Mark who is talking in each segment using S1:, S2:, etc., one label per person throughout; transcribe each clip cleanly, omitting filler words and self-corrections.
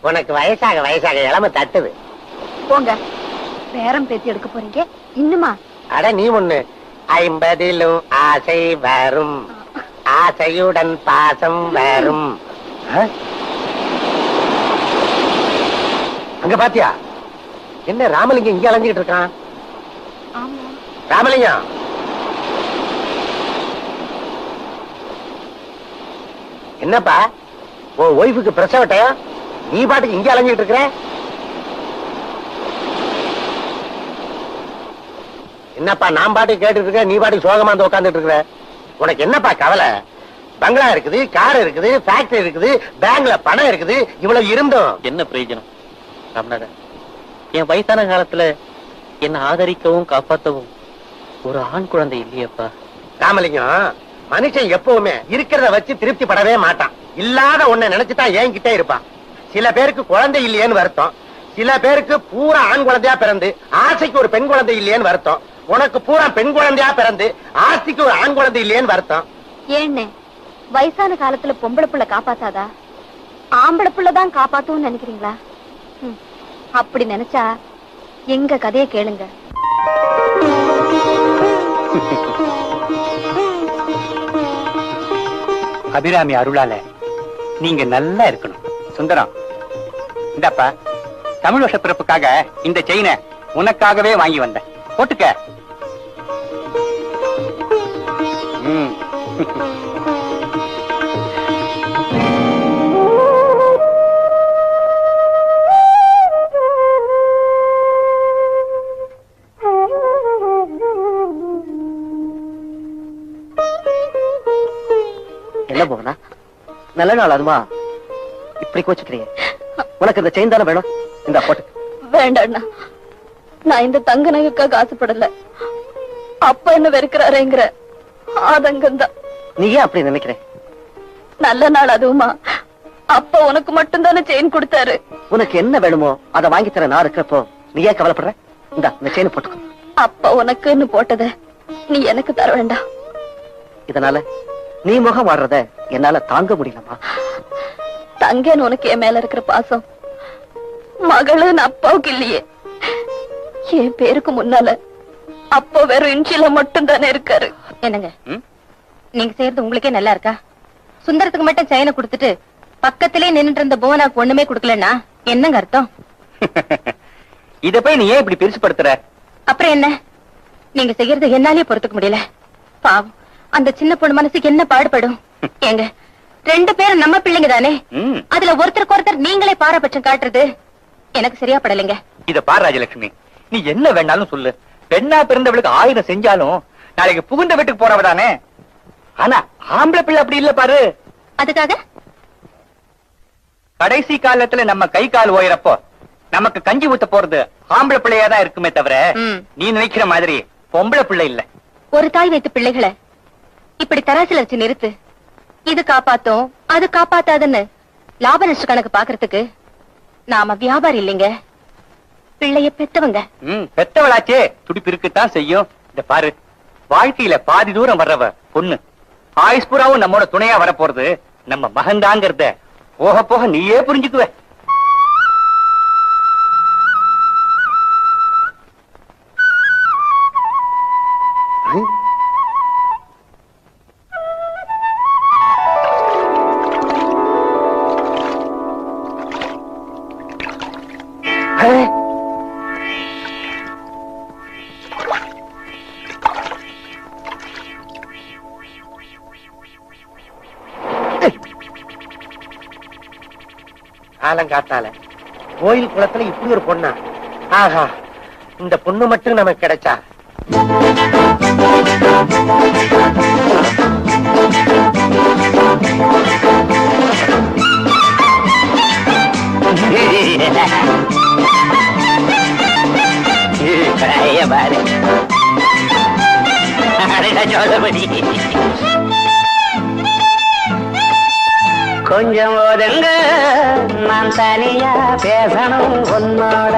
S1: உனக்கு வயசாக வயசாக இளம தட்டுது.
S2: போங்க, பேரம் பேத்தி எடுக்க போறீங்க இன்னுமா?
S1: அட நீ ஒண்ணு 50லும் ஆசை வரும், ஆசையுடன் பாசம் வரும். அங்க பாத்தியா என்ன ராமலிங்கம் இங்க அலைஞ்சிட்டு இருக்கான்? ராமலிங்கம், என்னப்பா உன் ஒய்ஃபுக்கு பிரசவட்டையா? நீ பாட்டுக்கு இங்க அலைஞ்சிட்டு இருக்கிற? என்னப்பா நான் பாட்டுக்கு கேட்டுட்டு இருக்க, நீ பாட்டுக்கு சோகமா வந்து உட்காந்துட்டு இருக்கிற? உனக்கு என்னப்பா கவலை? பங்களா இருக்குது, கார் இருக்குது, ஃபேக்டரி இருக்குது, பேங்க்ல பணம் இருக்குது, இவ்வளவு இருந்தும்
S3: என்ன பிரயோஜனம்? ராமநாதன், என் வயசான காலத்துல என்ன ஆதரிக்கவும் காப்பாற்றவும் ஒரு ஆண் குழந்தை இல்லையப்பா.
S1: ராமலிங்கம், மனுஷன் எப்பவுமே இருக்கிறத வச்சு திருப்தி படவே மாட்டான். இல்லாத ஒண்ணை நினைச்சுதான் ஏங்கிட்டே இருப்பான். சில பேருக்கு குழந்தை இல்லையேன்னு வருத்தம், சில பேருக்கு பூரா ஆண் குழந்தையா பிறந்து ஆசைக்கு ஒரு பெண் குழந்தை இல்லையேன்னு வருத்தம். உனக்கு பூரா பெண் குழந்தையா பிறந்து ஆசைக்கு ஒரு ஆண் குழந்தை இல்லையேன்னு வருத்தம்.
S2: ஏன்னு வயசான காலத்துல பொம்பளை புள்ள காப்பாத்தாதா, ஆம்பளை புள்ளதான் காப்பாத்தும் நினைக்கிறீங்களா? அப்படி நினைச்சா எங்க கதையை கேளுங்க.
S4: அபிராமி அருளால நீங்க நல்லா இருக்கணும். சுந்தரம், இந்தப்பா தமிழ் வருஷ பிறப்புக்காக இந்த செயினை உனக்காகவே வாங்கி வந்தேன், போட்டுக்க.
S3: என்ன போனா நல்ல நாள் அதுமா இப்படி கோச்சுக்கிறீங்க? உனக்கு இந்த செயின் தானே வேணும், இந்த போட்டு.
S2: வேண்டாண்ணா, நான் இந்த தங்க நகைக்காக ஆசைப்படல. அப்பா என்ன வெறுக்கிறாருங்கிற ஆதங்கம்தான்.
S3: நீ ஏன் அப்படி நினைக்கிற?
S2: நல்ல நாள் அதுவுமா அப்பா உனக்கு மட்டும் தானே செயின் கொடுத்தாரு.
S3: உனக்கு என்ன வேணுமோ அதை வாங்கி தர நான் இருக்கிறப்போ நீ ஏன் கவலைப்படுற? இந்த செயின் போட்டுக்கோ.
S2: அப்பா உனக்குன்னு போட்டத நீ எனக்கு தர வேண்டாம்.
S3: இதனால நீ முகம் வாடுறத என்னால தாங்க முடியலமா.
S2: தங்கன்னு உனக்கு என் மேல இருக்கிற பாசம் மகளுன்னு அப்பாவுக்கு இல்லையே. என் பேருக்கு முன்னால அப்பா வெறும் இன்ச்சில மட்டும் தானே இருக்காரு.
S5: என்னங்க நீங்க செய்யறது உங்களுக்கே நல்லா இருக்கா? சுந்தரத்துக்கு மட்டும் செயினை கொடுத்துட்டு பக்கத்திலே நின்னுட்டு இருந்த புவனாக்கு ஒண்ணுமே கொடுக்கலன்னா என்னங்க அர்த்தம்?
S4: இத போய் நீ ஏன் இப்படி பெருசுப்படுத்துற?
S5: அப்புறம் என்ன, நீங்க செய்யறது என்னாலே பொறுத்துக்க முடியல. பாவம், அந்த சின்ன பொண்ணு மனசுக்கு என்ன பாடுபடும்? ஏங்க, 2 பேரும் நம்ம பிள்ளைங்க தானே, அதுல ஒருத்தருக்கு ஒருத்தர் நீங்களே பாரபட்சம் காட்டுறது எனக்கு சரியா படலைங்க.
S4: இத பாரு ராஜலட்சுமி, நீ என்ன வேணாலும் சொல்லு, பெண்ணா பிறந்தவளுக்கு 1000 செஞ்சாலும் நாளைக்கு புகுந்த வீட்டுக்கு போறவதானே. ஆனா ஆம்பளை பிள்ளை அப்படி இல்ல பாரு.
S5: அதுக்காக
S4: கடைசி காலத்துல நம்ம கை கால் ஓயறப்போ நமக்கு கஞ்சி ஊத்த போறது ஆம்பளை பிள்ளையாதான் இருக்குமே தவிர நீ நினைக்கிற மாதிரி பொம்பளை பிள்ளை இல்ல.
S5: ஒரு தாய் வைத்த பிள்ளைகளை இப்படி தராசில வச்சு நிறுத்து. இது காப்பாத்தும் அது காப்பாத்தாதுன்னு லாப நஷ்ட கணக்கு பாக்குறதுக்கு நாம வியாபாரி இல்லைங்க, பிள்ளைய பெத்தவங்க.
S4: பெத்தவளாச்சே துடிப்பு இருக்குத்தான் செய்யும். இந்த பாரு, வாழ்க்கையில பாதி தூரம் வர்றவ பொண்ணு, ஆயுஷ்புராவும் நம்மோட துணையா வரப்போறது நம்ம மகன்தாங்கிறத போக போக நீயே புரிஞ்சுக்குவ.
S1: காலங்காத்தால கோயில் குளத்துல இப்படி ஒரு பொண்ணா? ஆஹா, இந்த பொண்ணு மட்டும் நமக்கு கிடைச்சா.
S3: தலைய பாரு. சோதபதி கொஞ்சம் ஒதுங்க, நான் தனியா பேசணும் உன்னோட.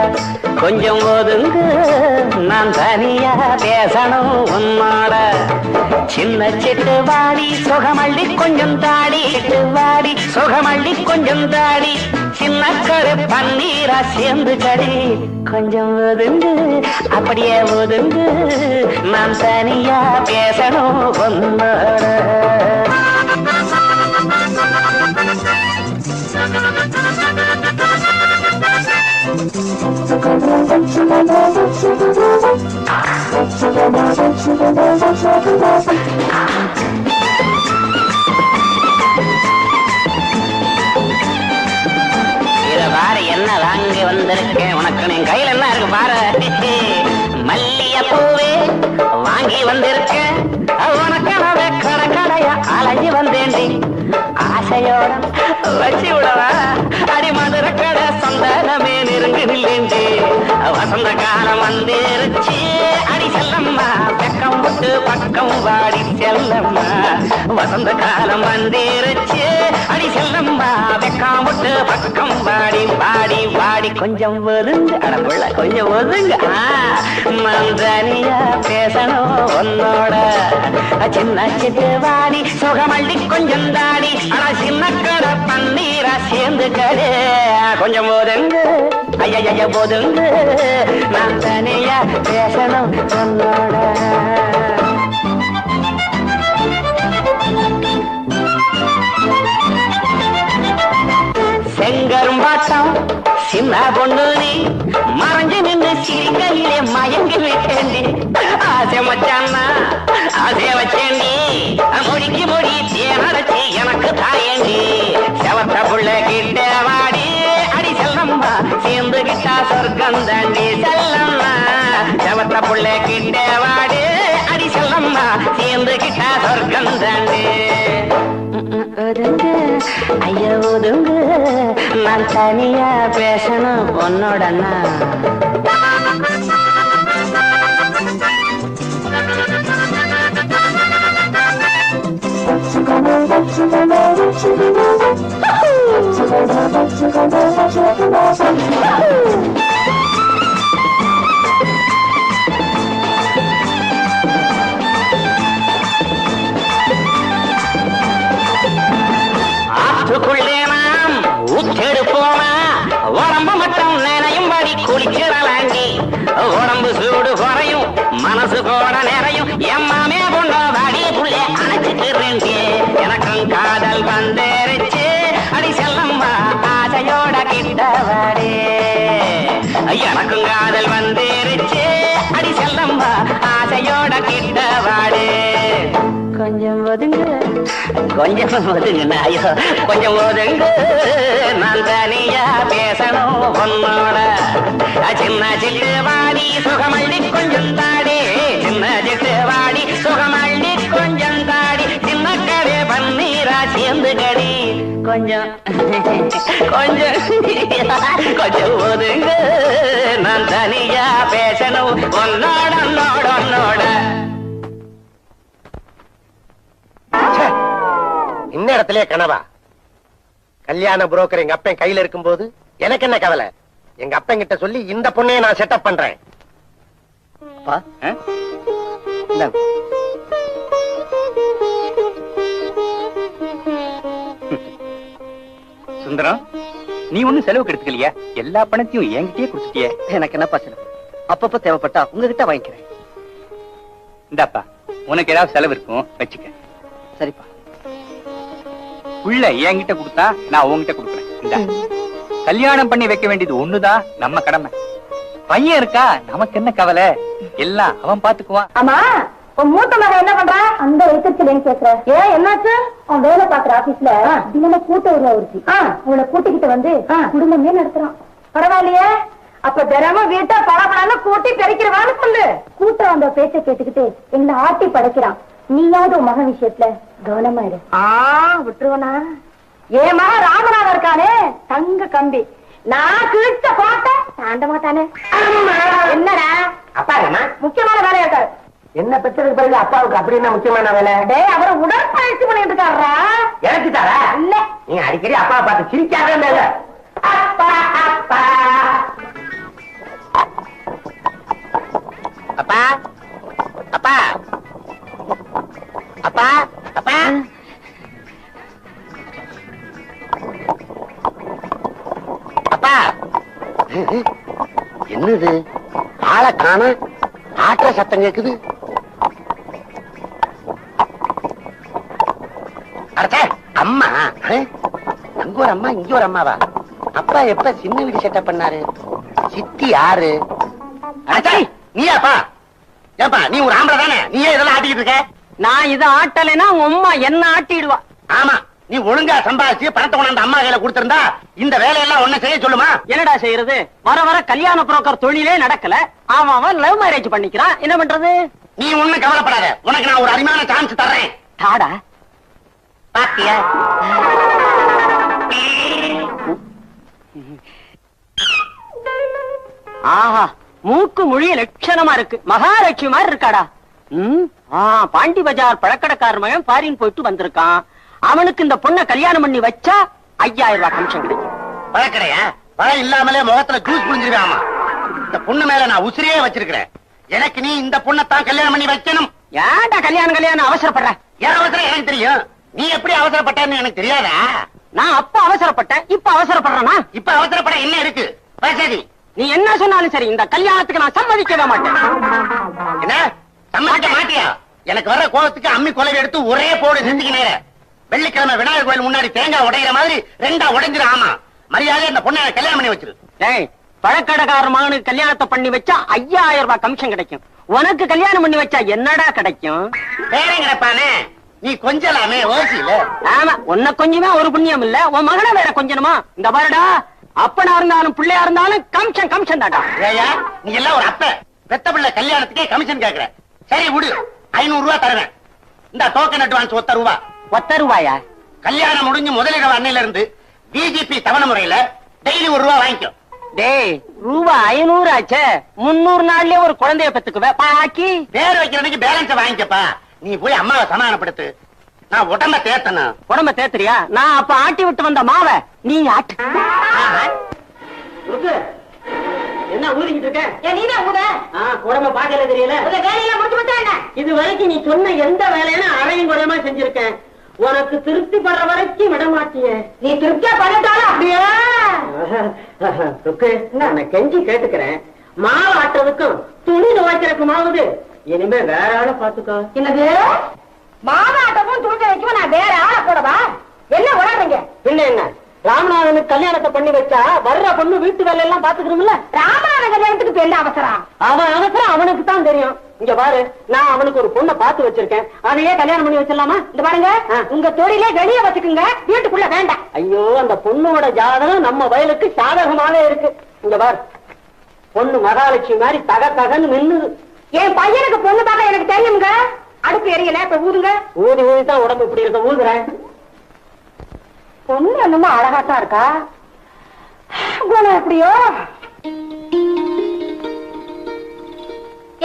S3: கொஞ்சம் ஒதுங்க, நான் தனியா பேசணும் உன்னோட. சின்ன சிட்டு வாடி சுகமள்ளி கொஞ்சம் தாடி, சிட்டு வாடி சுகமள்ளி கொஞ்சம் தாடி. சின்ன கரு பன்னீரா சேர்ந்து கடி. கொஞ்சம் ஒதுங்கு, அப்படியே ஒதுங்கு, நான் தனியா பேசணும் உன்னோட. பாரு என்ன வாங்கி வந்திருக்கேன் உனக்கு. என் கையில என்ன இருக்கு பாரு. மல்லிய பூவே வாங்கி வந்திருக்கேன் உனக்கு. கடையா அலைஞ்சி வந்தேன்டி ஆசையோட வச்சு விடவா. அடி மதுர கடை சொந்தமே நெருங்கு நில்லேண்டி. வசந்த காலம் வந்துருச்சு அடி செல்லம்மா, வெக்கம் விட்டு பக்கம் வாடி செல்லம்மா. வசந்த காலம் வந்துருச்சு அடி செல்லம்மா, வெக்கம் விட்டு பக்கம் வாடி வாடி வாடி. கொஞ்சம் ஒதுங்க அடம்புள்ள, கொஞ்சம் ஒதுங்க. மந்தனியா பேசணும் உன்னோட. சின்ன சிட்டு வாடி சுகமள்ளி கொஞ்சம் தாடி. ஆனா சின்ன கடை பன்னீரா சேர்ந்து கடை. கொஞ்சம் ஒதுங்க, ஐயா ஒதுங்க, நான் தனியா பேசணும் உன்னோட. செங்கரும்பாட்டம் சின்ன பொண்ணு நீ, மறைஞ்சு நின்று சிரிக்கையிலே மயங்கி விட்டேண்டி. ஆசை மச்சான்னா ஆசை வச்சேண்டி. மொழிக்கு மொழி தேனடைச்சி எனக்கு தாயேண்டி. செவத்த புள்ள கிட்ட வாடி அடி செல்லம்மா, சேர்ந்து கிட்டா சொர்க்கம் தாண்டி செல்லம்மா. செவத்த புள்ள கிட்ட வாடி அடி செல்லம்மா, சேர்ந்து கிட்டா சொர்க்கம் தாண்டி. ஒதுங்கு ஐயா ஒதுங்கு, நான் தனியா பேசணும் உன்னோடனா. ஆற்றுக்குள்ளே நாம் ஊற்றெடுப்போமா, உடம்பு மட்டும் நினையும்படி குளிச்சிடலாண்டி. உடம்பு சூடு குறையும், மனசு கூட நிறையும். எம்மாமே பொண்ணோ வாடி புள்ளே அணைச்சிட்டு எனக்கும் காதல் வந்துருச்சு அடி செல்லம்மா, ஆசையோட கிட்ட வாடி. எனக்கும் காதல் வந்துருச்சு அடி செல்லம்மா, ஆசையோட கிட்ட வாடி. கொஞ்சம் ஒதுங்க, கொஞ்சம் ஒதுங்க, ஐயோ கொஞ்சம் ஒதுங்க, நான் தனியா பேசணும் உன்னோட. சின்ன சிட்டு வாடி சுகமள்ளி கொஞ்சம் தாடி. சின்ன சிட்டு வாடி சுகமள்ளி கொஞ்சம் தாடி. சின்ன கரை பன்னீரா சேர்ந்து கடி. கொஞ்சம் கொஞ்சம் கொஞ்சம் ஒதுங்க, நான் தனியா பேசணும் உன்னோட உன்னோட உன்னோட.
S1: இந்த இடத்திலே கனவா? கல்யாண புரோக்கர் எங்க அப்பன் கையில இருக்கும் போது எனக்கு என்ன கவலை? எங்க அப்பன் கிட்ட சொல்லி இந்த பொண்ணையை நான் செட்டப் பண்றேன்.
S4: சுந்தரம், நீ ஒண்ணும் செலவுக்கு எடுத்துக்கலையா? எல்லா பணத்தையும் என்கிட்டயே குடுத்துட்டியே.
S3: எனக்கு என்னப்பா செலவு? அப்பப்ப தேவைப்பட்டா உங்ககிட்ட வாங்கிக்கிறேன்.
S4: இந்தாப்பா, உனக்கு ஏதாவது செலவு இருக்கும் வச்சுக்க.
S3: சரிப்பா.
S4: புள்ள என்கிட்ட கொடுத்தா நான் உன்கிட்ட கொடுக்குறேன். இந்தா, கல்யாணம் பண்ணி வைக்க வேண்டியது ஒண்ணுதான் நம்ம கடமை. பையன் இருக்கா, நமக்கு என்ன கவலை? எல்லாம் அவன் பாத்துக்குவான்.
S5: ஆமா, உன் மூத்த மகன் என்ன பண்றா? அந்த எதிர்த்துலன்னு கேக்குற. ஏன் என்னாச்சு? அவன் வேலை பாக்குற ஆபீஸ்ல தினமும் கூட்ட உருவாச்சு. அவளை கூட்டிக்கிட்டு வந்து குடும்பமே நடத்துறான். பரவாயில்லையே, அப்ப தினமும் வீட்டை பரபரன்னு கூட்டி பெருக்கிறவான்னு சொல்லு. கூட்டம் அந்த பேச்ச கேட்டுக்கிட்டு எங்களை ஆட்டி படைக்கிறான். நீயாவது உன் மகன் விஷயத்துல கவனமா இரு. விட்டுருவனா? என் மகன் ராமநாதன் இருக்கானே, தங்க கம்பி. நான் கிழிச்ச கோட்டை தாண்ட மாட்டானே. என்னடா
S1: அப்பா என்ன பெற்றதுக்கு பிறகு அப்பாவுக்கு அப்படி என்ன முக்கியமான வேலை?
S5: டேய் அவரை உடற்பயிற்சி பண்ணிட்டு இருக்காரா?
S1: எனக்கு தாரா
S5: இல்ல
S1: நீங்க அடிக்கடி அப்பாவை பார்த்து சிரிக்காத மேல. அப்பா அப்பா அப்பா அப்பா அப்பா அப்பா அப்பா என்னது ஆளை காண ஆட்ட சத்தம் கேக்குது. அடச்சே அம்மா அங்க ஒரு அம்மா இங்க ஒரு அம்மாவா? அப்பா எப்ப சின்ன வீடு செட்டப் பண்ணாரு? சித்தி யாரு? அடச்சே நீயாப்பா? ஏப்பா நீ ஒரு ஆம்பளை தானே, நீயே இதெல்லாம் ஆட்டிக்கிட்டு இருக்க?
S3: நான் இதை ஆட்டலைன்னா உம்மா என்ன ஆட்டிடுவா.
S1: ஆமா நீ ஒழுங்கா சம்பாதிச்சு பணத்தை கொண்டாந்து அம்மா கையில கொடுத்திருந்தா இந்த வேலையெல்லாம் ஒண்ணு செய்ய சொல்லுமா?
S3: என்னடா செய்யறது? வர வர கல்யாண புரோக்கர் தொழிலே நடக்கல. அவன் லவ் மேரேஜ் பண்ணிக்கிறான். என்ன பண்றது?
S1: நீ ஒண்ணும் கவலைப்படாத, உனக்கு நான் ஒரு அருமையான சான்ஸ் தர்றேன்.
S3: தாடா
S1: பாத்தியா?
S3: ஆஹா மூக்கு மொழிய லட்சணமா இருக்கு. மகாலட்சுமி மாதிரி இருக்காடா. பாண்டி பஜார் பழக்கடைக்கார மகன் ஃபாரின் போயிட்டு வந்திருக்கான். அவனுக்கு இந்த பொண்ணை கல்யாணம் பண்ணி வச்சா 5000 ரூபாய் கமிஷன் கிடைக்கும்.
S1: பழக்கடையா? பழம் இல்லாமலே முகத்துல ஜூஸ் புரிஞ்சிருக்காமா. இந்த பொண்ணு மேல நான் உசிரியே வச்சிருக்கிறேன். எனக்கு நீ இந்த பொண்ணத்தான் கல்யாணம் பண்ணி வைக்கணும்.
S3: ஏன்டா கல்யாணம் அவசரப்படுற?
S1: என் அவசரம் எனக்கு தெரியும். நீ எப்படி அவசரப்பட்டன்னு எனக்கு தெரியாதா?
S3: நான் அப்ப அவசரப்பட்டேன், இப்ப அவசரப்படுறேனா?
S1: இப்ப அவசரப்பட என்ன இருக்கு? சரி
S3: நீ என்ன சொன்னாலும் சரி, இந்த கல்யாணத்துக்கு நான் சம்மதிக்கவே மாட்டேன்.
S1: என்ன சம்மதிக்க மாட்டியா? எனக்கு வர்ற கோபத்துக்கு அம்மி கொலவை எடுத்து ஒரே போடு செஞ்சுக்க நேர. வெள்ளிக்கிழமை விநாயகர் கோயில் முன்னாடி தேங்காய் உடைகிற மாதிரி 2ஆ உடைஞ்சிரு. ஆமா மரியாதை இந்த பொண்ணை கல்யாணம் பண்ணி வச்சிரு.
S3: டேய் பழக்கடைக்கார மகனுக்கு கல்யாணத்தை பண்ணி வச்சா 5000 ரூபாய் கமிஷன் கிடைக்கும். உனக்கு கல்யாணம் பண்ணி வச்சா என்னடா கிடைக்கும்?
S1: பேரன் கிடப்பானே நீ கொஞ்சலாமே ஓசியில.
S3: ஆமா உன்னை கொஞ்சமே ஒரு புண்ணியம் இல்ல, உன் மகனை வேற கொஞ்சணுமா? இந்த பாருடா, அப்பனா இருந்தாலும் பிள்ளையா இருந்தாலும் கமிஷன் தாடா.
S1: ஏயா நீ எல்லாம் ஒரு அப்ப பெத்த பிள்ளை கல்யாணத்துக்கே கமிஷன் கேக்குற. சரி விடு, 500 ரூபாய் தருவேன். இந்த டோக்கன் அட்வான்ஸ் 1 ரூபா.
S3: 10 ரூபாயா?
S1: கல்யாணம் முடிஞ்சு முதலிரவு அன்னையில இருந்து பிஜிபி தவணை முறையில டெய்லி 1 ரூபா வாங்கிக்கோ.
S3: டேய் ரூபாய் 500 ஆச்சே, 300 நாள்லயே ஒரு குழந்தைய பெத்துக்குவே. பாக்கி
S1: பேர் வைக்கிறதுக்கு பேலன்ஸ் வாங்கிக்கப்பா. நீ போய் அம்மாவை சமாதானப்படுத்து. நான் உடம்ப தேத்தணும்.
S3: உடம்ப தேத்துறியா? நான் அப்ப ஆட்டி விட்டு வந்த மாவை நீ ஆட்டு. என்ன ஊதிக்கிட்டு இருக்க?
S5: நீதான் ஊத
S3: உடம்ப பாக்கல தெரியல.
S5: வேலையெல்லாம் முடிச்சு வச்சா என்ன?
S3: இது வரைக்கும் நீ சொன்ன எந்த வேலைன்னு அரையும் குறையமா செஞ்சிருக்கேன். உனக்கு திருப்தி படுற வரைக்கும் விட மாட்டிய.
S5: நீ திருப்தியா பண்ணிட்டாலும் அப்படியே
S3: நான் கெஞ்சி கேட்டுக்கிறேன். மாவு ஆட்டுறதுக்கும் துணி துவைக்கிறதுக்குமாவது இனிமே வேற ஆளை பாத்துக்கோ.
S5: என்னது மாவாட்டமும் துணி வைக்கும் நான் வேற ஆளை போடவா? என்ன உணர்றீங்க?
S3: பின்ன என்ன, ராமநாதனுக்கு கல்யாணத்தை பண்ணி வச்சா வர்ற பொண்ணு வீட்டு வேலை எல்லாம் பாத்துக்கணும்ல.
S5: ராமநாதன் கல்யாணத்துக்கு என்ன அவசரம்?
S3: அவன் அவசரம் அவனுக்கு தான் தெரியும். இங்க பாரு, நான் அவனுக்கு ஒரு பொண்ணை பார்த்து வச்சிருக்கேன். அதையே கல்யாணம் பண்ணி வச்சிடலாமா?
S5: இந்த பாருங்க, உங்க தொழிலே வெளியே வச்சுக்குங்க, வீட்டுக்குள்ள வேண்டாம்.
S3: ஐயோ அந்த பொண்ணோட ஜாதகம் நம்ம வயலுக்கு சாதகமாவே இருக்கு. இங்க பாரு, பொண்ணு மகாலட்சுமி மாதிரி தகன்னு நின்னுது.
S5: என் பையனுக்கு பொண்ணு பார்க்க எனக்கு தெரியுங்க. அடுப்பு எரியல, இப்ப ஊதுங்க.
S3: ஊதி தான் உடம்பு இப்படி இருக்க. ஊதுறேன்.
S5: பொண்ணு என்னமோ அழகாத்தான் இருக்கா, குணம் எப்படியோ.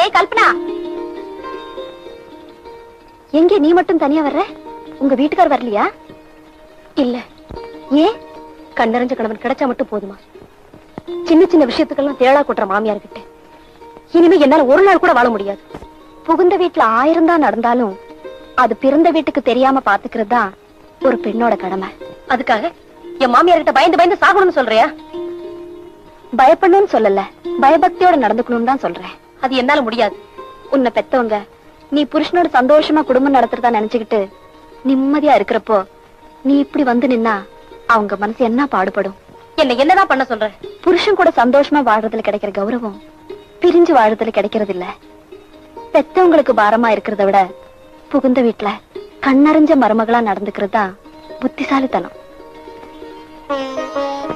S2: ஏய் கல்பனா, எங்கே நீ மட்டும் தனியா வர்ற? உங்க வீட்டுக்கார் வரலையா? இல்ல. ஏன்? கண்ணறிஞ்ச கணவன் கிடைச்சா மட்டும் போதுமா? சின்ன சின்ன விஷயத்துக்கெல்லாம் தேளா கொட்டுற மாமியார் கிட்ட இனிமே என்னால ஒரு நாள் கூட வாழ முடியாது. புகுந்த வீட்டுல 1000 தான் நடந்தாலும் அது பிறந்த வீட்டுக்கு தெரியாம பாத்துக்கிறது தான் ஒரு பெண்ணோட கடமை. அதுக்காக என் மாமியார் கிட்ட பயந்து சாகணும்னு சொல்றியா? பயப்படணும்னு சொல்லல, பயபக்தியோட நடந்துக்கணும்னு தான் சொல்றேன். அது என்னால முடியாது. உன்னை பெத்தவங்க நீ புருஷனோட சந்தோஷமா குடும்பம் நடத்துறதா நினைச்சுக்கிட்டு நிம்மதியா இருக்கிறப்போ நீ இப்படி வந்து நின்னா அவங்க மனசு என்ன பாடுபடும்? என்னதான் பண்ண சொல்ற? புருஷன் கூட சந்தோஷமா வாழ்றதுல கிடைக்கிற கௌரவம் பிரிஞ்சு வாழ்றதுல கிடைக்கிறது இல்ல. பெத்தவங்களுக்கு பாரமா இருக்கிறத விட புகுந்த வீட்டுல கண்ணறிஞ்ச மருமகளா நடந்துக்கிறது தான் புத்திசாலித்தனம்.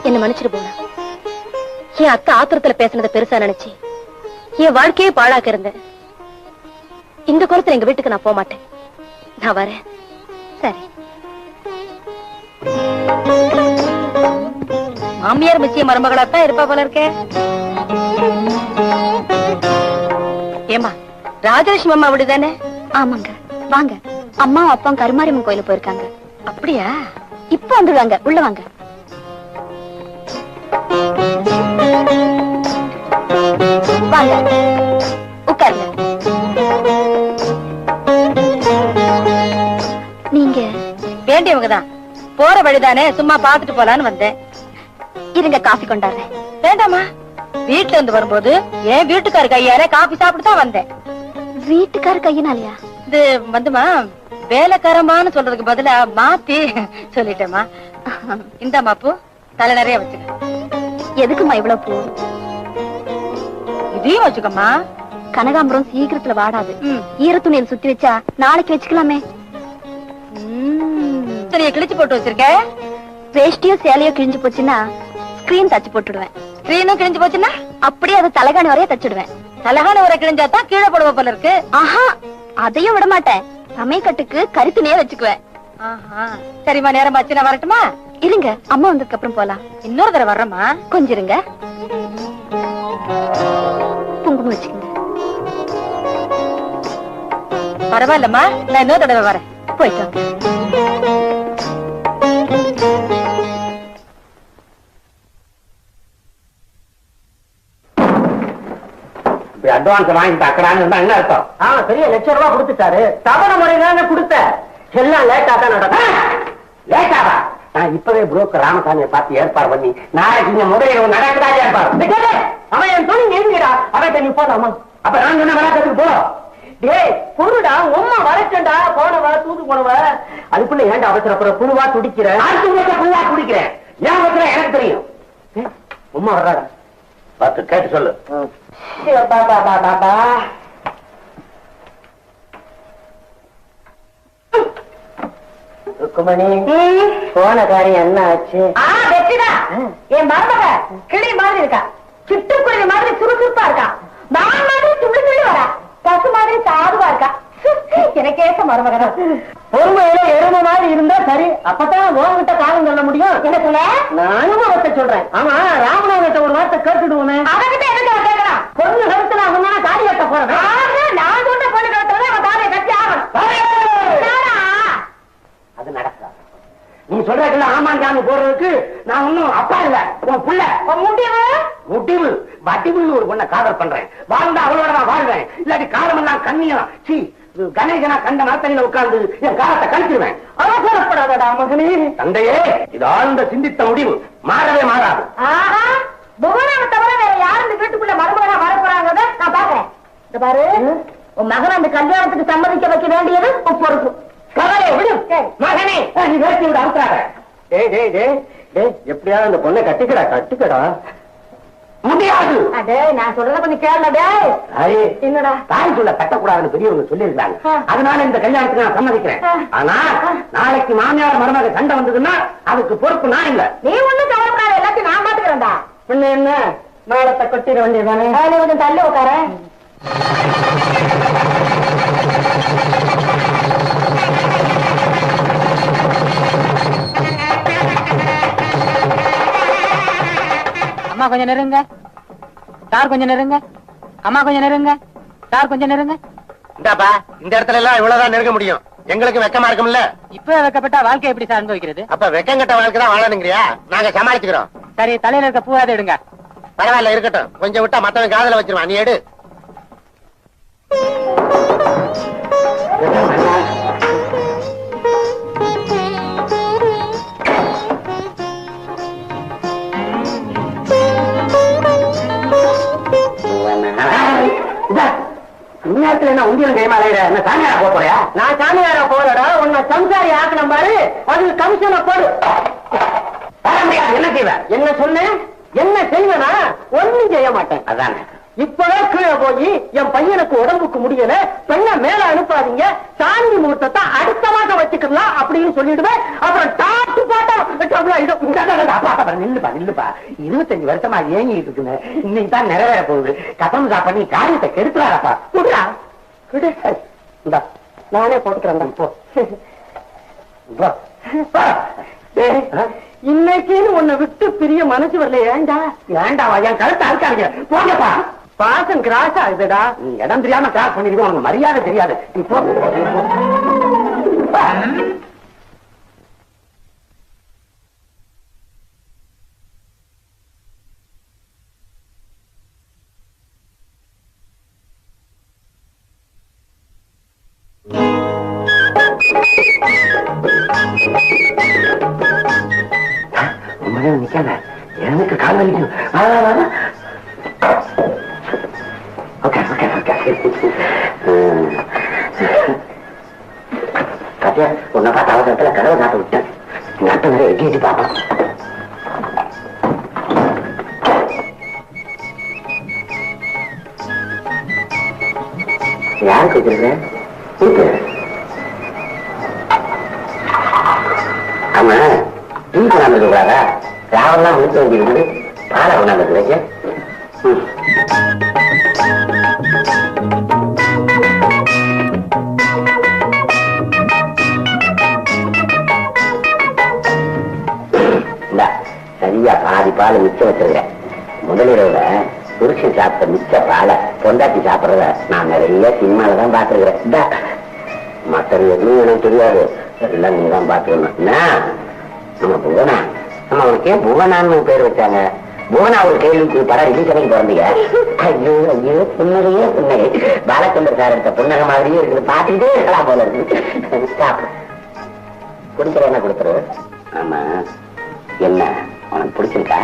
S2: என்ன மன்னிச்சிட்டு போன. என் அத்தை ஆத்திரத்துல பேசுனதை பெருசா நினைச்சு என் வாழ்க்கையே பாழாக்க இருந்தேன். இந்த குளத்துல எங்க வீட்டுக்கு நான் போக மாட்டேன். நான் வரேன். சரி. மாமியார் மிச்சிய மருமகளாத்தான் இருப்பா போல இருக்கே. ஏமா
S5: ராஜலட்சுமி அம்மா அப்படிதானே?
S2: ஆமாங்க, வாங்க. அம்மாவும் அப்பாவும் கருமாரியம்மன் கோயிலுக்கு போயிருக்காங்க.
S5: அப்படியா?
S2: இப்ப வந்துடுவாங்க, உள்ள வாங்க. வாங்க, உட்காருங்க. நீங்க
S5: வேண்டியவங்கதான். போற வழிதானே, சும்மா பாத்துட்டு போலான்னு வந்தேன்.
S2: இருங்க, காஃபி கொண்டாடுறேன்.
S5: வேண்டாமா? வீட்டுல இருந்து வரும்போது என் வீட்டுக்காரு கையால காபி சாப்பிட்டு தான் வந்தேன்.
S2: வீட்டுக்கார கையினாலயா?
S5: இது வந்துமா, வேலைக்காரமான்னு சொல்றதுக்கு பதிலா மாத்தி சொல்லிட்டேமா. இந்த மாப்பு தலை நிறைய வச்சுக்க.
S2: எதுக்குமா இவ்வளவு பூ?
S5: இதையும் வச்சுக்கம்மா.
S2: கனகாம்பரம் சீக்கிரத்துல வாடாது.
S5: ம்.
S2: ஈரத்துணியில் சுத்தி வச்சா நாளைக்கு வச்சுக்கலாமே.
S5: சரியா கிழிச்சு போட்டு வச்சிருக்க.
S2: வேஷ்டியோ சேலையோ கிழிஞ்சு போச்சுன்னா ஸ்கிரீன் தச்சு போட்டுடுவேன்.
S5: ஸ்கிரீனும் கிழிஞ்சு போச்சுன்னா
S2: அப்படியே அது தலகாணி வரைய தச்சுடுவேன்.
S5: தலகான உரை கிழிஞ்சாதான் கீழே போடுவ போல இருக்கு.
S2: ஆஹா, அதையும் விட மாட்டேன். சமயக்கட்டுக்கு கருத்துனே வச்சுக்குவேன்.
S5: ஆஹா, சரிம்மா, நேரமாச்சு, நான் வரட்டுமா?
S2: இருங்க, அம்மா வந்ததுக்கு அப்புறம் போலாம்.
S5: இன்னொரு தடவை வர்றேம்மா.
S2: கொஞ்சம் இருங்க. குங்குமம் வச்சுக்கோங்க.
S5: பரவாயில்லம்மா, நான் இன்னொரு தடவை வரேன்.
S2: போயிட்டு வாங்க.
S1: அட்வான்ஸ் வாங்கி தக்கறான்னு இருந்தா என்ன அர்த்தம்? பெரிய ₹1,00,000 கொடுத்துட்டாரு. தவணை முறையில கொடுத்த எல்லாம் லேட்டா தான் நடக்கும். லேட்டாவா? நான் இப்பவே புரோக்கர் ராமசாமியை பார்த்து ஏற்பாடு பண்ணி நாளைக்கு இங்க முதலீடு நடக்குதா ஏற்பாடு. அவன் என் துணி எழுதிடா. அவன் நீ போதாமா? அப்ப நான் சொன்ன விளையாட்டுக்கு போ. டேய் புருடா, உம்மா வரச்சண்டா. போனவ தூது போனவ அதுக்குள்ள ஏன்டா அவசரப்புற புழுவா துடிக்கிற? புழுவா துடிக்கிறேன். ஏன் அவசரம் எனக்கு தெரியும். உம்மா வர்றாடா, பார்த்து கேட்டு சொல்லு. ருக்குமணி, போன காரியம் என்ன ஆச்சு?
S5: வெற்றிடா. என் மருமக கிளி மாதிரி இருக்கா, சிட்டுக்குருவி மாதிரி சுறுசுறுப்பா இருக்கா, நான் மாதிரி துள்ளி துள்ளி வரா, பசு மாதிரி சாதுவா இருக்கா. எனக்கு ஏற்ற மருமகன்.
S1: பொறுமையில எருமை மாதிரி இருந்தா சரி, அப்பதான் உங்ககிட்ட காலம் சொல்ல முடியும்.
S5: என்ன சொல்ல?
S1: நானும் அவர்கிட்ட சொல்றேன். ஆமா, ராமநாதன் ஒரு வார்த்தை கேட்டுடுவோமே.
S5: அவகிட்ட எதுக்கு அவன் கேட்கறான்?
S1: பொண்ணு கருத்துல அவன் தானே தாலி கட்ட போறேன்.
S5: நான் சொல்ற பொண்ணு கருத்துல அவன் தாலியை கட்டி ஆகணும்.
S1: அது நடக்காது. நீ சொல்றதுல ஆமாஞ்சாமி போடுறதுக்கு நான் ஒன்னும் அப்பா இல்ல, உன் புள்ள.
S5: முடிவு
S1: முடிவு வடிவுன்னு ஒரு பொண்ணை காதல் பண்றேன். வாழ்ந்தா அவளோட நான் வாழ்வேன், இல்லாட்டி காலமெல்லாம் கண்ணியம். சி கணேசனா கண்ட மரத்தடியில உட்கார்ந்து என் காலத்தை கழிச்சிருவேன். அவசரப்படாதடா மகனே. தந்தையே, இது ஆழ்ந்த சிந்தித்த முடிவு, மாறவே மாறாது.
S5: ஆஹா, புவனாவை தவிர வேற யாரும் இந்த வீட்டுக்குள்ள மருமகனா வரப்போறாங்க நான் பாக்குறேன். இந்த பாரு, உன் மகன் அந்த கல்யாணத்துக்கு சம்மதிக்க வைக்க வேண்டியது உன் பொறுப்பு.
S1: கவலை விடு மகனே, நீ வேட்டி விட அவுத்தாத. டேய் டேய் டேய் டேய், எப்படியாவது அந்த பொண்ணை கட்டிக்கடா, கட்டிக்கடா. முடியாது.
S5: அடே, நான் சொல்றத கொஞ்சம் கேளடே. என்னடா?
S1: தாய் சொல்ல கட்டக்கூடாதுன்னு பெரியவங்க சொல்லியிருக்காங்க. அதனால இந்த கல்யாணத்துக்கு நான் சம்மதிக்கிறேன். ஆனா நாளைக்கு மாமியார் மருமக சண்டை வந்ததுன்னா அதுக்கு பொறுப்பு நான் இல்ல.
S5: நீ ஒண்ணும் கவலைப்படாத, எல்லாத்தையும் நான் பாத்துக்கிறேன்டா.
S1: பின்ன என்ன, மேலத்தை கொட்டிட வேண்டியதானே.
S5: நீ கொஞ்சம் தள்ளி உட்கார.
S3: அம்மா கொஞ்சம் நெருங்க, சார் கொஞ்சம் நெருங்க, அம்மா கொஞ்சம் நெருங்க, சார் கொஞ்சம் நெருங்க.
S1: இந்தாப்பா, இந்த இடத்துல எல்லாம் இவ்வளவுதான் நெருங்க முடியும். எங்களுக்கு வெக்கமா இருக்கும்ல.
S3: இப்ப வைக்கப்பட்ட வாழ்க்கை எப்படி சார் அனுபவிக்கிறது?
S1: அப்ப வெக்கங்கட்ட வாழ்க்கை தான் வாழணுங்கிறியா? நாங்க சமாளிச்சுக்கிறோம்.
S3: சரி, தலையில இருக்க பூவாத எடுங்க.
S1: பரவாயில்ல, இருக்கட்டும். கொஞ்சம் விட்டா மத்தவன் காதல வச்சிருவான். நீ எடு. நேரத்துல என்ன உண்டியல் கைமா அலையிற? என்ன சாமியாரா போக போறியா? நான் சாமியாரா போறடா, உன்னை சம்சாரி ஆக்கணும் பாரு, அது கமிஷனை போடு. என்ன செய்வ? என்ன சொன்ன? என்ன செய்வனா? ஒன்னும் செய்ய மாட்டேன். அதானே, இப்பவே கீழே போய் என் பையனுக்கு உடம்புக்கு முடியல, பெண்ணை மேல அனுப்பாதீங்க, சாந்தி முகூர்த்தத்தை அடுத்த மாசம் வச்சுக்கலாம் அப்படின்னு சொல்லிடுவேன். அப்புறம் டாட்டு பாட்டா நில்லுப்பா நில்லுப்பா. 25 வருஷமா ஏங்கிட்டு இருக்குங்க, இன்னைக்கு தான் நிறைவேற போகுது. கதம் பண்ணி காரியத்தை கெடுத்துறாரப்பா. குடுறா குடு. இந்தா நானே போட்டுக்கிறேன். போ. இன்னைக்கு உன்னை விட்டு பிரிய மனசு வரல. ஏண்டா? ஏண்டாவா? என் கருத்தை அறுக்காதீங்க, போங்கப்பா. பாசம் கிராஸ் ஆகுதுடா. நீ இடம் தெரியாம கிராஸ் பண்ணிருக்கோம், உனக்கு மரியாதை தெரியாது. இப்போ நிக்காத, எனக்கு கால் வலிக்கும். கத்தியா உன்னை பார்த்த அவசரத்துல கதவை காட்ட விட்டேன். நட்டு வரை எட்டி பார்ப்போம். யாருக்கு வச்சிருக்கேன்? ஆமா, டீ கொண்டாந்து கூடாதா? ராவெல்லாம் முடிக்க வேண்டியது, பாலை கொண்டாந்து வைக்க. சரியா பாதி பால் மிச்சம் வச்சிருக்கேன். முதலிரவுல புருஷன் சாப்பிட்ட மிச்ச பாலை பொண்டாட்டி சாப்பிடுறத நான் நிறைய சினிமாலதான் பாத்துருக்கிறேன். மற்றது எதுவும் எனக்கு தெரியாது, எல்லாம் நீ தான் பாத்துக்கணும். நம்ம புவனா, நம்ம அவனுக்கு ஏன் புவனான்னு பேர் வச்சாங்க? புவனா ஒரு கேள்விக்கு படம் ரிலீஸ் பண்ணி பிறந்தீங்க. ஐயோ ஐயோ, புன்னகையே புன்னகை. பாலச்சந்தர் சார் எடுத்த புன்னகை மாதிரியே இருக்குது, பாத்துக்கிட்டே இருக்கலாம் போல இருக்கு. குடிக்கிறேன்னா கொடுத்துரு. ஆமா, என்ன உனக்கு பிடிச்சிருக்கா?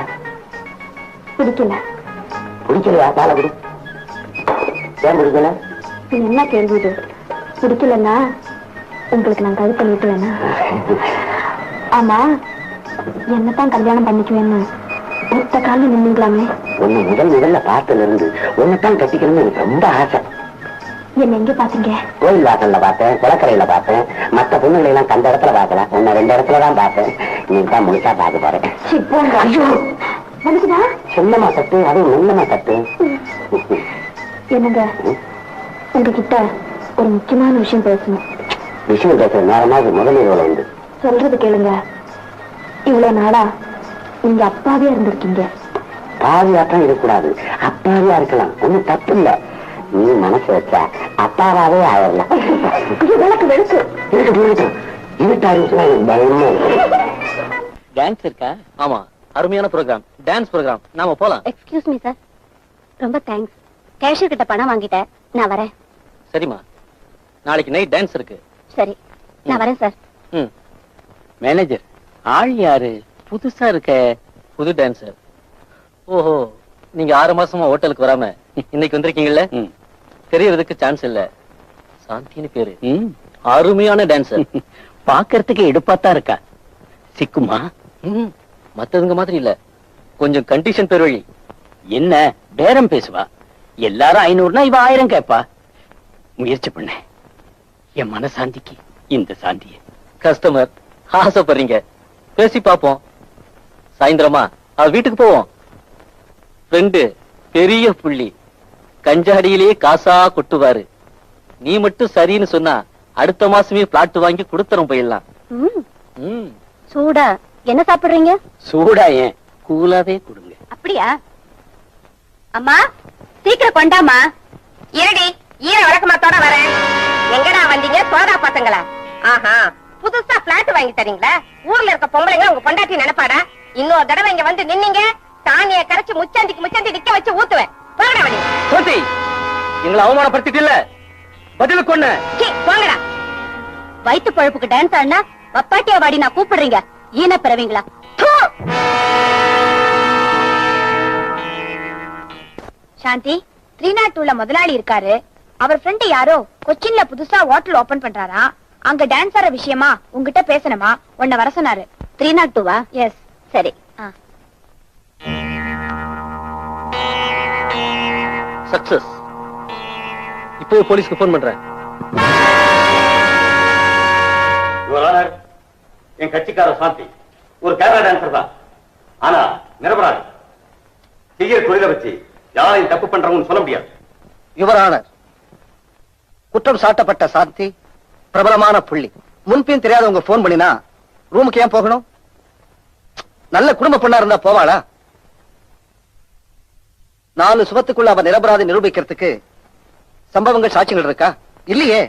S2: பிடிக்கல.
S1: பிடிக்கலையா? பாலை குடி. ஏன் பிடிக்கல?
S2: என்ன கேள்வி இது? பிடிக்கலன்னா உங்களுக்கு நான் கழுத்தை நீட்டுவேனா? ஆமா, என்னத்தான் கல்யாணம் பண்ணிக்குவேன்னு ஒத்த கால நின்னுங்களாமே.
S1: உன்னை முதல்ல பார்த்ததுல இருந்து உன்னைத்தான் கட்டிக்கணும்னு எனக்கு ரொம்ப ஆசை.
S2: என்ன எங்க பாத்தீங்க?
S1: கோயில் வாசல்ல பார்த்தேன், குளக்கரையில பார்த்தேன், மத்த பொண்ணுங்களை எல்லாம் கண்ட இடத்துல பார்க்கல, உன்னை 2 இடத்துலதான் பார்த்தேன். நீ தான் முழுசா பார்க்க போறேன்.
S2: ஐயோ, வந்துக்குதா?
S1: சொன்னமா தட்டு, அதுவும் நல்லமா தட்டு.
S2: என்னங்க, உங்ககிட்ட ஒரு முக்கியமான விஷயம் பேசணும்.
S1: விஷயம் பேசுற நேரமாக முதலீடு உண்டு.
S2: சொல்றது கேளுங்க. இவ்வளவு நாளா நீங்க அப்பாவே இருந்திருக்கீங்க.
S1: பாவியாட்டம் இருக்கக்கூடாது, அப்பாவியா இருக்கலாம், ஒண்ணும் தப்பு இல்ல. நீ மனசு வச்சா அப்பாவாவே ஆயிடலாம்.
S2: விளக்கு வெளுக்கு
S1: பயமா
S4: டான்ஸ் இருக்கா? ஆமா, அருமையான ப்ரோக்ராம், டான்ஸ் ப்ரோக்ராம். நாம போலாம்.
S2: எக்ஸ்கியூஸ் மீ சார், ரொம்ப தேங்க்ஸ். கேஷியர் கிட்ட பணம் வாங்கிட்டேன், நான் வரேன்.
S4: சரிம்மா, நாளைக்கு நைட் டான்ஸ் இருக்கு.
S2: சரி, நான் வரேன் சார்.
S4: மேனேஜர் ஆள் யாரு? புதுசா இருக்க, புது டான்சர். ஓஹோ, நீங்க 6 மாசமா ஹோட்டலுக்கு வராம இன்னைக்கு வந்திருக்கீங்கல்ல? தெரியறதுக்கு சான்ஸ் இல்ல. சாந்தின்னு பேரு, அருமையான டான்சர். பாக்குறதுக்கு எடுப்பாத்தான் இருக்கா. சிக்குமா? மத்ததுங்க மாதிரி இல்ல, கொஞ்சம் கண்டிஷன் பேர் வழி. என்ன பேரம் பேசுவா? எல்லாரும் 500னா இவ 1000 கேப்பா. முயற்சி பண்ண என் மனசாந்திக்கு இந்த சாந்திய. கஸ்டமர் ஆசைப்படுறீங்க, பேசி பாப்போம். சாயந்திரமா அவ வீட்டுக்கு போவோம். ஃப்ரெண்டு பெரிய புள்ளி, கஞ்சாடியிலேயே காசா கொட்டுவாரு. நீ மட்டும் சரின்னு சொன்னா அடுத்த மாசமே பிளாட் வாங்கி கொடுத்துறோம், போயிடலாம்.
S2: சூடா என்ன சாப்பிடுறீங்க?
S4: சூடா ஏன், கூலாவே கொடுங்க.
S5: அப்படியா? அம்மா சீக்கிரம் கொண்டாமா. இருடி, ஈர வழக்கமாத்தோட வரேன். எங்கடா வந்தீங்க சோதா பசங்களா? ஆஹா, புதுசா பிளாட் வாங்கி தரீங்களா? ஊர்ல இருக்க பொம்பளைங்க உங்க பொண்டாட்டி நினைப்பாடா? இன்னொரு தடவை இங்க வந்து நின்னீங்க, சாணிய கரைச்சு முச்சந்தி நிக்க வச்சு ஊத்துவேன். போங்கடா வழி.
S4: சோதி, எங்களை அவமானப்படுத்திட்டு இல்ல, பதிலுக்கு ஒண்ணு.
S5: போங்கடா. வயிற்று பழப்புக்கு டான்ஸ் ஆடினா வப்பாட்டியா வாடி நான் கூப்பிடுறீங்க, ஈன பிறவீங்களா? சாந்தி, 302ல முதலாளி இருக்காரு. அவர் ஃப்ரெண்ட் யாரோ கொச்சின்ல புதுசா ஹோட்டல் ஓபன் பண்றாரா. அங்க டான்ஸ் ஆற விஷயமா உங்ககிட்ட பேசணுமா, உன்னை வர சொன்னாரு. 302வா? எஸ். சரி.
S4: சக்சஸ். இப்போ போலீஸ்க்கு போன் பண்றேன்.
S6: என் கட்சிக்கார சாந்தி ஒரு கேரளா டான்சர் தான், ஆனா நிரபராதி. செய்யற தொழிலை வச்சு யாரையும் தப்பு பண்றவங்கன்னு சொல்ல முடியாது.
S1: யுவர் ஆனர், குற்றம் சாட்டப்பட்ட சாந்தி பிரபலமான புள்ளி. முன்பின் தெரியாதவங்க போன் பண்ணினா ரூமுக்கு ஏன் போகணும்? நல்ல குடும்ப பொண்ணா இருந்தா போவாளா?
S7: 4 சுபத்துக்குள்ள அவ நிரபராதி நிரூபிக்கிறதுக்கு சம்பவங்கள் சாட்சிகள் இருக்கா? இல்லையே.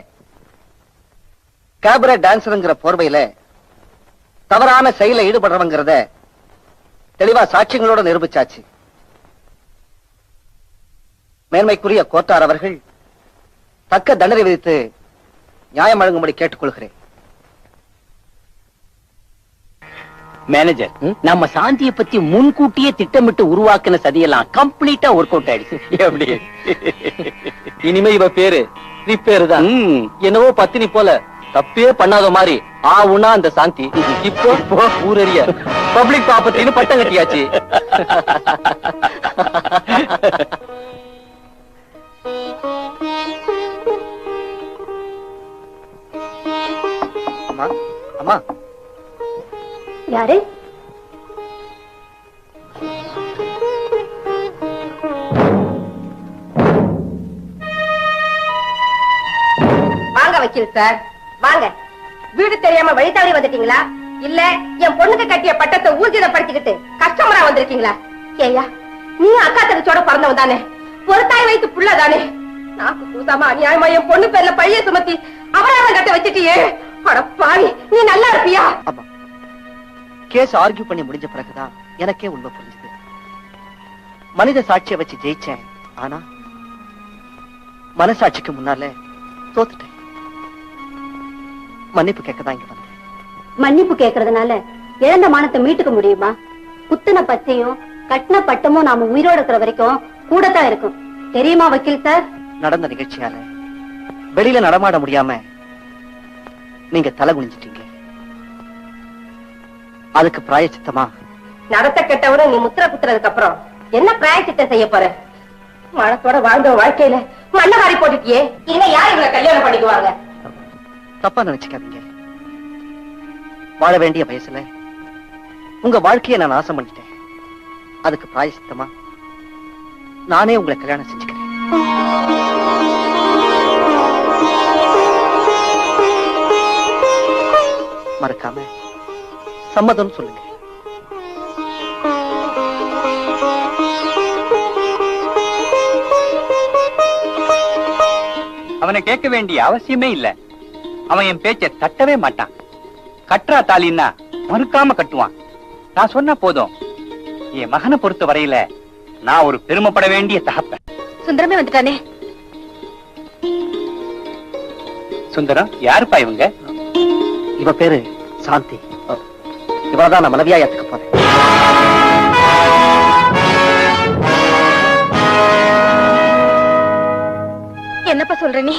S7: கேபரே டான்சருங்கிற போர்வையில தவறான செயல ஈடுபடுறவங்கிறத தெளிவா சாட்சியங்களோட நிரூபிச்சாச்சு. மேன்மைக்குரிய கோட்டார் அவர்கள் தக்க தண்டனை விதித்து நியாயம் வழங்கும்படி கேட்டுக்கொள்கிறேன்.
S3: மேனேஜர், நம்ம சாந்தியை பத்தி முன்கூட்டியே திட்டமிட்டு உருவாக்கின சதியெல்லாம் கம்ப்ளீட்டா ஒர்க் அவுட் ஆயிடுச்சு. எப்படி?
S7: இனிமே இவ பேரு ரிப்பேரு தான். என்னவோ பத்தினி போல தப்பே பண்ணாத மாதிரி ஆவுனா அந்த சாந்தி இப்போ ஊரறிய பப்ளிக் ப்ராப்பர்ட்டின்னு பட்டம் கட்டியாச்சு. அம்மா அம்மா,
S2: யாரு?
S5: வாங்க வக்கீல் சார், வாங்க. வீடு தெரியாம வழி தவறி வந்துட்டீங்களா, இல்ல என் பொண்ணுக்கு கட்டிய பட்டத்தை ஊர்ஜிதப்படுத்திக்கிட்டு கஸ்டமரா வந்திருக்கீங்களா? ஏயா, நீ அக்கா தங்கச்சோட பிறந்தவன் தானே, ஒரு தாய் வயித்து புள்ள தானே. நாக்கு கூசாம அநியாயமா என் பொண்ணு பேர்ல பழிய சுமத்தி அபராதம் கட்ட வச்சிட்டியே. அட பாவி, நீ நல்லா இருப்பியா?
S7: அம்மா, கேஸ் ஆர்கியூ பண்ணி முடிஞ்ச பிறகுதான் எனக்கே உண்மை புரிஞ்சது. மனித சாட்சியை வச்சு ஜெயிச்சேன், ஆனா மனசாட்சிக்கு முன்னால தோத்துட்டேன். மன்னிப்பு கேட்கதான் இங்க வந்தேன்.
S2: மன்னிப்பு கேக்குறதுனால இழந்த மானத்தை மீட்டுக்க முடியுமா? குத்துன பச்சையும் கட்டின பட்டமும் நாம உயிரோட இருக்கிற வரைக்கும் கூடத்தான் இருக்கும். தெரியுமா வக்கீல் சார்?
S7: நடந்த நிகழ்ச்சியால வெளியில நடமாட முடியாம நீங்க தலை குனிஞ்சிட்டீங்க. அதுக்கு பிராயச்சித்தமா
S5: நடத்த கெட்டவரும் நீ முத்திர குத்துறதுக்கு அப்புறம் என்ன பிராயச்சித்தம் செய்ய போற? மனத்தோட வாழ்ந்த வாழ்க்கையில மண்ணவாரி போட்டுட்டியே. இனிமே யார் இவங்களை கல்யாணம் பண்ணிக்குவாங்க?
S7: தப்பா நினைச்சுக்காதீங்க. வாழ வேண்டிய வயசுல உங்க வாழ்க்கையை நான் நாசம் பண்ணிட்டேன். அதுக்கு பிராயச்சித்தமா நானே உங்களை கல்யாணம் செஞ்சுக்கிறேன். மறக்காம சம்மதம் சொல்லுங்க.
S4: அவனை கேட்க வேண்டிய அவசியமே இல்ல. அவன் என் பேச்ச தட்டவே மாட்டான். கற்றா தாலின்னா மறுக்காம கட்டுவான். நான் சொன்ன போதும். என் மகனை பொறுத்த வரையில நான் ஒரு பெருமைப்பட வேண்டிய தகப்பன்.
S5: சுந்தரமே வந்துட்டானே.
S4: சுந்தரம், யாருப்பா இவங்க?
S7: இவ பேரு சாந்தி. இவதான் நான் மனைவியா ஏத்துக்க போறேன்.
S5: என்னப்பா சொல்ற நீ?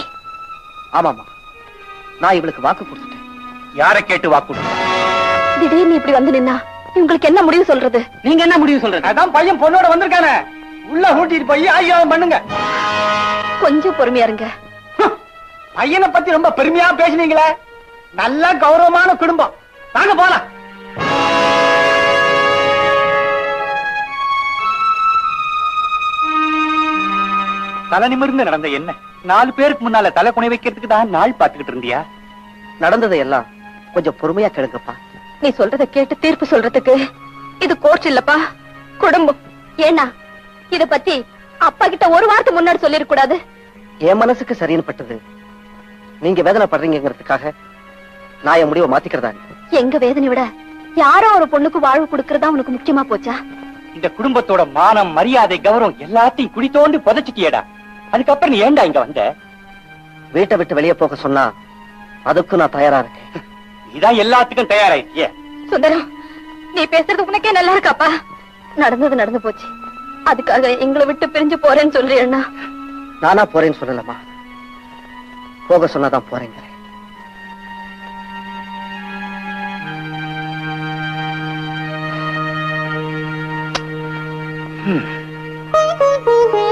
S7: ஆமாமா, நான் இவளுக்கு வாக்கு கொடுத்துட்டேன்.
S4: யாரை கேட்டு வாக்கு?
S2: திடீர்னு இப்படி வந்து நின்னா உங்களுக்கு என்ன முடிவு சொல்றது?
S3: நீங்க என்ன முடிவு சொல்றது?
S4: அதான் பையன் பொண்ணோட வந்திருக்கானே, உள்ள கூட்டிட்டு போய் ஐயாவும் பண்ணுங்க.
S2: கொஞ்சம் பொறுமையா இருங்க.
S4: பையனை பத்தி ரொம்ப பெருமையா பேசினீங்களே. நல்ல கௌரவமான குடும்பம். வாங்க போலாம். தலை நிமிர்ந்து நடந்த என்ன 4 பேருக்கு முன்னால தலை குனை வைக்கிறதுக்கு தான் நாள் பாத்துக்கிட்டு இருந்தியா?
S7: நடந்ததை எல்லாம் கொஞ்சம் பொறுமையா கேளுங்கப்பா.
S5: நீ சொல்றத கேட்டு தீர்ப்பு சொல்றதுக்கு இது கோர்ட் இல்லப்பா, குடும்பம்.
S2: ஏன்னா இத பத்தி அப்பா கிட்ட ஒரு வார்த்தை முன்னாடி சொல்லிருக்க கூடாது.
S7: என் மனசுக்கு சரின்னு பட்டது. நீங்க வேதனை படுறீங்கிறதுக்காக நான் என் முடிவை மாத்திக்கிறதா?
S2: எங்க வேதனை விட யாரோ ஒரு பொண்ணுக்கு வாழ்வு கொடுக்கறதா உனக்கு முக்கியமா போச்சா?
S4: இந்த குடும்பத்தோட மானம், மரியாதை, கௌரவம் எல்லாத்தையும் குடி தோண்டி புதைச்சிட்டியேடா. அதுக்கப்புறம் நீ ஏண்டா இங்க வந்த?
S7: வீட்டை விட்டு வெளியே போக சொன்னா அதுக்கும் நான் தயாரா இருக்கேன்.
S4: இதான் எல்லாத்துக்கும் தயாராயிட்டியே.
S5: சுந்தரம், நீ பேசுறது உனக்கே நல்லா இருக்காப்பா?
S2: நடந்தது நடந்து போச்சு. அதுக்காக எங்களை விட்டு பிரிஞ்சு போறேன்னு சொல்றீன்னா?
S7: நானா போறேன்னு சொல்லலமா, போக சொன்னாதான் போறேங்க.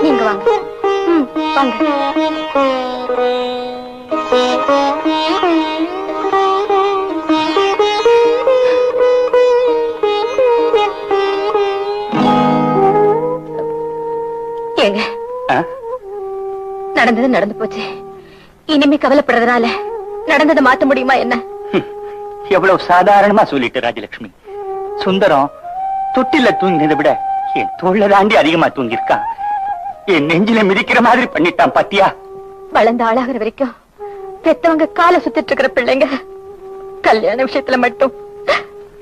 S2: நீங்க வாங்க. வாங்க.
S5: ஏங்க, நடந்தது நடந்து போச்சு. இனிமே கவலைப்படுறதுனால நடந்ததை மாத்த முடியுமா என்ன?
S4: எவ்வளவு சாதாரணமா சொல்லிட்டு ராஜலட்சுமி. சுந்தரம் தொட்டில தூங்கினதை விட என் தோல்ல தாண்டி அதிகமா தூங்கி இருக்கான். என் நெஞ்சில மிதிக்கிற மாதிரி பண்ணிட்டான் பாத்தியா?
S5: வளர்ந்த ஆளாகிற வரைக்கும் பெத்தவங்க காலை சுத்திட்டு இருக்கிற பிள்ளைங்க கல்யாண விஷயத்துல மட்டும்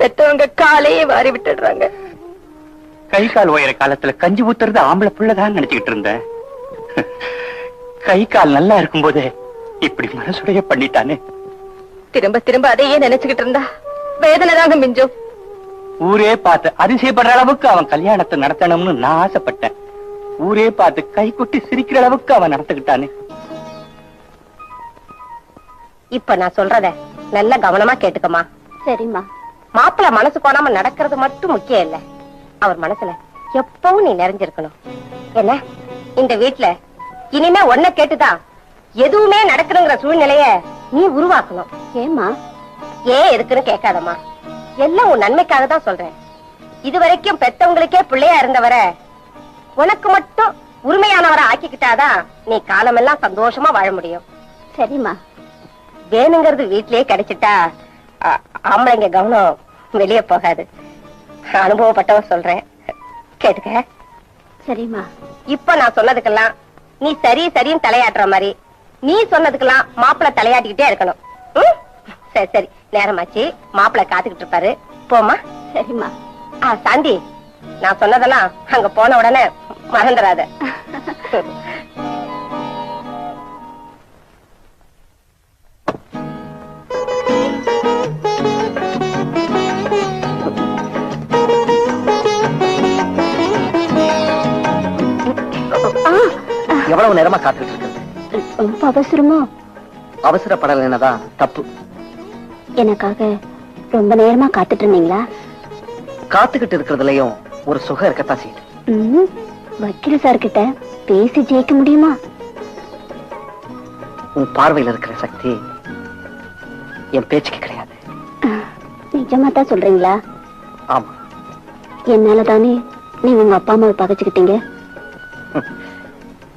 S5: பெத்தவங்க காலையே வாரி விட்டுடுறாங்க.
S4: கை கால் ஓயிற காலத்துல கஞ்சி ஊத்துறது ஆம்பளை புள்ளதான் நினைச்சுக்கிட்டு இருந்தேன். கை கால் நல்லா இருக்கும்போது இப்படி மனசுடைய பண்ணிட்டானே.
S5: திரும்ப திரும்ப அதையே நினைச்சுக்கிட்டு இருந்தா வேதனை தாங்க மிஞ்சும்.
S4: ஊரே பார்த்து அதிசயப்படுற அளவுக்கு அவன் கல்யாணத்தை நடத்தணும்னு நான் ஆசைப்பட்டேன். ஊரே பார்த்து கை கொட்டி சிரிக்கிற அளவுக்கு அவன் நடத்துக்கிட்டானே.
S3: இப்ப நான் சொல்றத நல்ல கவனமா கேட்டுக்கமா.
S2: சரிம்மா.
S3: மாப்பிள்ள மனசு கோணாம நடக்கிறது மட்டும் முக்கியம் இல்ல, அவர் மனசுல எப்பவும் நீ நிறைஞ்சிருக்கணும். என்ன இந்த வீட்டுல இனிமே ஒன்ன கேட்டுதான் எதுவுமே நடக்கணுங்கிற சூழ்நிலைய நீ உருவாக்கணும்.
S2: ஏம்மா?
S3: ஏன் எதுக்குன்னு கேட்காதம்மா, எல்லாம் உன் நன்மைக்காக தான் சொல்றேன். இதுவரைக்கும் பெத்தவங்களுக்கே பிள்ளையா இருந்தவர உனக்கு மட்டும் உரிமையானவரை ஆக்கிக்கிட்டாதான் நீ காலமெல்லாம் சந்தோஷமா வாழ முடியும்.
S2: சரிம்மா.
S3: வேணுங்கிறது வீட்லயே கிடைச்சிட்டா ஆம்பளைங்க கவனம் வெளியே போகாது. அனுபவப்பட்டவ சொல்றேன், கேட்டுக்க.
S2: சரிம்மா.
S3: இப்ப நான் சொன்னதுக்கெல்லாம் நீ சரி சரின்னு தலையாட்டுற மாதிரி நீ சொன்னதுக்கெல்லாம் மாப்பிள்ள தலையாட்டிக்கிட்டே இருக்கணும். சரி சரி, நேரமாச்சு, மாப்பிள்ள காத்துக்கிட்டு இருப்பாரு, போமா.
S2: சரிம்மா.
S3: சாந்தி, நான் சொன்னதெல்லாம் அங்க போன உடனே மறந்துடாத.
S7: எவ்வளவு நேரமா காத்துட்டு இருக்கிறது?
S2: ரொம்ப அவசரமோ?
S7: அவசரப்படலைன்னதான் தப்பு.
S2: எனக்காக ரொம்ப நேரமா காத்துட்டு இருந்தீங்களா?
S7: காத்துக்கிட்டு இருக்கிறதுலயும் ஒரு சுகம் இருக்கத்தான் செய்யுது.
S2: வக்கீல் சார் கிட்ட பேசி ஜெயிக்க முடியுமா?
S7: உன் பார்வையில இருக்கிற சக்தி என் பேச்சுக்கு கிடையாது.
S2: நிஜமா தான் சொல்றீங்களா?
S7: ஆமா.
S2: என்னாலதானே நீங்க உங்க அப்பா அம்மாவை பகைச்சுக்கிட்டீங்க.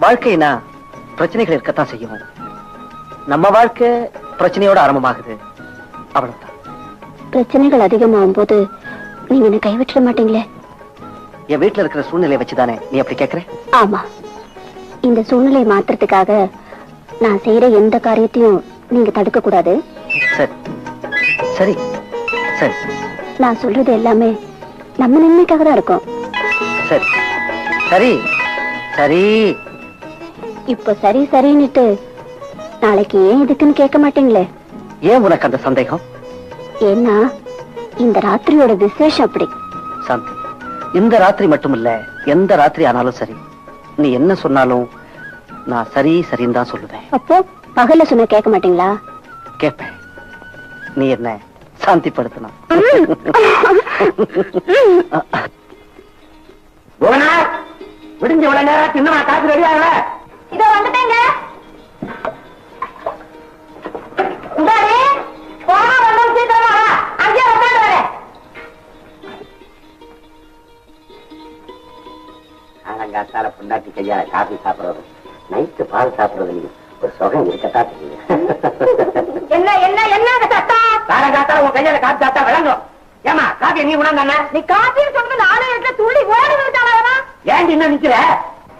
S7: வாழ்க்கைனா பிரச்சனைகள் இருக்கத்தான் செய்யும். நம்ம வாழ்க்கை பிரச்சனையோட ஆரம்பமாகுது, அவ்வளவுதான்.
S2: பிரச்சனைகள் அதிகமாகும் போது நீங்க என்ன கைவிட்டுட மாட்டீங்களே?
S7: என் வீட்டுல இருக்கிற சூழ்நிலையை வச்சுதானே நீ அப்படி கேக்குற?
S2: ஆமா. இந்த சூழ்நிலையை மாத்துறதுக்காக நான் செய்யற எந்த காரியத்தையும் நீங்க தடுக்க கூடாது.
S7: சரி சரி சரி.
S2: நான் சொல்றது எல்லாமே நம்ம நன்மைக்காக தான் இருக்கும்.
S7: சரி சரி சரி.
S2: இப்ப சரி சரின்னுட்டு நாளைக்கு ஏன் இதுக்குன்னு கேட்க மாட்டீங்களே?
S7: ஏன் உனக்கு அந்த சந்தேகம்?
S2: ஏன்னா இந்த ராத்திரியோட விசேஷம் அப்படி.
S7: சாந்தி, இந்த ராத்திரி மட்டும் இல்ல, எந்த ராத்திரி ஆனாலும் சரி, நீ என்ன சொன்னாலும் நான் சரி சரின்னு தான் சொல்லுவேன்.
S2: அப்போ பகல்ல சொன்ன கேட்க மாட்டீங்களா?
S7: கேட்பேன். நீ என்ன சாந்திப்படுத்தணும்.
S1: விடிஞ்ச உடனே சின்னமா காசு ரெடியாகல.
S3: இதோ வந்துட்டேங்க.
S1: காலங்காத்தால பொண்டாட்டி கையால காஃபி சாப்பிடுறது, நைட்டு பால் சாப்பிடுறது ஒரு சுகம் இருக்கத்தான் தெரியுது.
S3: என்ன என்ன என்ன சத்தம்?
S1: காலங்காத்தால உன் கையால காஃபி சாப்பிட்டா விளங்கும். ஏமா காஃபியை நீ உணர்ந்தானே?
S3: நீ காஃபின்னு சொல்றது நானே வீட்டுல துள்ளி ஓடி விட்டாளா?
S1: ஏன் இன்னும் நிக்கிற?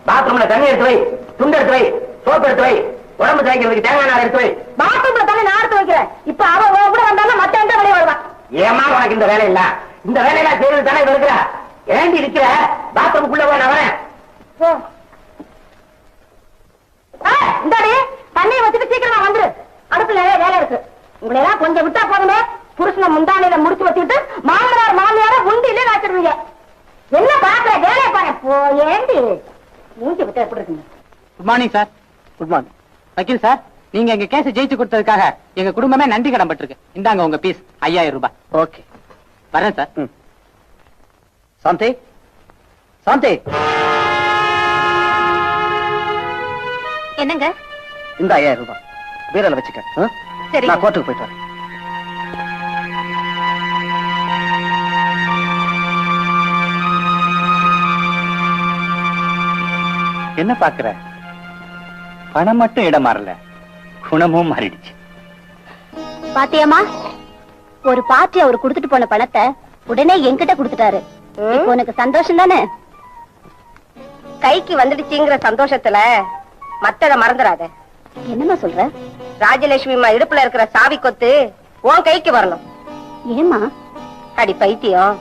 S1: பாத்ரூம்ல தண்ணி எடுத்து வை, துண்டு எடுத்து வை, சோப்பு எடுத்து வை, உடம்பு தேய்க்கிறதுக்கு தேங்காய் நாள் எடுத்து வை.
S3: பாத்ரூம்ல தண்ணி நான் எடுத்து வைக்கிறேன். இப்ப அவ கூட வந்தாலும் மத்த எந்த வெளியே வருவான்.
S1: ஏமா உனக்கு இந்த வேலை இல்ல? இந்த வேலையெல்லாம் செய்வது தானே இருக்கிற. ஏண்டி இருக்கிற? பாத்ரூமுக்குள்ள போய் நான் வரேன்.
S3: இந்தாடி தண்ணியை வச்சுட்டு சீக்கிரமா வந்துரு. அடுப்புல வேலை இருக்கு. உங்களை எல்லாம் கொஞ்சம் விட்டா போதுமே, புருஷனை முந்தானையில முடிச்சு வச்சுட்டு மாமனார் மாமியார உண்டியிலே காய்ச்சிடுவீங்க. என்ன பாக்குற வேலையை பாரு. ஏண்டி மூஞ்சி விட்டு எப்படி இருக்குங்க?
S8: Good morning sir. Good morning. வக்கீல் சார், நீங்க எங்க கேஸ் ஜெயிச்சு கொடுத்ததுக்காக எங்க குடும்பமே நன்றி கடன் பட்டிருக்கு. இந்தாங்க உங்க பீஸ் 5000 ரூபாய்.
S7: ஓகே,
S8: வரேன் சார்.
S7: சாந்தி, சாந்தி,
S5: என்னங்க?
S7: இந்த 5000 ரூபாய் வீரல வச்சுக்க.
S5: சரி.
S7: நான் கோர்ட்டுக்கு போயிட்டு வரேன்.
S4: என்ன பாக்குற? பணம் மட்டும் இடம் மாறல, குணமும் மாறிடுச்சு.
S2: பாத்தியம்மா, ஒரு பார்ட்டி அவர் கொடுத்துட்டு போன பணத்தை உடனே என்கிட்ட கொடுத்துட்டாரு. இப்போ உனக்கு சந்தோஷம் தானே?
S5: கைக்கு வந்துடுச்சுங்கிற சந்தோஷத்துல மத்தத மறந்துடாத.
S2: என்னம்மா சொல்ற?
S5: ராஜலட்சுமி அம்மா இடுப்புல இருக்கிற சாவி கொத்து உன் கைக்கு வரணும்.
S2: ஏமா?
S5: அடி பைத்தியம்,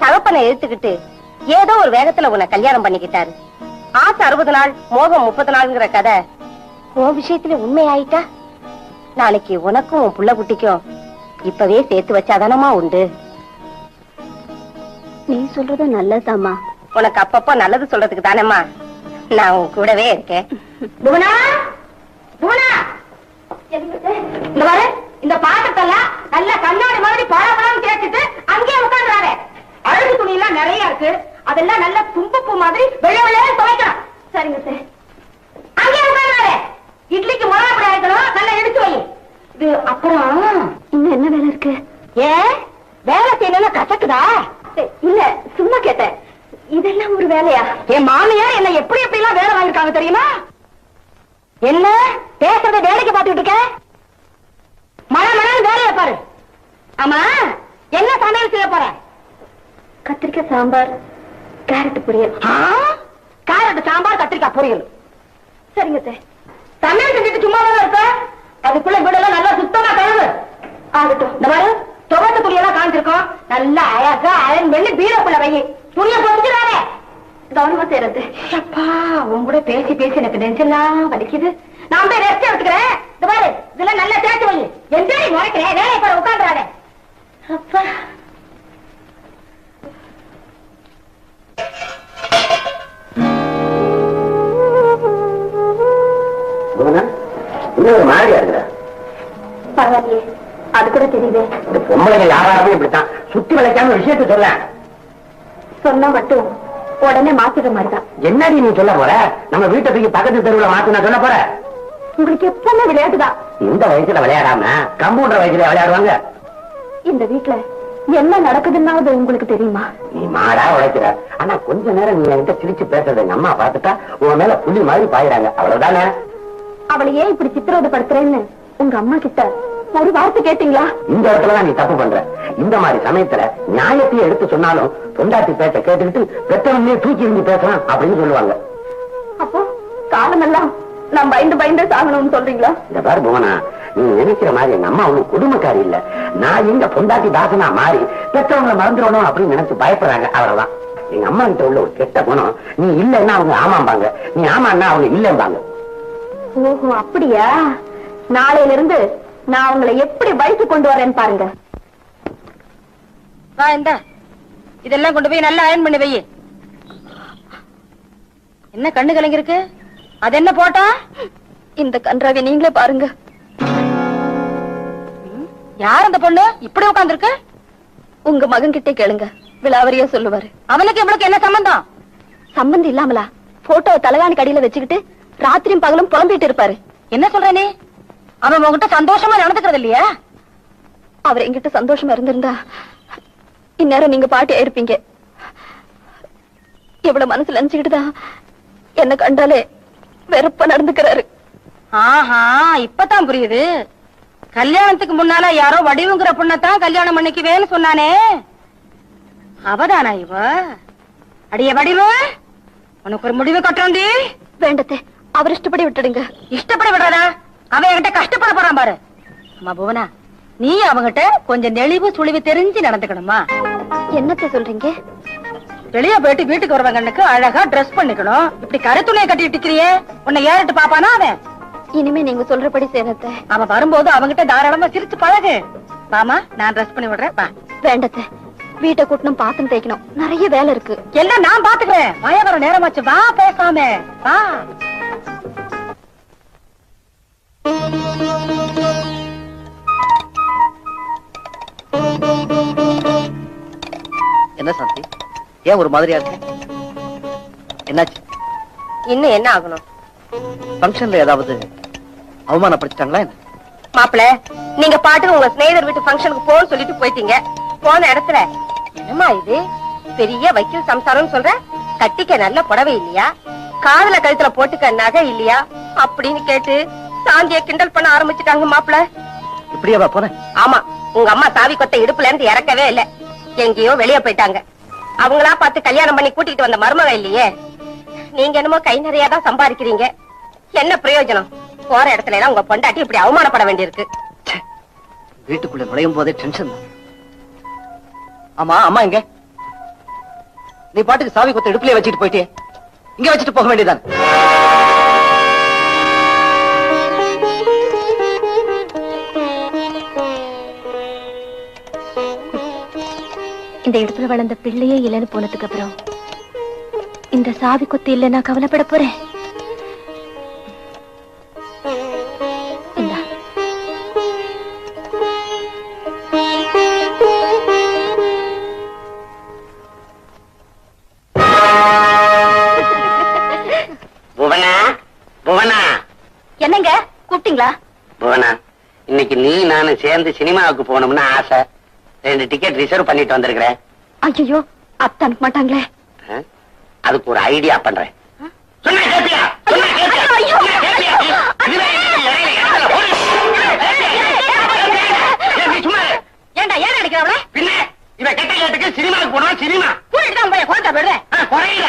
S5: தகப்பனை எழுத்துக்கிட்டு ஏதோ ஒரு வேகத்துல உன்னை கல்யாணம் பண்ணிக்கிட்டாரு. ஆசை 60 நாள், மோகம் 30 நாள்ங்கிற கதை உன் விஷயத்துல உண்மை ஆயிட்டா நாளைக்கு உனக்கும் உன் புள்ள குட்டிக்கும் இப்பவே சேர்த்து வச்சாதானமா உண்டு.
S2: நீ சொல்றது நல்லதாமா.
S5: உனக்கு அப்பப்போ நல்லது சொல்றதுக்கு தானேம்மா நான் உன் கூடவே இருக்கேன். புவனா, புவனா, இந்த பாரு, இந்த பாத்திரத்தெல்லாம் நல்ல கண்ணாடி மாதிரி பழம் தேய்ச்சிட்டு அங்கேயே உட்காந்துறாரு. அழகு துணி எல்லாம் நிறைய இருக்கு, அதெல்லாம் நல்ல குங்குமப்பூ மாதிரி வெள்ளை வெள்ளையா துவைக்கணும். சரிங்க சார். அங்கேயே உட்காந்துறாரு. இட்லிக்கு மிளகா பொடி அரைக்கணும், நல்லா எடுத்து வை. இது அப்புறம்
S2: இன்னும் என்ன வேலை இருக்கு?
S5: ஏன் வேலை செய்யணும்னு கசக்குதா?
S2: இல்ல, சும்மா கேட்டேன். இதெல்லாம் ஒரு வேலையா?
S5: என் மாமியார் என்ன எப்படி எப்படி எல்லாம் வேலை வாங்கிருக்காங்க தெரியுமா? என்ன பேசுறத வேலைக்கு பாத்துக்கிட்டு இருக்க? மழை வேலையை பாரு. ஆமா, என்ன சமையல் செய்ய போற?
S2: கத்திரிக்காய் சாம்பார், கேரட் பொரியல்.
S5: கேரட் சாம்பார், கத்திரிக்காய் பொரியல்.
S2: சரிங்க சார்.
S5: சமையல் செஞ்சுட்டு சும்மா தானே இருக்க? அதுக்குள்ள வீடெல்லாம் நல்லா சுத்தமா கழுவு.
S2: ஆகட்டும்.
S5: இந்த மாதிரி துவைச்ச துணியெல்லாம் காஞ்சிருக்கோம், நல்லா அழகா அயன் பண்ணி பீரோக்குள்ள வை. துணியை போட்டுக்கிறாரே
S2: கவனமா செய்யறது.
S5: அப்பா, உன் கூட பேசி பேசி எனக்கு நெஞ்செல்லாம் வலிக்குது. நான் போய் ரெஸ்ட் எடுத்துக்கிறேன். இந்த பாரு, இதெல்லாம் நல்லா தேய்ச்சி வை. எந்த முறைக்கிறேன், வேலையை பாரு, உட்காந்துறாரு.
S2: அப்பா,
S1: இன்னும் ஒரு மாதிரியா இருக்கிற.
S2: பரவாயில்லையே, அது கூட தெரியுது.
S1: இந்த பொம்பளைங்க யாராருமே இப்படித்தான் சுத்தி வளைக்காம விஷயத்த சொல்ல.
S2: சொன்னா மட்டும் உடனே மாத்திர மாதிரிதான்.
S1: என்னடி நீ சொல்ல போற? நம்ம வீட்டை தூக்கி பக்கத்து தெருவுல மாத்தினா சொல்ல போற?
S2: உங்களுக்கு எப்பவுமே விளையாட்டுதான்.
S1: இந்த வயசுல விளையாடாம கம்ப்யூட்டர் வயசுல விளையாடுவாங்க.
S2: இந்த வீட்டுல என்ன நடக்குதுன்னாவது உங்களுக்கு தெரியுமா?
S1: நீ மாடா உழைக்கிற, ஆனா கொஞ்ச நேரம் நீ என்கிட்ட சிரிச்சு பேசுறத எங்க அம்மா பாத்துட்டா உன் மேல புலி மாதிரி பாயிறாங்க. அவ்வளவுதானே?
S2: அவளை ஏன் இப்படி சித்திரவதைப்படுத்துறேன்னு உங்க அம்மா கிட்ட ஒரு வார்த்தை கேட்டீங்களா?
S1: இந்த இடத்துலதான் நீ தப்பு பண்ற. இந்த மாதிரி சமயத்துல நியாயத்தையே எடுத்து சொன்னாலும் பொண்டாட்டி பேச்ச கேட்டுக்கிட்டு பெற்றவங்களே தூக்கி இருந்து பேசலாம் அப்படின்னு சொல்லுவாங்க.
S2: அப்போ காலமெல்லாம் நான் பயந்து பயந்து சாகணும்னு சொல்றீங்களா?
S1: இந்த பாரு புவனா, நீ நினைக்கிற மாதிரி எங்க அம்மா ஒண்ணும் குடும்பக்காரி இல்ல. நான் எங்க பொண்டாட்டி தாசனா மாறி பெற்றவங்களை மறந்துடணும் அப்படின்னு நினைச்சு பயப்படுறாங்க, அவ்வளவுதான். எங்க அம்மா கிட்ட உள்ள ஒரு கெட்ட குணம், நீ இல்லன்னா அவங்க ஆமாம்பாங்க, நீ ஆமான்னா அவங்க இல்லம்பாங்க.
S2: ஓஹோ, அப்படியா? நாளையில இருந்து நான் உங்களை எப்படி வயசு கொண்டு வரேன்னு பாருங்க.
S5: இந்த இதெல்லாம் கொண்டு போய் நல்லா அயன் பண்ணி வை. என்ன கண்ணு கலங்கி இருக்கு? அது என்ன போட்டா?
S2: இந்த கன்றாவை நீங்களே பாருங்க.
S5: யார் அந்த பொண்ணு இப்படி உட்கார்ந்துருக்கு?
S2: உங்க மகன் கிட்டே கேளுங்க, விலாவரியா சொல்லுவாரு.
S5: அவனுக்கு இவளுக்கு என்ன சம்பந்தம்?
S2: சம்பந்தம் இல்லாமலா? போட்டோவை தலைகாணி கடியில வச்சுக்கிட்டு ராத்திரியும் பகலும் புலம்பிட்டு இருப்பாரு.
S5: என்ன சொல்ற நீ? அவன் உங்ககிட்ட சந்தோஷமா நடந்துக்கிறது இல்லையா?
S2: அவர் என்கிட்ட சந்தோஷமா இருந்திருந்தா இந்நேரம் நீங்க பாட்டி ஆயிருப்பீங்க. எவ்வளவு மனசுல நினைச்சுக்கிட்டுதான் என்ன கண்டாலே வெறுப்பா நடந்துக்கிறாரு.
S5: ஆஹா, இப்பதான் புரியுது. கல்யாணத்துக்கு முன்னால யாரோ வடிவுங்கிற பொண்ணத்தான் கல்யாணம் பண்ணிக்குவேன்னு சொன்னானே, அவதானா இவ? அடிய வடிவு, உனக்கு ஒரு முடிவு கட்டுறோண்டி.
S2: வேண்டத்தே, அவர் இஷ்டப்படி விட்டுடுங்க.
S5: இஷ்டப்படி விடுறதா? அவன் என்கிட்ட கஷ்டப்பட போறான் பாரு. அம்மா புவனா, நீ அவங்கிட்ட கொஞ்சம் நெளிவு சுழிவு தெரிஞ்சு நடந்துக்கணுமா?
S2: என்னத்த சொல்றீங்க?
S5: வெளியே போயிட்டு வீட்டுக்கு வருவாங்கன்னுக்கு அழகா ட்ரெஸ் பண்ணிக்கணும். இப்படி கருத்துணையை கட்டிட்டு இருக்கிறியே, உன்னை ஏறிட்டு பாப்பானா அவன்?
S2: இனிமே நீங்க சொல்றபடி செய்யறத.
S5: அவன் வரும்போது அவங்கிட்ட தாராளமா சிரிச்சு பழகு. வாமா, நான் ட்ரெஸ் பண்ணி விடுறேன். வா.
S2: வேண்டத்த, வீட்டை கூட்டணும், பாத்திரம் தேய்க்கணும், நிறைய வேலை இருக்கு.
S5: எல்லாம் நான் பாத்துக்கிறேன். மழை வர நேரமாச்சு, வா பேசாம வா.
S7: என்ன சாந்தி, ஏன் ஒரு மாதிரியா இருக்கு? என்னாச்சு?
S5: இன்னும் என்ன ஆகணும்?
S7: ஃபங்க்ஷன்ல ஏதாவது அவமானப்படுத்திட்டாங்களா என்ன?
S5: மாப்பிள்ள, நீங்க பாட்டுக்கு உங்க ஸ்நேகிதர் வீட்டு ஃபங்க்ஷனுக்கு போன்னு சொல்லிட்டு போயிட்டீங்க. போன இடத்துல என்னமா இது பெரிய வக்கீல் சம்சாரம் சொல்ற? கட்டிக்க நல்ல புடவை இல்லையா, காதுல கழுத்துல போட்டுக்க நகை இல்லையா அப்படின்னு கேட்டு சாந்திய கிண்டல் பண்ண ஆரம்பிச்சுட்டாங்க மாப்பிள்ள.
S7: இப்படியாவா போன?
S5: ஆமா, உங்க அம்மா சாவி கொத்த இடுப்புல இருந்து இறக்கவே இல்ல, எங்கேயோ வெளியே போயிட்டாங்க. அவங்களா பார்த்து கல்யாணம் பண்ணி கூட்டிட்டு வந்த மருமக இல்லையே. நீங்க என்னமோ கை நிறையாதான் சம்பாதிக்கிறீங்க. என்ன பிரயோஜனம்? போற இடத்துல எல்லாம் உங்க பொண்டாட்டி இப்படி அவமானப்பட வேண்டியிருக்கு.
S7: வீட்டுக்குள்ள நுழையும் போதே டென்ஷன் தான். ஆமா அம்மா எங்க? நீ பாட்டுக்கு சாவி கொத்த இடுப்புலயே வச்சுட்டு போயிட்டே, இங்க வச்சுட்டு போக வேண்டியதான்.
S2: இந்த இடத்துல வளர்ந்த பிள்ளையே இல்லைன்னு போனதுக்கு அப்புறம் இந்த சாவி கொத்து இல்ல நான் கவலைப்பட போறேன். இந்தா.
S3: புவனா, புவனா.
S2: என்னங்க கூப்பிட்டீங்களா?
S3: புவனா, இன்னைக்கு நீ நானும் சேர்ந்து சினிமாவுக்கு போகணும்னு ஆசை. 2 டிக்கெட் ரிசர்வ் பண்ணிட்டு வந்திருக்கிறேன்.
S2: ஐயோ அத்தை அனுப்ப மாட்டாங்களே.
S3: அதுக்கு ஒரு ஐடியா பண்றேன். சொன்னா கேப்பியா? சொன்னா கேப்பியா? சொன்னா கேப்பியா? நீ சும்மா இரு.
S5: ஏண்டா ஏன் அடிக்கிறவள?
S3: பின்ன இவ கெட்ட கேட்டுக்கு சினிமாவுக்கு போனோம். சினிமா
S5: கூட்டிட்டு தான் போய் கோட்டை போடுறேன்.
S3: குறையில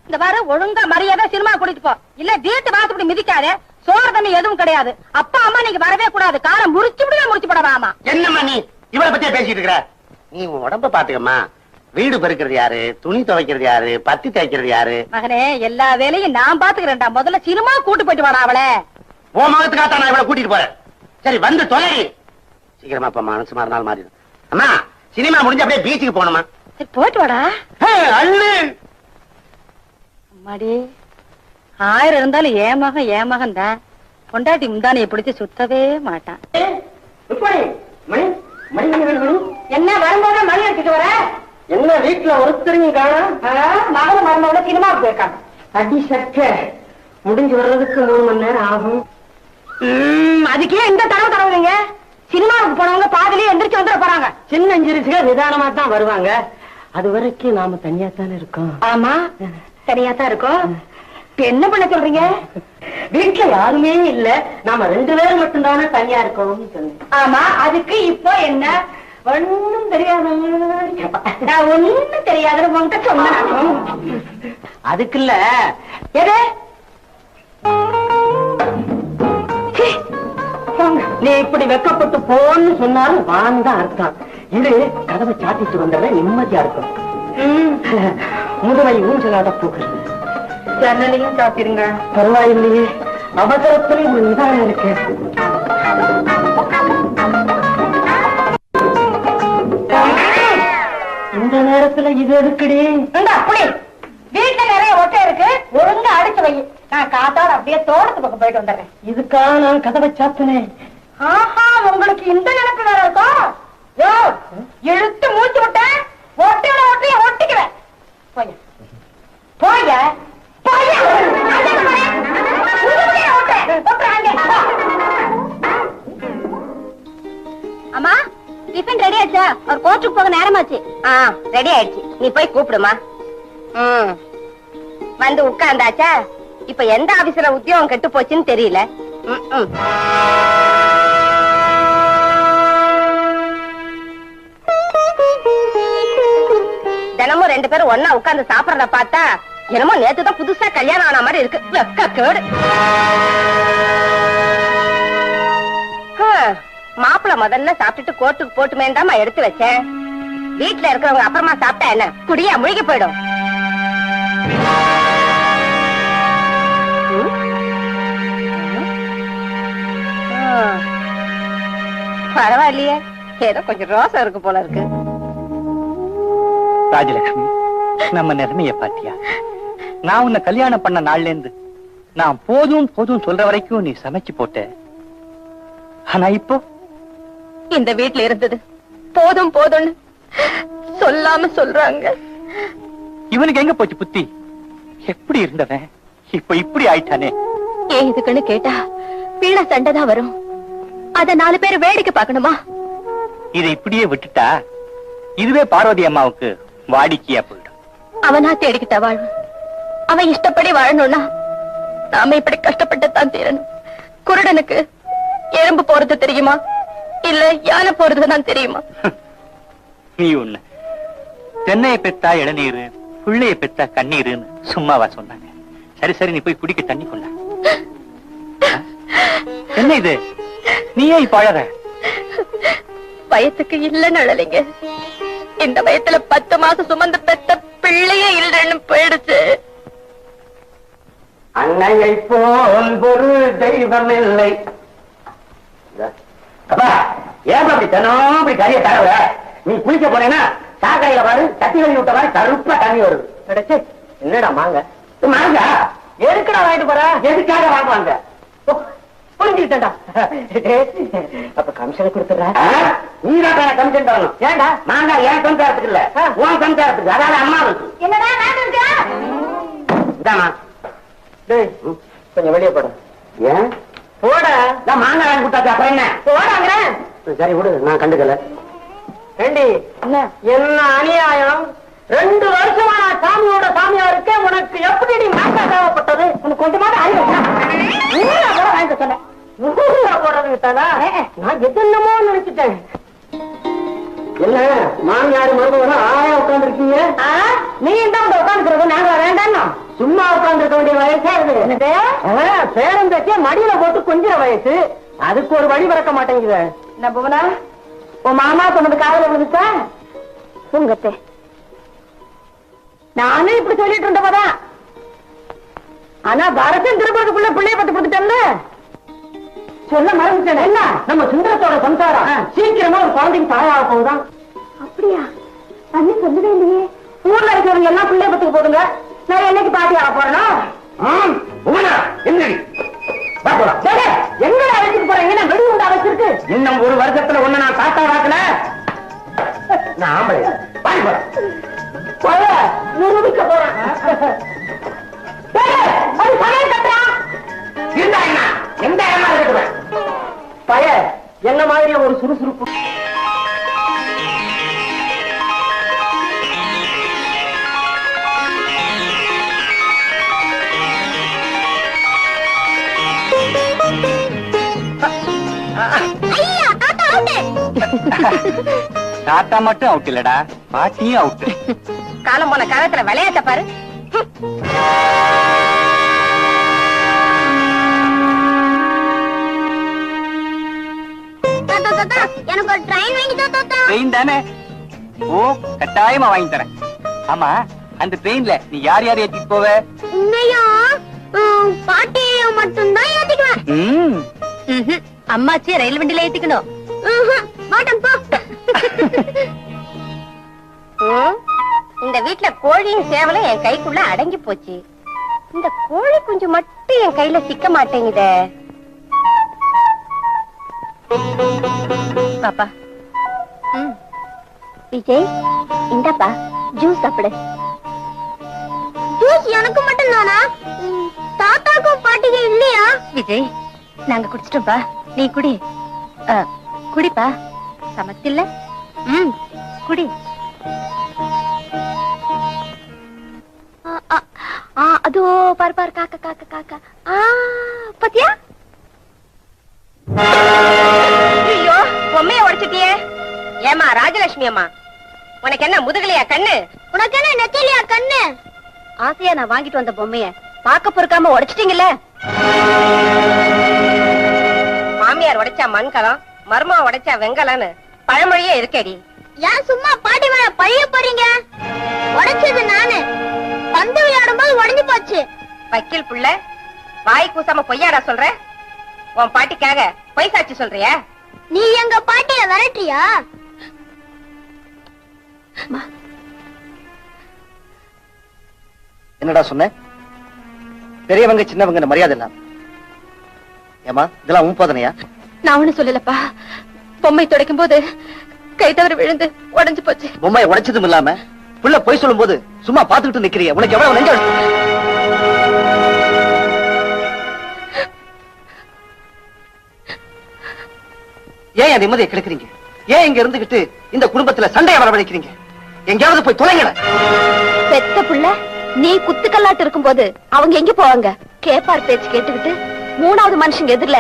S5: இந்த வார ஒழுங்கா மரியாதை சினிமா கூட்டிட்டு போ. இல்ல வீட்டு வாசப்படி மிதிக்காதே. சோறு தண்ணி எதுவும் கிடையாது. அப்பா அம்மா நீங்க வரவே கூடாது. காரை முடிச்சு போடவாமா.
S3: என்னம்மா நீ இவளை பத்தியே பேசிட்டு இருக்கிற? நீ உன் உடம்ப பாத்துக்கம்மா. வீடு பெருக்கிறது யாரு? துணி துவைக்கிறது யாரு? பத்தி தேய்க்கிறது யாரு?
S5: மகனே எல்லா வேலையும் நான் பாத்துக்கிறேன்டா. முதல்ல சினிமா கூட்டு போயிட்டு வாடா அவளை.
S3: உன் மகத்துக்காக நான் இவளை கூட்டிட்டு போறேன். சரி வந்து தொலை. சீக்கிரமா இப்ப மனசு மாறினால் மாறிடும். அம்மா சினிமா முடிஞ்சு அப்படியே பீச்சுக்கு போகணுமா?
S5: சரி போயிட்டு வாடா.
S3: அள்ளு
S5: அம்மாடி 1000 இருந்தாலும் என் மகன் தான். பொண்டாட்டி முந்தானையை பிடிச்சு சுத்தவே மாட்டான். என்ன வரும்போது மணி அடிச்சுட்டு வர?
S3: என்ன வீட்டுல ஒருத்தரையும் காணோம்.
S5: மகன் மருமகள சினிமாவுக்கு போயிருக்காங்க.
S3: அடி சக்க முடிஞ்சு வர்றதுக்கு 3 மணி நேரம் ஆகும்.
S5: அதுக்கே இந்த தடவை தடவுங்க. சினிமாவுக்கு போனவங்க பாதிலேயே எந்திரிச்சு வந்துட போறாங்க.
S3: சின்ன சிறுசுக நிதானமா தான் வருவாங்க. அது வரைக்கும் நாம தனியா தானே இருக்கோம்.
S5: ஆமா தனியா தான் இருக்கும். இப்ப என்ன பண்ண சொல்றீங்க?
S3: வீட்டுல யாருமே இல்ல, நாம 2 பேரும் மட்டும் தானே தனியா இருக்கோம்னு சொன்னேன்.
S5: ஆமா அதுக்கு இப்போ என்ன?
S3: ஒண்ணும் தெரியாத
S5: நான் ஒண்ணும் தெரியாத உங்ககிட்ட சொன்னேன்.
S3: அதுக்குல்ல
S5: எது?
S3: நீ இப்படி வெக்கப்பட்டு போன்னு சொன்னாலும் வான் தான் அர்த்தம். இது கதவை சாத்திட்டு வந்தவன் நிம்மதியா இருக்கும். முதுமை ஊஞ்சலாட போகிறது.
S5: ஜன்னலையும் சாத்திருங்க.
S3: பரவாயில்லையே, அவசரத்துல ஒரு நிதானம் இருக்கு. இந்த நேரத்துல இது எதுக்குடி?
S5: அப்படி வீட்டுல நிறைய ஒட்டை இருக்கு. ஒழுங்கா அடிச்சு வை. நான் காத்தாட அப்படியே தோட்டத்து பக்கம் போயிட்டு வந்துடுறேன்.
S3: இதுக்காக நான் கதவை சாத்தினேன்.
S5: ஆஹா உங்களுக்கு இந்த நினைப்பு வேற இருக்கும். யோ இழுத்து மூச்சு விட்டேன். ஒட்டையோட ஒட்டையை ஒட்டிக்கிறேன். போய போய போய. அம்மா டிஃபன் ரெடி ஆச்சா? ஒரு கோச்சுக்கு போக நேரமாச்சு. ரெடி ஆயிடுச்சு. நீ போய் கூப்பிடுமா. வந்து உட்கார்ந்தாச்சா? இப்ப எந்த ஆபீஸ்ல உத்தியோகம் கெட்டு போச்சுன்னு தெரியல. தினமும் 2 பேரும் ஒன்னா உட்கார்ந்து சாப்பிடறத பார்த்தா என்னமோ நேத்துதான் புதுசா கல்யாணம் ஆன மாதிரி இருக்கு. வெக்கக்கேடு. மாப்பிள்ள முதல்ல சாப்பிட்டுட்டு கோட்டுக்கு போட்டுமேண்டாமா எடுத்து வச்சேன். வீட்டுல இருக்கிறவங்க அப்புறமா சாப்பிட்டா என்ன குடியா முழுகி போயிடும். பரவாயில்லையே, ஏதோ கொஞ்சம் ரோசம் இருக்கு போல இருக்கு.
S4: ராஜலட்சுமி, நம்ம நிலைமைய பாத்தியா? நான் உன்னை கல்யாணம் பண்ண நாள்ல இருந்து நான் போதும் போதும் சொல்ற வரைக்கும் நீ சமைச்சு போட்ட. ஆனா இப்போ
S5: இந்த வீட்டுல இருந்தது போதும் போதும்னு சொல்லாம சொல்றாங்க.
S4: இவனுக்கு எங்க போச்சு புத்தி? எப்படி இருந்தவன் இப்ப இப்படி ஆயிட்டானே.
S2: ஏன் இதுக்குன்னு கேட்டா வீணா சண்டைதான் வரும். அத 4 பேர் வேடிக்கை பார்க்கணுமா?
S4: இதை இப்படியே விட்டுட்டா இதுவே பார்வதி அம்மாவுக்கு வாடிக்கையா போயிடும்.
S2: அவனா தேடிக்கிட்ட வாழ்வு. அவன் இஷ்டப்படி வாழணும்னா நாம இப்படி கஷ்டப்பட்டுத்தான் தீரணும். குருடனுக்கு எறும்பு போறது தெரியுமா, இல்ல யானை போறதுதான் தெரியுமா?
S4: நீ தென்னைய பெத்தா இளநீரு, பிள்ளைய பெத்தா கண்ணீருன்னு சும்மாவா சொன்னாங்க? சரி சரி, நீ போய் குடிக்க தண்ணி கொள்ள. என்ன இது, நீயே இப்ப அழற?
S5: வயத்துக்கு இல்லன்னு அழலைங்க. இந்த வயத்துல 10 மாசம் சுமந்து பெத்த பிள்ளையே இல்லைன்னு போயிடுச்சு.
S1: அன்னையை போல் ஒரு தெய்வம் இல்லை. அப்பா ஏன் அப்படி தினம் அப்படி கரிய தரவ? நீ குளிக்க போனேன்னா சாக்கடையில பாரு, தட்டி கழுவி விட்ட மாதிரி கருப்பா தண்ணி வருது. என்னடா மாங்க மாங்க எதுக்குடா வாங்கிட்டு போற? எதுக்காக வாங்குவாங்க? புரிஞ்சுக்கிட்டா. அப்ப கமிஷன் கொடுத்துற? நீதான் கமிஷன் தரணும். ஏண்டா மாங்க ஏன் சம்சாரத்துக்கு இல்ல, உன் சம்சாரத்துக்கு, அதாவது அம்மாவுக்கு.
S5: என்னடா
S1: இதாமா கொஞ்சம் வெளியே போட. ஏன் போட? மாங்க வாங்கி கொடுத்தாச்சு, அப்புறம் என்ன
S5: போடாங்கிறேன்.
S1: சரி விடு, நான் கண்டுக்கல. ஏண்டி என்ன அநியாயம்? 2 வருஷமா நான் சாமியோட சாமியா இருக்கேன், உனக்கு எப்படி நீ மாங்கா தேவைப்பட்டது? உனக்கு கொஞ்சமாவது அறிவு வாங்க சொன்னேன். போடுறது விட்டானா? நான் எதுன்னமோ நினைச்சிட்டேன். என்ன மாமியாரு மருமகனும் ஆயா உட்கார்ந்து இருக்கீங்க? நீ தான் உட்காந்துக்கிறது, நாங்க வேண்டாம். சும்மா உட்கார்ந்து இருக்க வேண்டிய வயசா இருக்கு. பேரந்தச்சே மடியில போட்டு கொஞ்சிற வயசு, அதுக்கு ஒரு வழி பிறக்க மாட்டேங்குது. என்ன புவனா, உன் மாமா சொன்னது காதல விழுந்துச்சா?
S2: உங்கத்தே
S1: நானும் இப்படி சொல்லிட்டு இருந்தவதான். ஆனா பரதன் திருப்பதிக்குள்ள பிள்ளைய பத்து கொடுத்துட்டேன்ல, சொல்ல மறந்துட்டேன். என்ன நம்ம சுந்தரத்தோட சம்சாரம் சீக்கிரமா ஒரு குழந்தைக்கு தாயாக போகுதான்.
S2: அப்படியா? அண்ணி சொல்லவே இல்லையே.
S1: ஊர்ல இருக்கிறவங்க எல்லாம் பிள்ளைய பத்துக்கு போடுங்க, நான் என்னைக்கு பாட்டி ஆக போறேன்னா? எங்கடா வச்சுட்டு போறீங்க? வெடி உண்டா வச்சிருக்கு. இன்னும் 1 வருஷத்துல ஒண்ணு நான் தாத்தா வாக்கல. நான் ஆம்பளை பாடி போறேன், நிரூபிக்க போறேன். இருந்தா என்ன, எந்த இடமா இருக்கட்டுவேன். பய என்ன மாதிரி ஒரு சுறுசுறுப்பு.
S4: தாத்தா மட்டும் அவுட் இல்லடா, பாட்டியும் அவுட்.
S5: காலம் போன காலத்துல விளையாட்ட பாரு.
S2: எனக்கு ஒரு ட்ரெயின் வாங்கி தா.
S4: ட்ரெயின் தானே? ஓ, கட்டாயமா வாங்கி தரேன். ஆமா, அந்த ட்ரெயின்ல நீ யார் யார் ஏத்திட்டு போவ?
S2: உன்னையும் பாட்டியையும் மட்டும்தான் ஏத்திக்குவேன்.
S5: அம்மாச்சி ரயில் வண்டியில ஏத்திக்கணும்.
S2: மாட்டம் போ.
S5: இந்த வீட்டுல கோழியும் சேவலும் என் கைக்குள்ள அடங்கி போச்சு. இந்த கோழி குஞ்சு மட்டும் என் கையில சிக்க மாட்டேங்குதே. பாப்பா.
S2: விஜய், இந்தப்பா ஜூஸ் சாப்பிடு. ஜூஸ் எனக்கு மட்டும் தானா? தாத்தாக்கும் பாட்டிக்கு இல்லையா?
S5: விஜய், நாங்க குடிச்சிட்டோம்பா, நீ குடி. குடிப்பா, சமத்தில்ல. குடி.
S2: அதோ பாரு பாரு, காக்கா காக்கா காக்கா. பாத்தியா?
S5: ஐயோ, பொம்மைய உடைச்சிட்டியே. ஏமா ராஜலட்சுமி அம்மா, உனக்கு என்ன முதுகலையா கண்ணு?
S2: உனக்கு என்ன நெத்திலியா கண்ணு?
S5: ஆசையா நான் வாங்கிட்டு வந்த பொம்மைய பாக்க பொறுக்காம உடைச்சிட்டீங்கல்ல. மாமியார் உடைச்சா மண்கலம், மருமா உடைச்சா வெங்கலன்னு பழமொழியே இருக்கேடி.
S2: ஏன் சும்மா பாட்டி மேல பழிய போறீங்க? உடைச்சது நானு, பந்து விளையாடும் போது உடைஞ்சு போச்சு.
S5: வக்கீல் புள்ள, வாய் கூசாம பொய்யாடா சொல்ற? உன் பாட்டிக்காக பொய் சாட்சி சொல்றியா?
S2: நீ எங்க பாட்டிய விரட்டியா?
S1: என்னடா சொன்ன? பெரியவங்க சின்னவங்க மரியாதை இல்லாம. ஏமா இதெல்லாம் உன் போதனையா?
S5: நான் ஒண்ணு சொல்லலப்பா. பொம்மை துடைக்கும் போது கை தவறி விழுந்து உடைஞ்சு போச்சு.
S1: பொம்மையை உடைச்சதும் இல்லாம புள்ள பொய் சொல்லும் போது சும்மா பாத்துக்கிட்டு நிக்கிறிய, உனக்கு எவ்வளவு நெஞ்ச? ஏன் என் நிம்மதியை கெடுக்கிறீங்க? ஏன் இங்க இருந்துகிட்டு இந்த குடும்பத்துல சண்டையை வரவழைக்கிறீங்க? எங்கேயாவது போய் தொலைங்கடா.
S2: பெத்த புள்ள நீ குத்துக்கல்லாட்டு இருக்கும் போது அவங்க எங்க போவாங்க? கேப்பார் பேச்சு கேட்டுக்கிட்டு 3வது மனுஷங்க எதிரில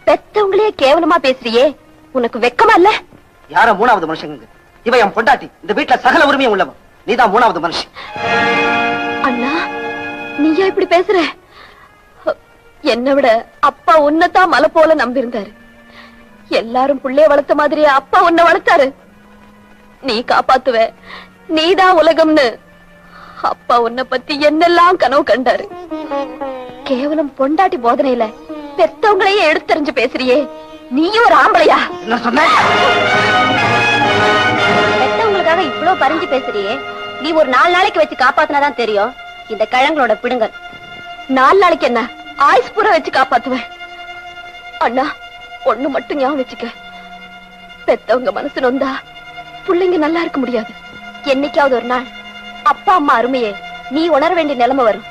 S2: பெத்தவங்களே கேவலமா பேசுறியே, உனக்கு வெக்கமா இல்ல?
S1: யார 3வது மனுஷங்க? இவ என் பொண்டாட்டி, இந்த வீட்டுல சகல உரிமையும் உள்ளவன். நீதான் 3வது மனுஷன்.
S2: அண்ணா, நீயா இப்படி பேசுற? என்னை விட அப்பா உன்னைத்தான் மலை போல நம்பியிருந்தாரு. எல்லாரும் புள்ளைய வளர்த்த மாதிரியே அப்பா உன்னை வளர்த்தாரு. நீ காப்பாத்துவ, நீதான் உலகம்னு அப்பா உன்னை பத்தி என்னெல்லாம் கனவு கண்டாரு. கேவலம் பொண்டாட்டி போதனையில பெத்தவங்களையே எடுத்தறிஞ்சு பேசுறியே, நீயும் ஒரு ஆம்பளையா?
S3: என்ன சொன்ன?
S5: பெத்தவங்களுக்காக இவ்வளவு பறிஞ்சு பேசுறியே, நீ ஒரு 4 நாளைக்கு வச்சு காப்பாத்தினாதான் தெரியும் இந்த கிழங்களோட பிடுங்கல்.
S2: 4 நாளைக்கு என்ன, ஆயுஸ் பூரா வச்சு காப்பாத்துவேன். அண்ணா, ஒண்ணு மட்டும் ஞாபகம் வச்சுக்க, பெத்தவங்க மனசு நொந்தா பிள்ளைங்க நல்லா இருக்க முடியாது. என்னைக்காவது ஒரு நாள் அப்பா அம்மா அருமையே நீ உணர வேண்டிய நிலைமை வரும்.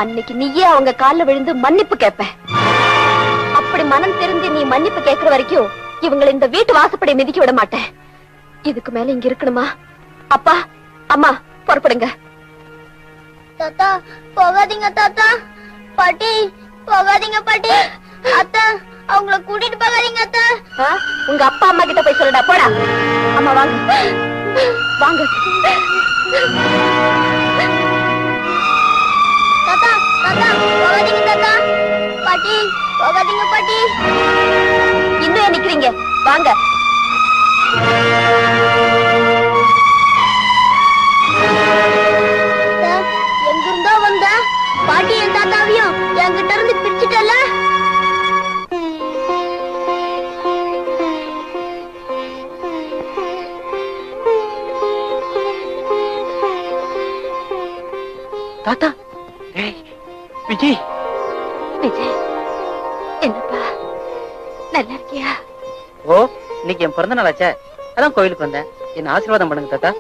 S2: அன்னைக்கு நீயே அவங்க கால்ல விழுந்து மன்னிப்பு கேட்ப. அப்படி மனம் தெரிஞ்சு நீ மன்னிப்பு கேட்கிற வரைக்கும் இவங்களை இந்த வீட்டு வாசப்படி மிதிக்க விட மாட்டேன். இதுக்கு மேல இங்க இருக்கணுமா? அப்பா அம்மா புறப்படுங்க.
S9: தாத்தா போகாதீங்க தாத்தா. பாட்டி போகாதீங்க பாட்டி. அத்தா அவங்கள கூட்டிட்டு போகாதீங்க அத்தா.
S2: உங்க அப்பா அம்மா கிட்ட போய் சொல்லுடா, போடா. அம்மா வாங்க வாங்க.
S9: தாத்தா தாத்தா போகாதீங்க தாத்தா. பாட்டி போகாதீங்க பாட்டி.
S2: இன்னும் ஏன் நிக்கிறீங்க? வாங்க.
S9: எங்கிருந்தோ வந்த பாட்டி என் தாத்தாவையும் என்கிட்ட இருந்து பிரிச்சுட்டல.
S7: தாத்தா, விஜய்,
S2: விஜய், என்னப்பா நல்லா இருக்கியா?
S8: ஓ, இன்னைக்கு என் பிறந்த நாள் ஆச்சே, அதான் கோயிலுக்கு வந்தேன். என்ன ஆசீர்வாதம் பண்ணுங்க தாத்தா.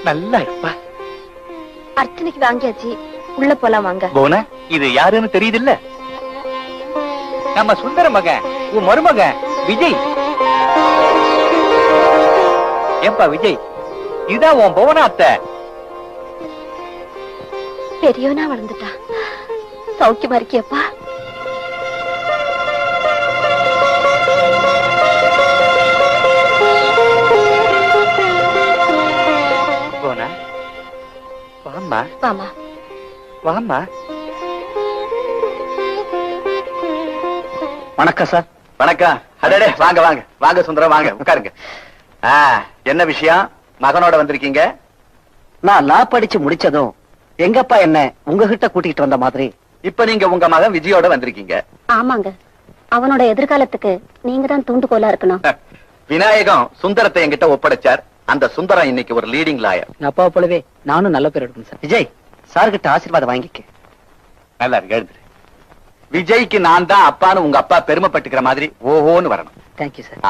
S4: நல்லா இருப்பா.
S2: அர்ச்சனைக்கு வாங்கியாச்சு, உள்ள போலாம் வாங்க.
S4: போன இது யாருன்னு தெரியுது இல்ல? நம்ம சுந்தர மகன், உன் மருமகன் விஜய். ஏன்பா விஜய், இதுதான் உன் புவனா அத்தை.
S2: பெரியவனா வளர்ந்துட்டா. சௌக்கியமா இருக்கியப்பா?
S4: போனா வாம்மா,
S2: வாமா.
S4: வாம்மா.
S7: வணக்கம் சார்.
S6: வணக்கம். அடடே, வாங்க வாங்க வாங்க சுந்தரம், வாங்க உட்காருங்க. என்ன விஷயம்? மகனோட வந்திருக்கீங்க?
S7: நான் லா படிச்சு முடிச்சதும் எங்கப்பா என்ன உங்ககிட்ட கூட்டிட்டு வந்த மாதிரி
S6: இப்ப நீங்க உங்க மகன் விஜயோட வந்திருக்கீங்க.
S5: ஆமாங்க, அவனோட எதிர்காலத்துக்கு நீங்க தான் தூண்டுகோலா இருக்கணும்.
S6: விநாயகம் சுந்தரத்தை என்கிட்ட ஒப்படைச்சார். அந்த சுந்தரம் இன்னைக்கு ஒரு லீடிங் லாயர்.
S8: எங்க அப்பாவை போலவே நானும் நல்ல பேர் எடுக்கணும் சார்.
S7: விஜய் சார் கிட்ட ஆசீர்வாதம் வாங்கிக்க.
S6: நல்லா இருக்கு, எழுதுரு. விஜய்க்கு நான் தான் அப்பான்னு உங்க அப்பா பெருமைப்பட்டுக்கிற மாதிரி ஓஹோன்னு வரணும்.
S8: Thank you sir.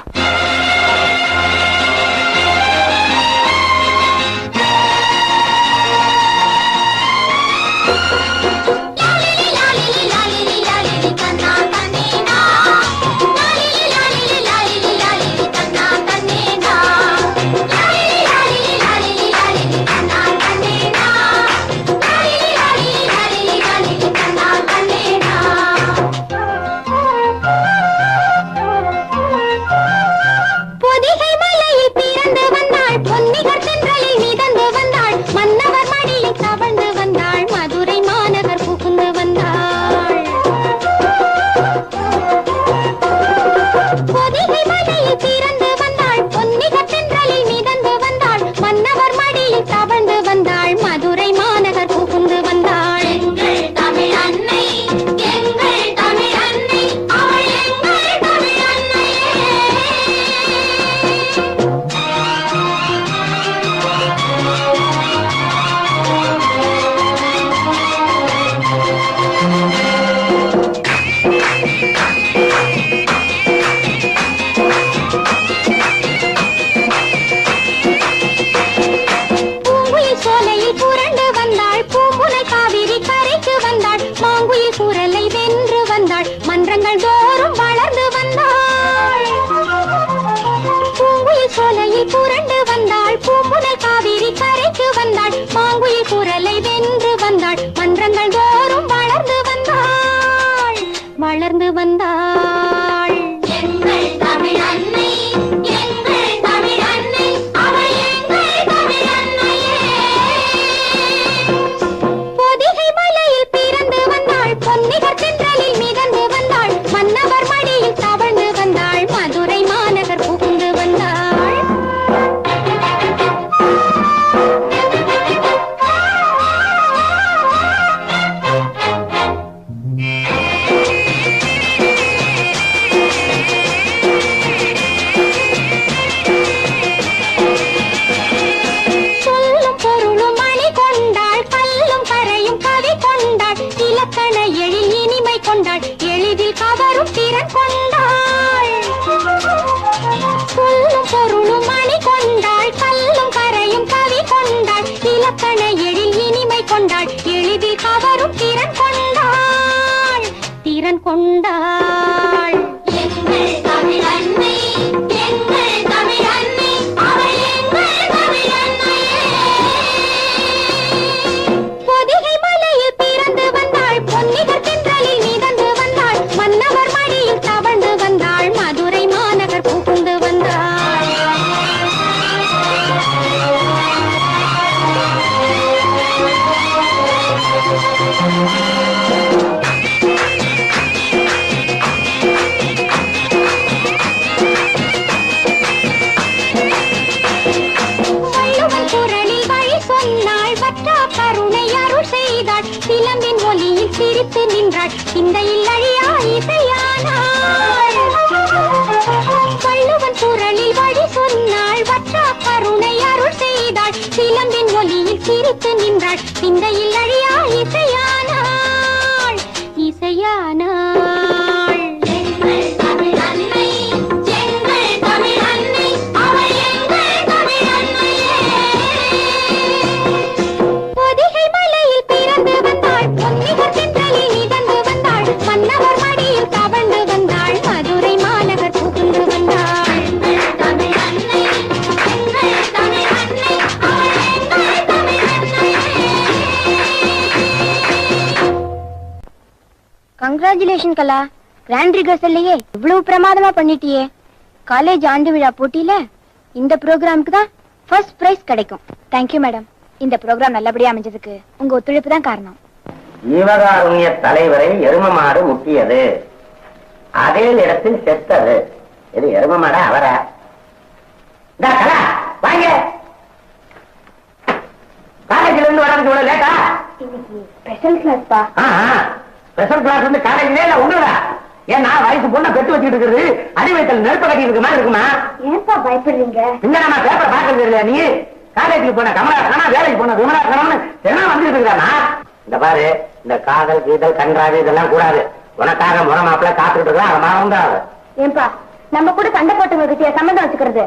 S9: திறன் கொண்டாள். எங்கள் தமிழ் அன்னை, எங்கள் தமிழ் அன்னை, அவள் எங்கள் தமிழ் அன்னையே. பொதிகை மலையில் பிறந்து வந்தாள், பொன்னிகர் தென்றலில் மிதந்து வந்தாள், மன்னவர் மடியில் தவழ்ந்து வந்தாள், மதுரை மாநகர் புகுந்து வந்தாள். வள்ளுவன் குரலில் வழி சொன்னாள், வற்றா கருணை அருள் செய்தாள், சிலம்பின் ஒலியில் சிரித்து நின்றாள், சிந்தையில் அழியா இசையானாள். வள்ளுவன் குரலில் வழி சொன்னாள், வற்றா கருணை அருள் செய்தாள், சிலம்பின் ஒலியில் சிரித்து நின்றாள், சிந்தையில் அழியா இசையானாள், இசையானாள். எங்கள் தமிழ் அன்னை, எங்கள் தமிழ் அன்னை, அவள் எங்கள் தமிழ் அன்னையே. பொதிகை மலையில் பிறந்து வந்தாள், பொன்னிகர் தென்றலில் மிதந்து வந்தாள், மன்னவர் மடியில் தவழ்ந்து வந்தாள், மதுரை மாநகர் புகுந்து வந்தாள். எங்கள் தமிழ் அன்னை, எங்கள் தமிழ் அன்னை, அவள் எங்கள் தமிழ் அன்னையே.
S2: கங்க்ராச்சுலேஷன் கலா, கிராண்ட் ரிகர்சல்லையே இவ்வளவு பிரமாதமா பண்ணிட்டியே. காலேஜ் ஆண்டு விழா போட்டியில இந்த ப்ரோக்ராமுக்கு தான் ஃபர்ஸ்ட் பிரைஸ் கிடைக்கும். Thank you madam. இந்த ப்ரோக்ராம் நல்லபடியா அமைஞ்சதுக்கு உங்க ஒத்துழைப்பு தான் காரணம்.
S1: ஜீவகாருண்ய தலைவரை எரும மாடு முட்டியது, அதே இடத்தில் செத்தது. இது எரும மாடா அவரா? வாங்க, காலேஜ்ல இருந்து வரதுக்கு இவ்வளவு லேட்டா?
S2: இன்னைக்கு ஸ்பெஷல் கிளாஸ் பா.
S1: ஸ்பெஷல் கிளாஸ் வந்து காலேஜ்ல இல்ல உங்களா? ஏன்னா வயசு பொண்ணை பெற்று வச்சுட்டு இருக்கிறது அடிவயத்தில் நெருப்ப கட்டி இருக்க மாதிரி இருக்குமா?
S2: ஏன்பா பயப்படுறீங்க?
S1: இந்த நம்ம பேப்பர் பாக்குறது இல்லையா? நீ காலேஜுக்கு போன கமலா காணா, வேலைக்கு போன விமலா காணான்னு என்ன வந்துட்டு இருக்கிறானா? இந்த பாரு, இந்த காதல் கீதல் கன்றாது இதெல்லாம் கூடாது. உனக்காக முறை மாப்பிள்ள காத்துக்கிட்டு இருக்கா, அதை மறந்தாது.
S2: ஏன்பா நம்ம கூட சண்டை போட்டு கிட்டிய சம்மந்தம் வச்சுக்கிறது?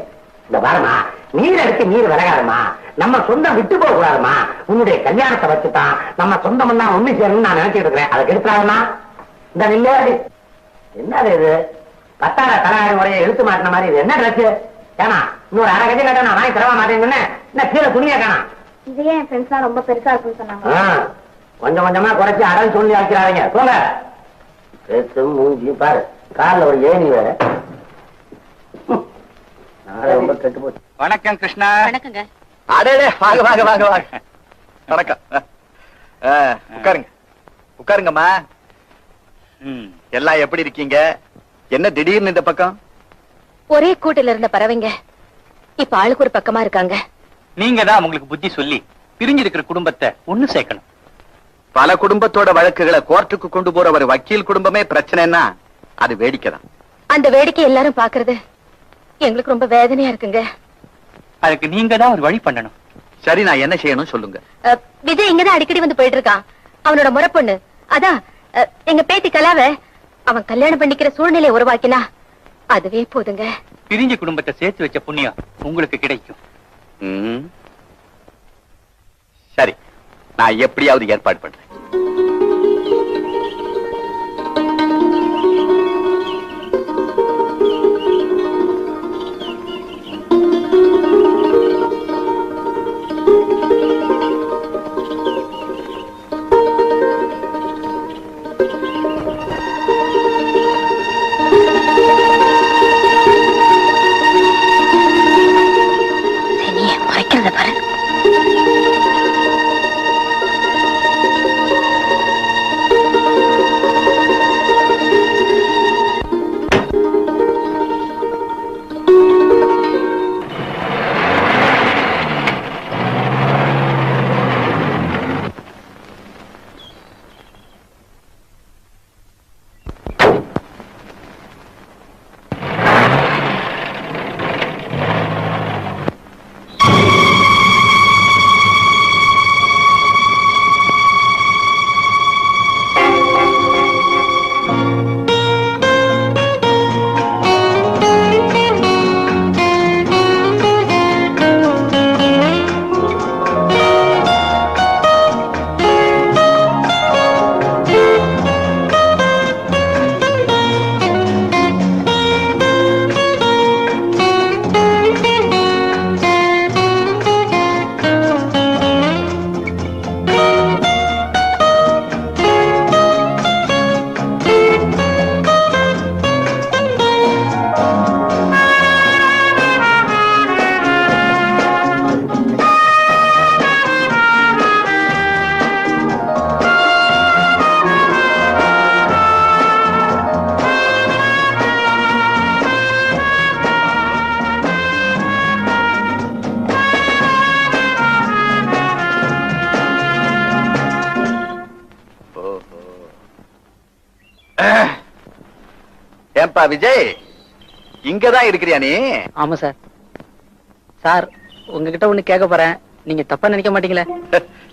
S1: இந்த பாருமா, நீர் எடுத்து நீர் விலகாதுமா. நம்ம சொந்தம் விட்டு போக கூடாதுமா. உன்னுடைய கல்யாணத்தை வச்சுதான் நம்ம சொந்தம் தான் ஒண்ணு சேரணும்னு நான் நினைச்சிட்டு இருக்கிறேன். அதை கெடுத்துறாங்கம்மா. இந்த நில்ல என்னது இது? பத்தார தலாயிர முறையை எழுத்து மாட்டின மாதிரி இது என்ன ட்ரெஸ்? ஏன்னா இன்னொரு அரை கஜை கேட்டா நான் வாங்கி தரவா மாட்டேங்குன்னு என்ன கீழே துணியா காணா?
S2: இதையே என் ஃப்ரெண்ட்ஸ் எல்லாம் ரொம்ப பெருசா இருக்குன்னு சொன்னாங்க.
S1: கொஞ்சம் கொஞ்சமா குறைச்சு அடல் சொல்லி ஆக்கிறாங்க. போங்க, மூஞ்சி பாரு, காலில் ஒரு ஏணி வேற. ரொம்ப கெட்டு போச்சு.
S4: வணக்கம் கிருஷ்ணா.
S5: வணக்கங்க.
S7: அடே வாங்க வாங்க வாங்க வாங்க. வணக்கம். உட்காருங்க உட்காருங்கம்மா. எல்லாம் எப்படி இருக்கீங்க? என்ன திடீர்னு இந்த பக்கம்?
S5: ஒரே கூட்டில இருந்த பறவைங்க இப்ப ஆளுக்கு ஒரு பக்கமா இருக்காங்க.
S4: நீங்க தான் உங்களுக்கு புத்தி சொல்லி பிரிஞ்சிருக்கிற குடும்பத்தை ஒண்ணு சேர்க்கணும்.
S7: பல குடும்பத்தோட வழக்குகளை கோர்ட்டுக்கு கொண்டு போற ஒரு வக்கீல் குடும்பமே பிரச்சனைன்னா அது வேடிக்கை தான்.
S5: அந்த வேடிக்கை எல்லாரும் பாக்குறது எங்களுக்கு ரொம்ப வேதனையா இருக்குங்க.
S4: அதுக்கு நீங்க தான் ஒரு வழி பண்ணணும்.
S7: சரி, நான் என்ன செய்யணும் சொல்லுங்க.
S5: விஜய் இங்கதான் அடிக்கடி வந்து போயிட்டு இருக்கான். அவனோட முறை பொண்ணு அதான் எங்க பேத்தி கலாவ அவன் கல்யாணம் பண்ணிக்கிற சூழ்நிலை உருவாக்கினா அதுவே போதுங்க.
S4: பிரிஞ்ச குடும்பத்தை சேர்த்து வச்ச புண்ணியம் உங்களுக்கு கிடைக்கும்.
S7: சரி, நான் எப்படியாவது ஏற்பாடு பண்றேன்.
S5: மறைக்கிறத பாரு.
S4: என்னப்பா விஜய், இங்கதான் இருக்கிறியா நீ?
S8: ஆமா சார். சார் உங்ககிட்ட ஒண்ணு கேட்க போறேன், நீங்க தப்பா நினைக்க மாட்டீங்களே?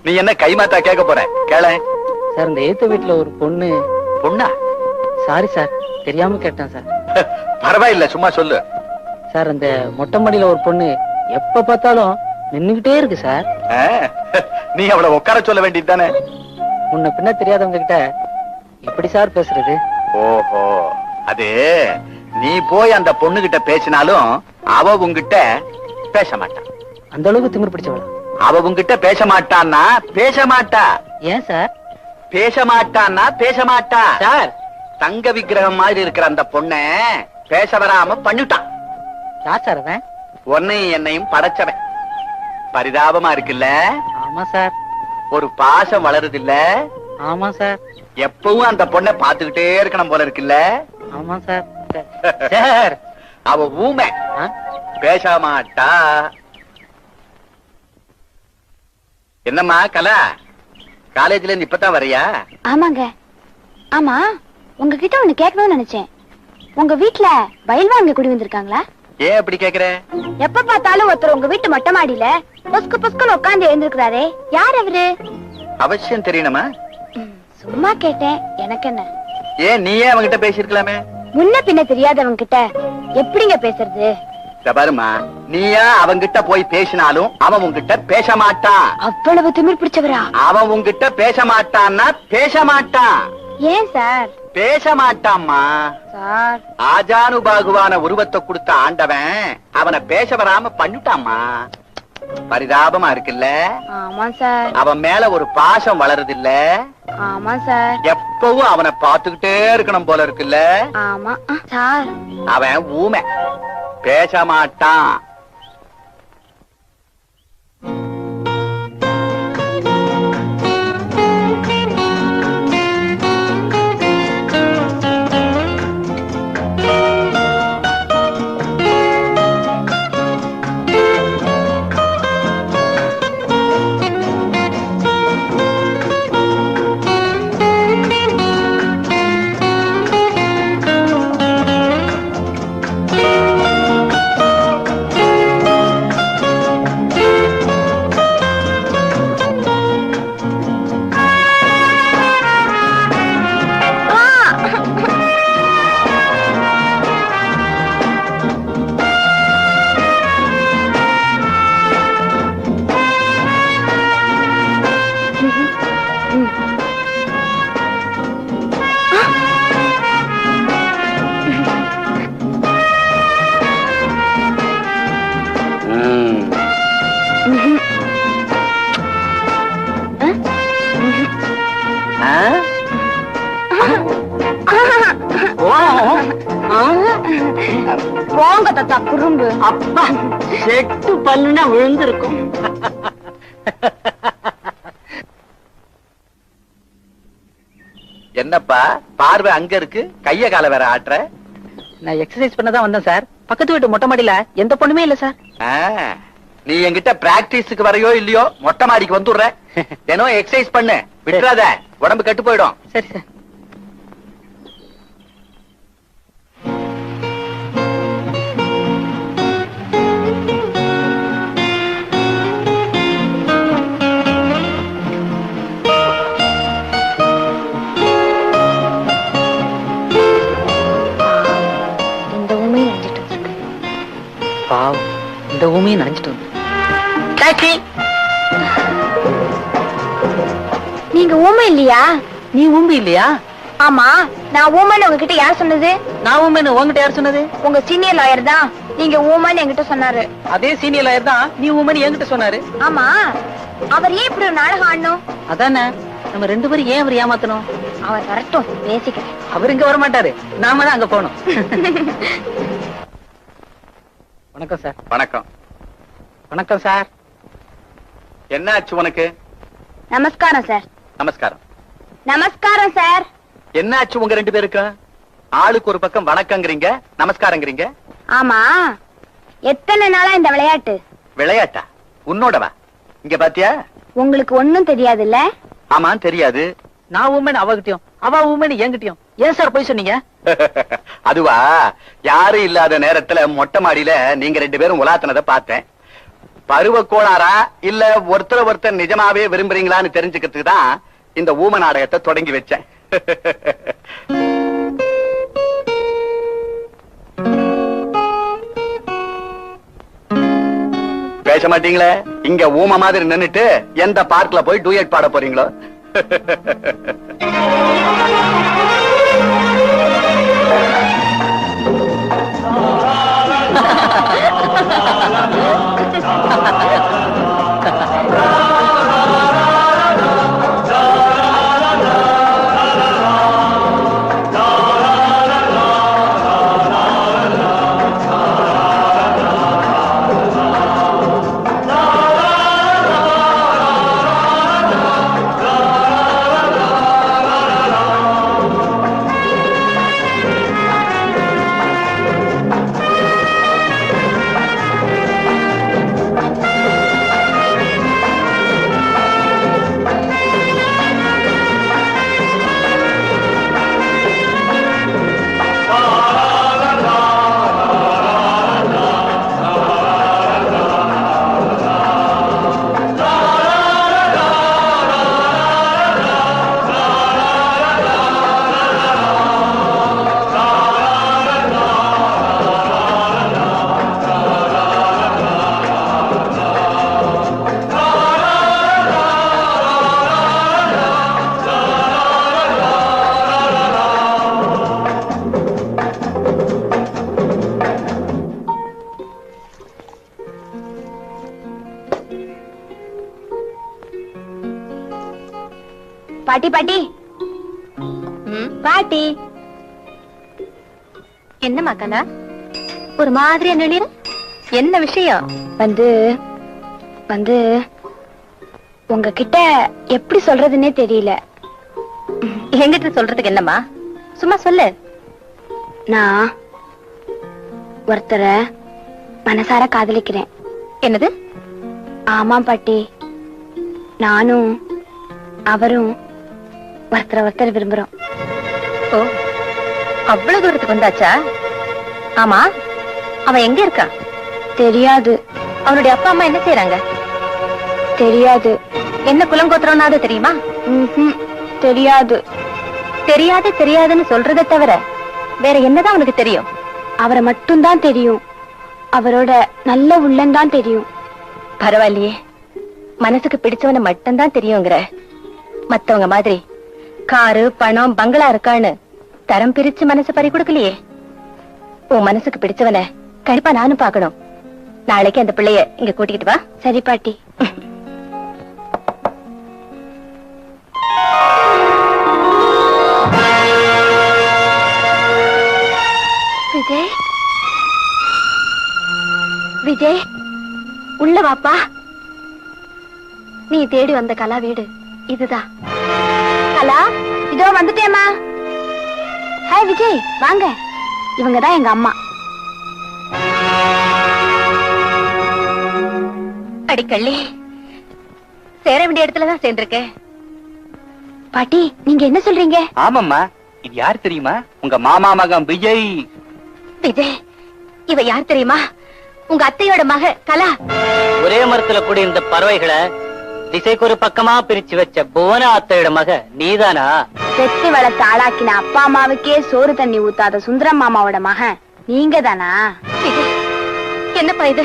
S4: நீ என்ன கைமாத்தா கேட்க போற? கேள.
S8: சார் இந்த ஏத்த வீட்டுல ஒரு பொண்ணு.
S4: பொண்ணா?
S8: சாரி சார், தெரியாம கேட்டேன் சார்.
S4: பரவாயில்ல, சும்மா சொல்லு.
S8: சார் அந்த மொட்டை மாடியில ஒரு பொண்ணு எப்ப பார்த்தாலும் நின்னுகிட்டே இருக்கு சார்.
S4: நீ அவளை உட்கார சொல்ல வேண்டியது தானே?
S8: முன்ன பின்ன தெரியாதவங்க கிட்ட எப்படி சார் பேசுறது?
S4: ஓஹோ, அது நீ போய் அந்த பொண்ணு கிட்ட பேசினாலும் அவ உன்கிட்ட பேச மாட்டான்.
S8: அந்த அளவுக்கு திமிர் பிடிச்சவளா?
S4: அவ உன்கிட்ட பேச மாட்டான்னா பேச மாட்டா.
S8: ஏன் சார்?
S4: பேச மாட்டான்னா பேச மாட்டா.
S8: சார்
S4: தங்க விக்கிரகம் மாதிரி இருக்கிற அந்த பொண்ண பேச வராம பண்ணிட்டான்.
S8: யார் சார் அவன்?
S4: உன்னையும் என்னையும் படைச்சவன். பரிதாபமா இருக்குல்ல?
S8: ஆமா சார்.
S4: ஒரு பாசம் வளருது இல்ல?
S8: ஆமா சார்.
S4: எப்பவும் அந்த பொண்ணை பாத்துக்கிட்டே இருக்கணும் போல இருக்குல்ல?
S8: ஆமா சார். சார்
S4: அவ ஊமை, பேச மாட்டா. என்னம்மா கலா, காலேஜ்ல இருந்து இப்பதான் வரையா?
S2: ஆமாங்க. ஆமா, உங்ககிட்ட ஒண்ணு கேட்கணும்னு நினைச்சேன். உங்க வீட்ல பயில்வாங்க குடி வந்திருக்காங்களா?
S4: ஏன் அப்படி கேக்குற?
S2: எப்ப பார்த்தாலும் ஒருத்தர் உங்க வீட்டு மொட்டை மாடியில பொஸ்கு பொஸ்குன்னு உட்கார்ந்து எழுந்திருக்கிறாரே, யார் அவரு?
S4: அவசியம் தெரியணுமா?
S2: சும்மா கேட்டேன், எனக்கு என்ன.
S4: ஏன் நீயே அவங்கிட்ட பேசிருக்கலாமே?
S2: முன்ன பின்ன தெரியாதவங்க கிட்ட எப்படிங்க பேசுறது?
S4: பாருமா, நீயா அவங்கிட்ட போய் பேசினாலும் அவன் உன்கிட்ட பேச மாட்டான்.
S2: அவ்வளவு திமிர் பிடிச்சவரா?
S4: அவன் உன்கிட்ட பேச மாட்டான்னா பேச மாட்டான்.
S2: ஏன் சார்?
S4: பேச மாட்டாம்மா.
S2: சார்
S4: ஆஜானுபாகுவான உருவத்தை கொடுத்த ஆண்டவன் அவனை பேச வராம பண்ணிட்டாம்மா. பரிதாபமா இருக்குல்ல?
S2: ஆமா சார்.
S4: அவன் மேல ஒரு பாசம் வளருது இல்ல?
S2: ஆமா சார்.
S4: எப்பவும் அவனை பாத்துக்கிட்டே இருக்கணும் போல இருக்குல்ல?
S2: ஆமா சார்.
S4: அவன் ஊமை, பேச மாட்டான்.
S2: போங்க தாத்தா குறும்பு.
S8: அப்பா செட்டு பல்லுனா விழுந்திருக்கும்.
S4: என்னப்பா பார்வை அங்க இருக்கு, கைய கால வேற ஆட்டுற?
S8: நான் எக்ஸசைஸ் பண்ணதான் வந்தேன் சார். பக்கத்து வீட்டு மொட்டை மாடியில எந்த பொண்ணுமே இல்ல சார்.
S4: நீ என்கிட்ட பிராக்டிஸுக்கு வரையோ இல்லையோ மொட்டை மாடிக்கு வந்துடுற. தினம் எக்ஸசைஸ் பண்ணு, விட்டுறாத, உடம்பு கெட்டு போயிடும்.
S8: சரி சார். பாவம், இந்த ஊமையும் நினைச்சிட்டு வந்து.
S2: நீங்க ஊமை இல்லையா?
S8: நீ ஊம்பி இல்லையா?
S2: ஆமா, நான் ஊமைன்னு உங்ககிட்ட யார் சொன்னது?
S8: நான் ஊமைன்னு உங்ககிட்ட யார் சொன்னது?
S2: உங்க சீனியர் லாயர் தான் நீங்க ஊமைன்னு என்கிட்ட சொன்னாரு.
S8: அதே சீனியர் லாயர் தான் நீ ஊமைன்னு என்கிட்ட சொன்னாரு.
S2: ஆமா, அவர் ஏன் இப்படி ஒரு நாடகம் ஆடணும்?
S8: அதானே, நம்ம ரெண்டு பேரும் ஏன் அவர் ஏமாத்தணும்?
S2: அவர் வரட்டும், பேசிக்கிறேன்.
S8: அவர் இங்க வர மாட்டாரு, நாம தான் அங்க போகணும். வணக்கம் சார்.
S4: வணக்கம்.
S8: வணக்கம் சார்.
S4: என்ன ஆச்சு உனக்கு?
S2: நமஸ்காரம் சார்.
S4: நமஸ்காரம்.
S2: நமஸ்காரம் சார்.
S4: என்ன ஆச்சு உங்க ரெண்டு பேருக்கு? ஆளுக்கு ஒரு பக்கம் வணக்கங்கிறீங்க, நமஸ்காரங்கிறீங்க.
S2: ஆமா, எத்தனை நாளா இந்த விளையாட்டு?
S4: விளையாட்டா? உன்னோடவா? இங்க பாத்தியா?
S2: உங்களுக்கு ஒண்ணும் தெரியாது இல்ல?
S4: ஆமா தெரியாது.
S8: நான் ஊமைன்னு அவகிட்டயும், அவ ஊமைன்னு என்கிட்டயும் ஏன் சார் போய் சொன்னீங்க?
S4: அதுவா, யாரும் இல்லாத நேரத்துல மொட்டை மாடியில நீங்க 2 பேரும் உலாத்தினதை பார்த்தேன். பருவ கோளாரா இல்ல ஒருத்தர் நிஜமாவே விரும்புறீங்களான்னு தெரிஞ்சுக்கிறதுக்கு தான் இந்த ஊம நாடகத்தை தொடங்கி வச்சேன். பேச மாட்டீங்களே? இங்க ஊம மாதிரி நின்னுட்டு எந்த பார்க்ல போய் டூயட் பாட போறீங்களோ?
S2: பாட்டி பாட்டி பாட்டி,
S5: என்னம்மா கலா, ஒரு மாதிரி என்ன என்ன விஷயம்?
S2: வந்து வந்து உங்ககிட்ட எப்படி சொல்றதுன்னே தெரியல.
S5: எங்கிட்ட சொல்றதுக்கு என்னம்மா, சும்மா சொல்லு.
S2: நான் ஒருத்தரை மனசார காதலிக்கிறேன்.
S5: என்னது?
S2: ஆமா பாட்டி, நானும் அவரும் ஒருத்தர் விரும்புறோம்.
S5: ஓ, அவ்வளவு தூரத்துக்கு வந்தாச்சா? ஆமா, அவன் எங்க இருக்கா?
S2: தெரியாது.
S5: அவனுடைய அப்பா அம்மா என்ன செய்யறாங்க?
S2: தெரியாது.
S5: என்ன குலங்கோத்திரம்னாவது தெரியுமா?
S2: தெரியாது.
S5: தெரியாதுன்னு சொல்றதை தவிர வேற என்னதான் உனக்கு தெரியும்?
S2: அவரை மட்டும்தான் தெரியும். அவரோட நல்ல உள்ளம்தான் தெரியும்.
S5: பரவாயில்லையே, மனசுக்கு பிடிச்சவனை மட்டும்தான் தெரியுங்கிற. மத்தவங்க மாதிரி காரு பணம் பங்களா இருக்கான்னு தரம் பிரிச்சு மனசு பறி கொடுக்கலையே. உன் மனசுக்கு பிடிச்சவனை கண்டிப்பா நானும் பாக்கணும். நாளைக்கு அந்த பிள்ளைய இங்க கூட்டிக்கிட்டு வா.
S2: சரி பாட்டி. விஜய், விஜய் உள்ள வாப்பா. நீ தேடி வந்த கலா வீடு இதுதான். கலா, இதோ வந்துட்டேம்மா. ஹாய் விஜய், வாங்க. இவங்கதான் எங்க அம்மா.
S5: அடிக்கள்ளி, சேர வேண்டிய இடத்துலதான் சேர்ந்திருக்க.
S2: பாட்டி, நீங்க என்ன சொல்றீங்க?
S4: ஆமாம்மா, இது யார் தெரியுமா? உங்க மாமா மகன் விஜய்.
S5: விஜய், இவ யார் தெரியுமா? உங்க அத்தையோட மக கலா.
S7: ஒரே மரத்துல கூட இந்த பறவைகளை திசைக்கு ஒரு பக்கமா பிரிச்சு வச்ச புவன அத்தையோட மக நீதானா?
S2: பெத்து வளர்த்து ஆளாக்கின அப்பா அம்மாவுக்கே சோறு தண்ணி ஊத்தாத சுந்தரம் மாமாவோட மகன் நீங்க தானா?
S5: விஜய், என்னப்பா இது?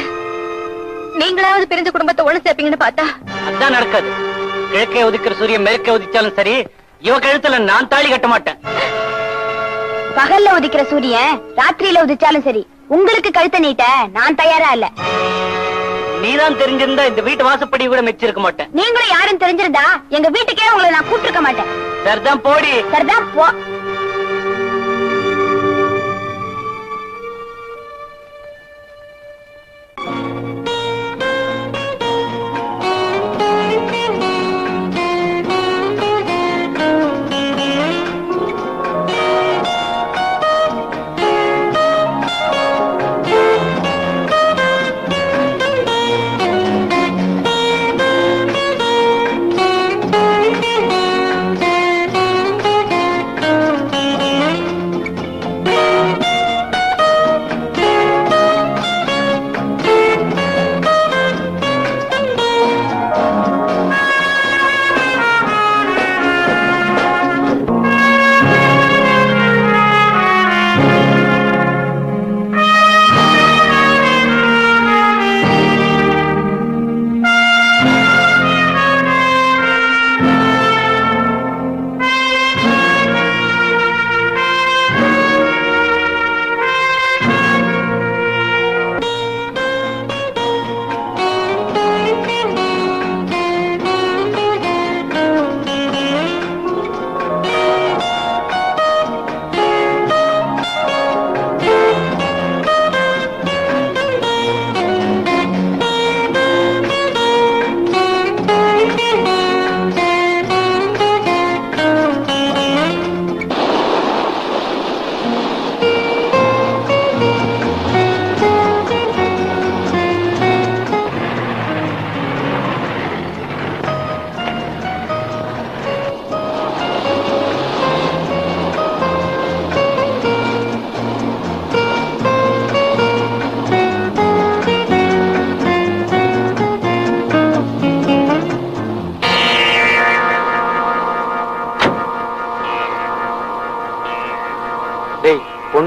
S5: நீங்களாவது பிரிஞ்ச குடும்பத்தை ஒண்ணு சேர்ப்பீங்கன்னு பார்த்தா
S7: அதான் நடக்காது. கிழக்கே உதிக்கிற சூரியன் மேற்கே உதிச்சாலும் சரி, இவ கழுத்துல நான் தாலி கட்ட மாட்டேன்.
S2: பகல்ல உதிக்கிற சூரியன் ராத்திரியில உதிச்சாலும் சரி, உங்களுக்கு கழுத்த நீட்ட நான் தயாரா இல்ல.
S7: நீதான் தெரிஞ்சிருந்தா இந்த வீட்டு வாசப்படி கூட மெச்சிருக்க மாட்டேன்.
S2: நீங்களும் யாரும் தெரிஞ்சிருந்தா எங்க வீட்டுக்கே உங்களை நான் கூப்பிட்டுருக்க மாட்டேன்.
S7: சரிதான் போடி.
S2: சரிதான் போ.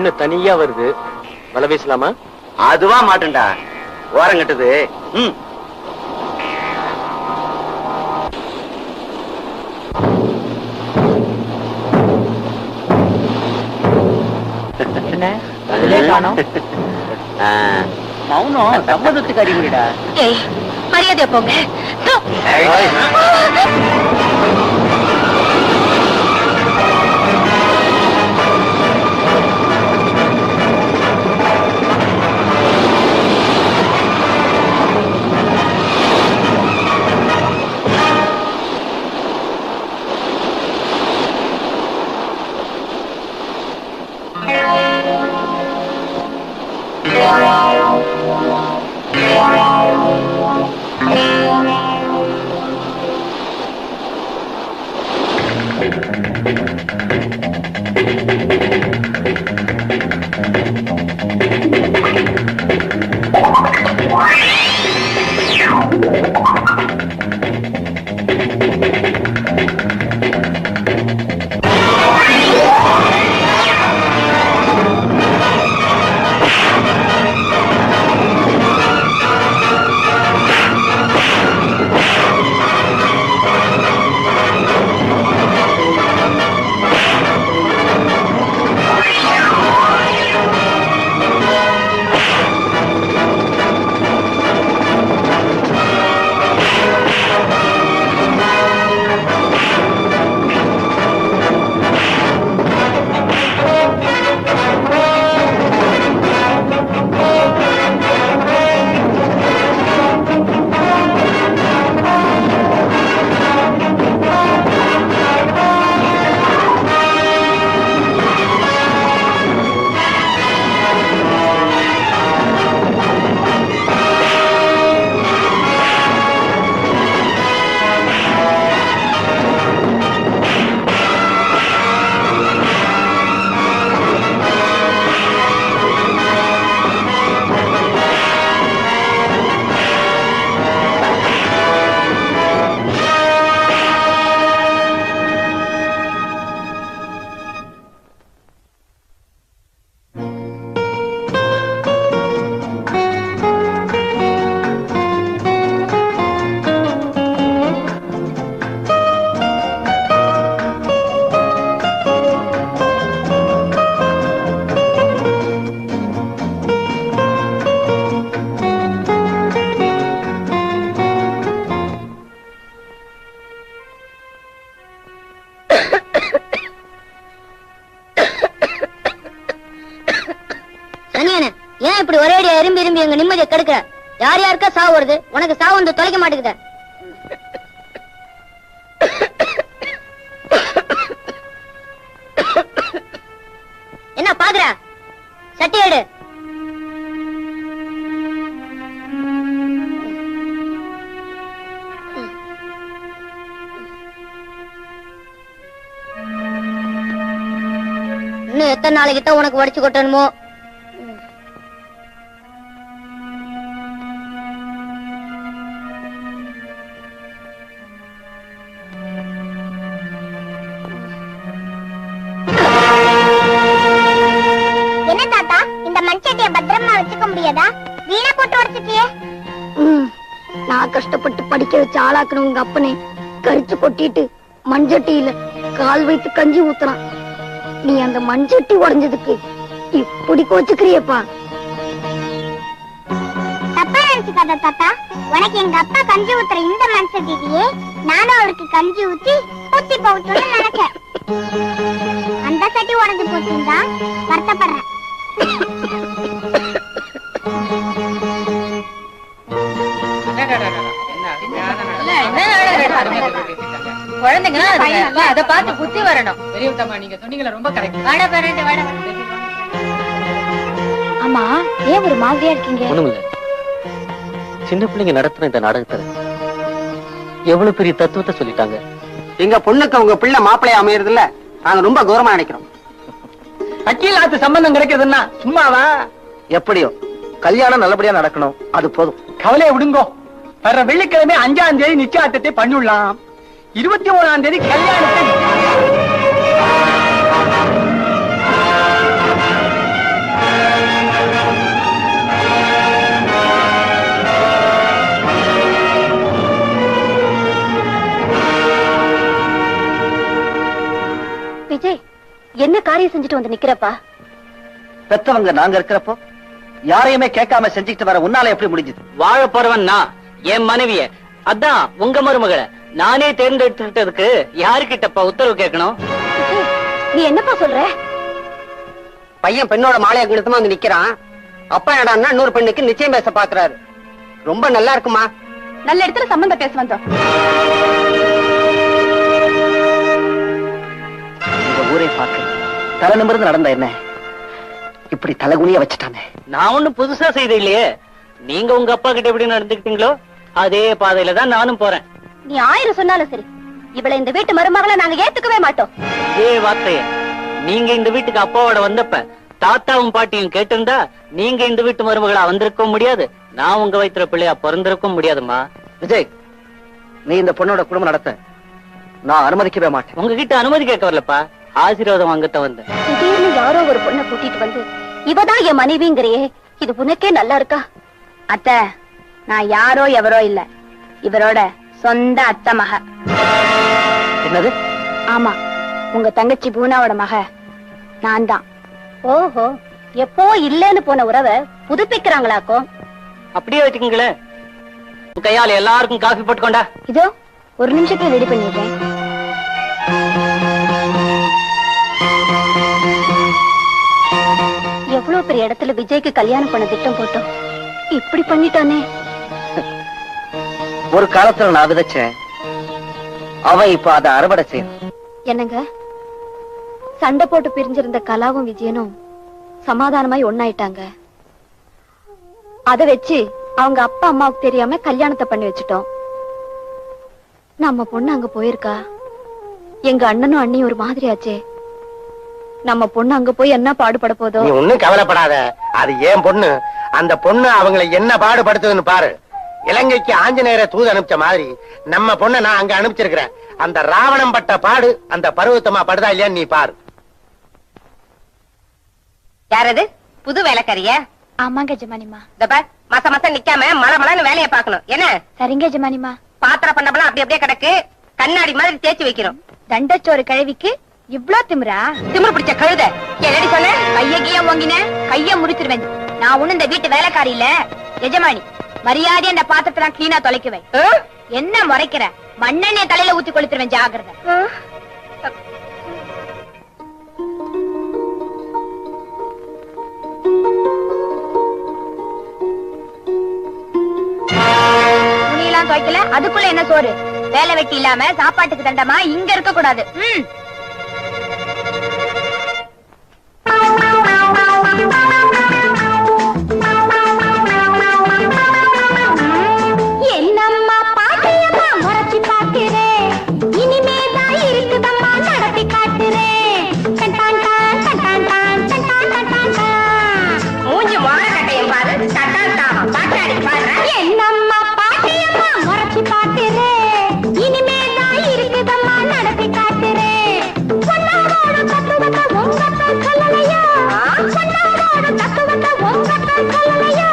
S7: பொண்ணு தனியா வருது, வலை வீசலாமா?
S1: அதுவா மாட்டேன்டா, ஓரம் கட்டுது.
S8: என்ன அதுலே காணோம்? மௌனம் சம்மதத்துக்கு அறிகுறிடா.
S5: ஏய், மரியாதையா போங்க.
S9: ஏன் இப்படி ஒரே அடியா இரும்பி எங்க நிம்மதியை கெடுக்கிற? யார் யாருக்கா சாவு வருது, உனக்கு சாவு வந்து தொலைக்க மாட்டேங்குத. என்ன பாக்குற? சட்டி எடு. இன்னும் எத்தனை நாளைக்கு தான் உனக்கு வடிச்சு கொட்டணுமோ? என்ன தாத்தா, இந்த மண்சட்டியை பத்திரமா வச்சுக்க முடியாதா? வீணா போட்டு உடைச்சிட்டியே. நான் கஷ்டப்பட்டு படிக்க வச்சு ஆளாக்கணும் உங்க அப்பனே கரிச்சு கொட்டிட்டு மண்சட்டியில கால் வைத்து கஞ்சி ஊத்துறான். நீ அந்த மண்சட்டி உடைஞ்சதுக்கு இப்படி கோச்சுக்கிறியப்பா. தப்பா நினைச்சுக்காத தாத்தா, உனக்கு எங்க அப்பா கஞ்சி ஊத்துற இந்த மண்சட்டியே நானும் அவருக்கு கஞ்சி ஊத்தி ஊத்தி போகட்டும்னு நினைச்சேன். அந்த சட்டி உடஞ்சு போச்சுன்னா வருத்தப்படுறேன்.
S5: குழந்தைங்க அதை பார்த்து புத்தி வரணும்.
S8: நீங்க சொன்னீங்களா, ரொம்ப கரெக்ட்.
S2: ஆமா, ஏன் ஒரு மாதிரியா இருக்கீங்க?
S7: ஒண்ணுமில்ல, சின்ன பிள்ளைங்க நடத்துற இந்த நாடகத்துல எவ்வளவு பெரிய தத்துவத்தை சொல்லிட்டாங்க.
S8: எங்க பொண்ணுக்கு உங்க பிள்ளை மாப்பிள்ளைய அமையறதுல நாங்க ரொம்ப கௌரவமா நினைக்கிறோம். அக்கீல் ஆத்து சம்பந்தம் கிடைக்கிறதுன்னா சும்மாவா?
S1: எப்படியோ கல்யாணம் நல்லபடியா நடக்கணும், அது போதும்.
S8: கவலையை விடுங்கோ. வர்ற வெள்ளிக்கிழமை 5ஆம் தேதி நிச்சயத்தை பண்ணிடலாம். 21ஆம் தேதி கல்யாணத்தை
S2: என்ன காரியம் செஞ்சுட்டு வந்து நிக்கிறப்பா?
S7: பெத்தவங்க நாங்க இருக்கிறப்போ யாரையுமே கேட்காம செஞ்சுட்டு வர உன்னால எப்படி முடிஞ்சது?
S3: வாழ போறவன் நான், என் மனைவிய, அதான் உங்க மருமகளை நானே தேர்ந்தெடுத்துட்டதுக்கு யாருக்கிட்டப்பா உத்தரவு கேட்கணும்?
S2: நீ என்னப்பா சொல்ற?
S8: பையன் பெண்ணோட மாலையை கிழத்தமா வந்து நிக்கிறான். அப்பா என்னடான்னா இன்னொரு பெண்ணுக்கு நிச்சயம் பேச பாக்குறாரு. ரொம்ப நல்லா இருக்குமா?
S2: நல்ல இடத்துல சம்பந்தம் பேச வந்தோம்.
S7: இந்த ஊரை பார்க்க தலை நிமிர்ந்து நடந்த என்ன இப்படி தலைகுனிய வச்சுட்டானே.
S3: நான் ஒண்ணும் புதுசா செய்த இல்லையே. நீங்க உங்க அப்பா கிட்ட எப்படி நடந்துக்கிட்டீங்களோ அதே பாதையில தான் நானும் போறேன்.
S2: நீ 1000 சொன்னாலும் சரி, இவளை இந்த வீட்டு மருமகளை நாங்க ஏத்துக்கவே மாட்டோம்.
S3: இதே வார்த்தைய நீங்க இந்த வீட்டுக்கு அப்பாவோட வந்தப்ப தாத்தாவும் பாட்டியும் கேட்டிருந்தா நீங்க இந்த வீட்டு மருமகளா வந்திருக்கவும் முடியாது, நான் உங்க வயிற்றுல பிள்ளையா பிறந்திருக்கவும் முடியாதுமா.
S7: விஜய், நீ இந்த பொண்ணோட குடும்பம் நடத்த நான் அனுமதிக்கவே மாட்டேன்.
S3: உங்ககிட்ட அனுமதி கேட்க வரலப்பா, ஆசீர்வாதம் வாங்கத்தான் வந்தேன்.
S2: திடீர்னு யாரோ ஒரு பொண்ணை கூட்டிட்டு வந்து இவதான் என் மனைவிங்கிறியே, இது உனக்கே நல்லா இருக்கா?
S5: அத்தை, நான் யாரோ எவரோ இல்ல, இவரோட சொந்த அத்தை மக.
S7: என்னது?
S5: ஆமா, உங்க தங்கச்சி பூனாவோட மக நான் தான்.
S2: ஓஹோ, எப்போ இல்லன்னு போன உறவை புதுப்பிக்கிறாங்களாக்கோ?
S3: அப்படியே வச்சுக்கீங்களேன். உன் கையால எல்லாருக்கும் காஃபி போட்டுக்கொண்டா.
S2: இதோ ஒரு நிமிஷத்துல ரெடி பண்ணிடுறேன். எவ்வளவு பெரிய இடத்துல விஜய்க்கு கல்யாணம் பண்ண திட்டம் போட்டோம், இப்படி பண்ணிட்டானே.
S7: ஒரு காலத்துல நான் விதைச்சேன், அவன் இப்ப அதை அறுவடை செய்யணும்.
S2: என்னங்க, சண்டை போட்டு பிரிஞ்சிருந்த கலாவும் விஜயனும் சமாதானமாய் ஒண்ணாயிட்டாங்க. அத வச்சு அவங்க அப்பா அம்மாவுக்கு தெரியாம கல்யாணத்தை பண்ணி வச்சுட்டோம். நம்ம பொண்ணு அங்க போயிருக்கா. எங்க அண்ணனும் அண்ணியும் ஒரு மாதிரி ஆச்சே. நம்ம பொண்ணு அங்க போய் என்ன பாடுபட போதோ?
S1: நீ ஒண்ணும் கவலைப்படாத, அது ஏன் பொண்ணு. அந்த பொண்ணு அவங்களை என்ன பாடுபடுத்துதுன்னு பாரு. இலங்கைக்கு ஆஞ்சநேயரை தூது அனுப்பிச்ச மாதிரி நம்ம பொண்ணை நான் அங்க அனுப்பிச்சிருக்கிறேன். அந்த ராவணம் பட்ட பாடு அந்த பருவத்தமா படுதா இல்லையான்னு நீ பாரு.
S5: யாரது? புது வேலைக்காரியா?
S2: ஆமாங்க ஜமானிமா.
S5: மாசம் மாசம் நிக்காம மழை வேலையை பாக்கணும். என்ன?
S2: சரிங்க ஜமானிமா.
S5: பாத்திர பண்ணப்பெல்லாம் அப்படி அப்படியே கிடக்கு, கண்ணாடி மாதிரி தேய்ச்சி வைக்கிறோம்.
S2: தண்டச்சோறு கழுவிக்கு இவ்ளோ திமிரா?
S5: திமிரு பிடிச்ச கழுத. என்னடி சொன்ன?
S2: கைய கீய வாங்கின கைய முறிச்சிருவேன். நான் ஒண்ணு இந்த வீட்டு வேலைக்காரி இல்ல, எஜமானி. மரியாதை அந்த பாத்திரத்தை கிளீனா தொலைக்குவேன். என்ன முறைக்கிற? மண்ணெண்ணெய் தலையில ஊத்தி கொளுத்துருவேன், ஜாகிரதை. துணியெல்லாம் துவைக்கல, அதுக்குள்ள என்ன சோறு? வேலை வெட்டி இல்லாம சாப்பாட்டுக்கு தண்டமா இங்க இருக்க கூடாது.
S9: என்னம்மா பாட்டியம்மா முறைச்சு பாக்குறேன், இனிமேதான் இருக்குதம்மா நடத்தி காட்டுறேன். Done done done done done done done done done done.
S5: மூஞ்சி மோர கட்டையும் பாரு, தட்டான் தாகம் பாட்டாடி பாரு.
S9: என்னம்மா பாட்டியம்மா முறைச்சு பாக்குறேன், இனிமேதான் இருக்குதம்மா நடத்தி காட்டுறேன். பொன்னாவோட தத்துவத்தை உங்கத்தான் சொல்லலையா? பொன்னாவோட தத்துவத்தை உங்கத்தான் சொல்லலையா?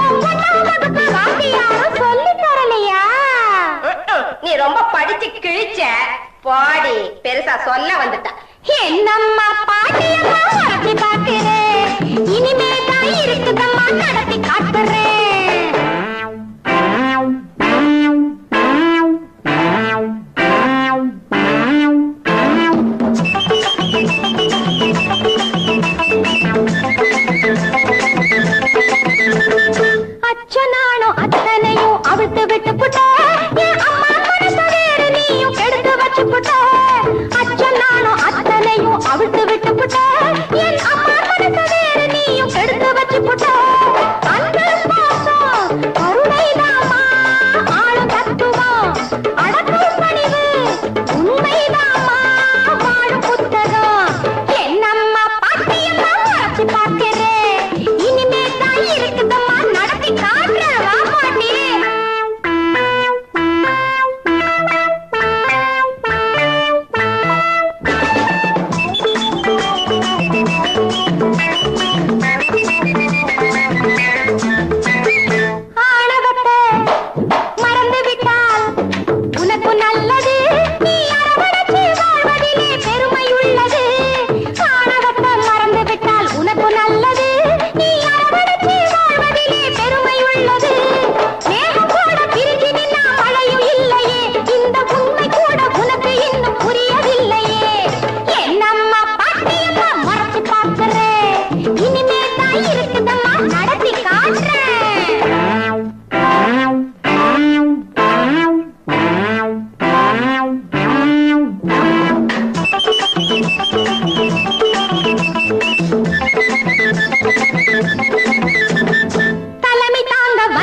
S9: உங்களாவதுக்கு வாத்தியாரும் சொல்லி தரலையா?
S5: நீ ரொம்ப படிச்சு கிழிச்ச பாடி பெருசா சொல்ல வந்துட்ட.
S9: என்னம்மா பாட்டியம்மா முறைச்சு பாக்குறேன், இனிமேதான் இருக்குதம்மா நடத்தி காட்டுறேன். அச்சனானும் அத்தனையும் அவிழ்த்து விட்டு புட்ட, என் அம்மா மனசு வேறு நீயும் கெடுத்து வச்சு புட்ட. அச்சனானும் அத்தனையும் அவிழ்த்து விட்டு புட்ட, என் அம்மா மனசு வேறு நீயும் கெடுத்து வச்சு புட்ட. அன்பு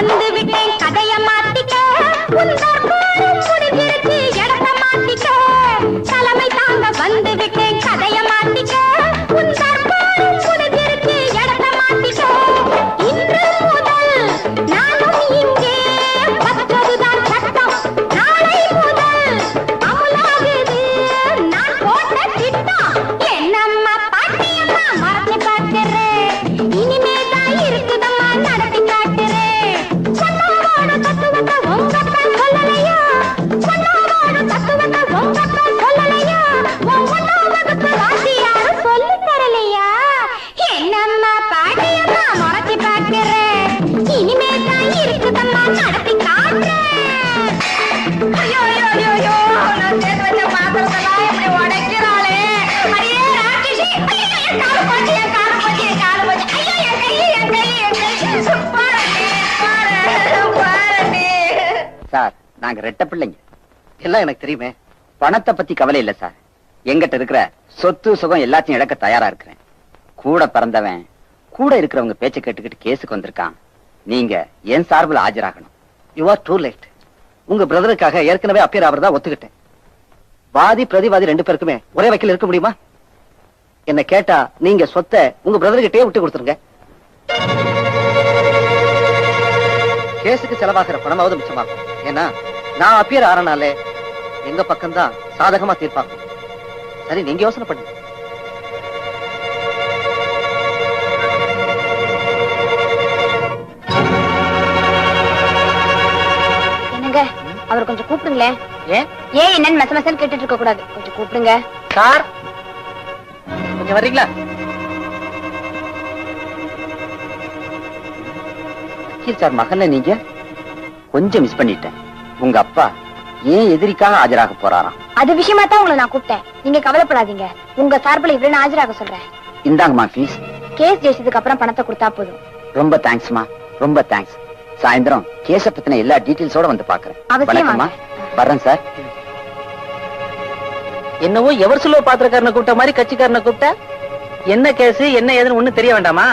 S9: வந்து விட்டேன் கதைய மாத்திக்க உந்தார் போரும் முடிஞ்சிருச்சு இடத்த மாத்திக்க தலைமை தாங்க வந்து விட்டேன் கதைய மாத்திக்க உந்தார் போரும் முடிஞ்சிருச்சு இடத்த மாத்திக்க இன்று முதல் நானும் இங்கே பற்றதுதான் சட்டம் நாளை முதல் அமுலாகுது நான் போட்ட திட்டம் என்னம்மா பாட்டியம்மா மறந்து பார்க்கிறேன் இனிமே தான் இருக்குதம்மா நடத்தி காட்டுறேன் சொன்னோட தத்துவத்தை உங்கப்பா சொல்லலையா சொன்னோட தத்துவத்தை உங்கப்பா சொல்லலையா ஒவ்வொன்றும் வகுப்பு வாசியாரும் சொல்லி தரலையா என்னம்மா பாட்டியம்மா மறந்து பார்க்கிறேன் இனிமே தான் இருக்குதம்மா நடத்தி காட்டுறேன் ஐயோ ஐயோ ஐயோ ஐயோ நான் சேர்த்து வச்ச பாத்திரத்தெல்லாம் இப்படி உடைக்கிறாளே அடியே ராட்சசி ஐயோ என் காலு போச்சு என் காலு போச்சு என் காலு போச்சு ஐயோ என் கை என் கை என் கை பாருடி
S3: சார் நாங்க ரெட்ட பிள்ளைங்க எல்லாம் எனக்கு தெரியுமே. பணத்தை பத்தி கவலை இல்ல சார். எங்கிட்ட இருக்கிற சொத்து சுகம் எல்லாத்தையும் இழக்க தயாரா இருக்கிறேன். கூட பிறந்தவன் கூட இருக்கிறவங்க பேச்ச கேட்டுக்கிட்டு கேஸுக்கு வந்திருக்கான். நீங்க என் சார்பில் ஆஜராகணும்.
S1: You are too late. உங்க பிரதருக்காக ஏற்கனவே அப்பியர் ஆவறதா ஒத்துக்கிட்டேன். வாதி பிரதிவாதி ரெண்டு பேருக்குமே ஒரே வக்கீல் இருக்க முடியுமா? என்ன கேட்டா நீங்க சொத்தை உங்க பிரதர்கிட்டே விட்டு கொடுத்துருங்க. கேஸுக்கு செலவாகிற பணமாவது மிச்சமாகும். ஏன்னா நான் அப்பியர் ஆறனாலே எங்க பக்கம்தான் சாதகமா தீர்ப்பாங்க. சரி, நீங்க யோசனை பண்ணுங்க.
S2: என்னங்க, அவர் கொஞ்சம் கூப்பிடுங்களேன்.
S8: ஏன்
S2: ஏன் என்னன்னு மெச மெசன்னு கேட்டுட்டு இருக்க கூடாது, கொஞ்சம் கூப்பிடுங்க.
S8: சார் கொஞ்சம் வர்றீங்களா?
S3: சார் மகன்ல நீங்க கொஞ்சம் மிஸ் பண்ணிட்டேன். உங்க அப்பா ஏன் எதிரிக்காக ஆஜராக போறாராம்?
S2: அது விஷயமா தான் உங்களை நான் கூப்பிட்டேன். நீங்க கவலைப்படாதீங்க, உங்க சார்பில் இவரை நான் ஆஜராக சொல்றேன்.
S3: இந்தாங்கம்மா ஃபீஸ்.
S2: கேஸ் ஜெயிச்சதுக்கு அப்புறம் பணத்தை கொடுத்தா போதும்.
S3: ரொம்ப தேங்க்ஸ்மா, ரொம்ப தேங்க்ஸ். சாயந்தரம் கேஸ பத்தின எல்லா டீடைல்ஸோட வந்து பாக்குறேன்.
S2: அவசியமா.
S3: வணக்கம்மா, வர்றேன் சார்.
S8: என்னவோ எவர் சொல்லுவ பாத்திரக்காரனை கூப்பிட்ட மாதிரி கட்சிக்காரனை கூப்பிட்ட. என்ன கேஸ் என்ன ஏதுன்னு ஒண்ணு தெரிய வேண்டாமா?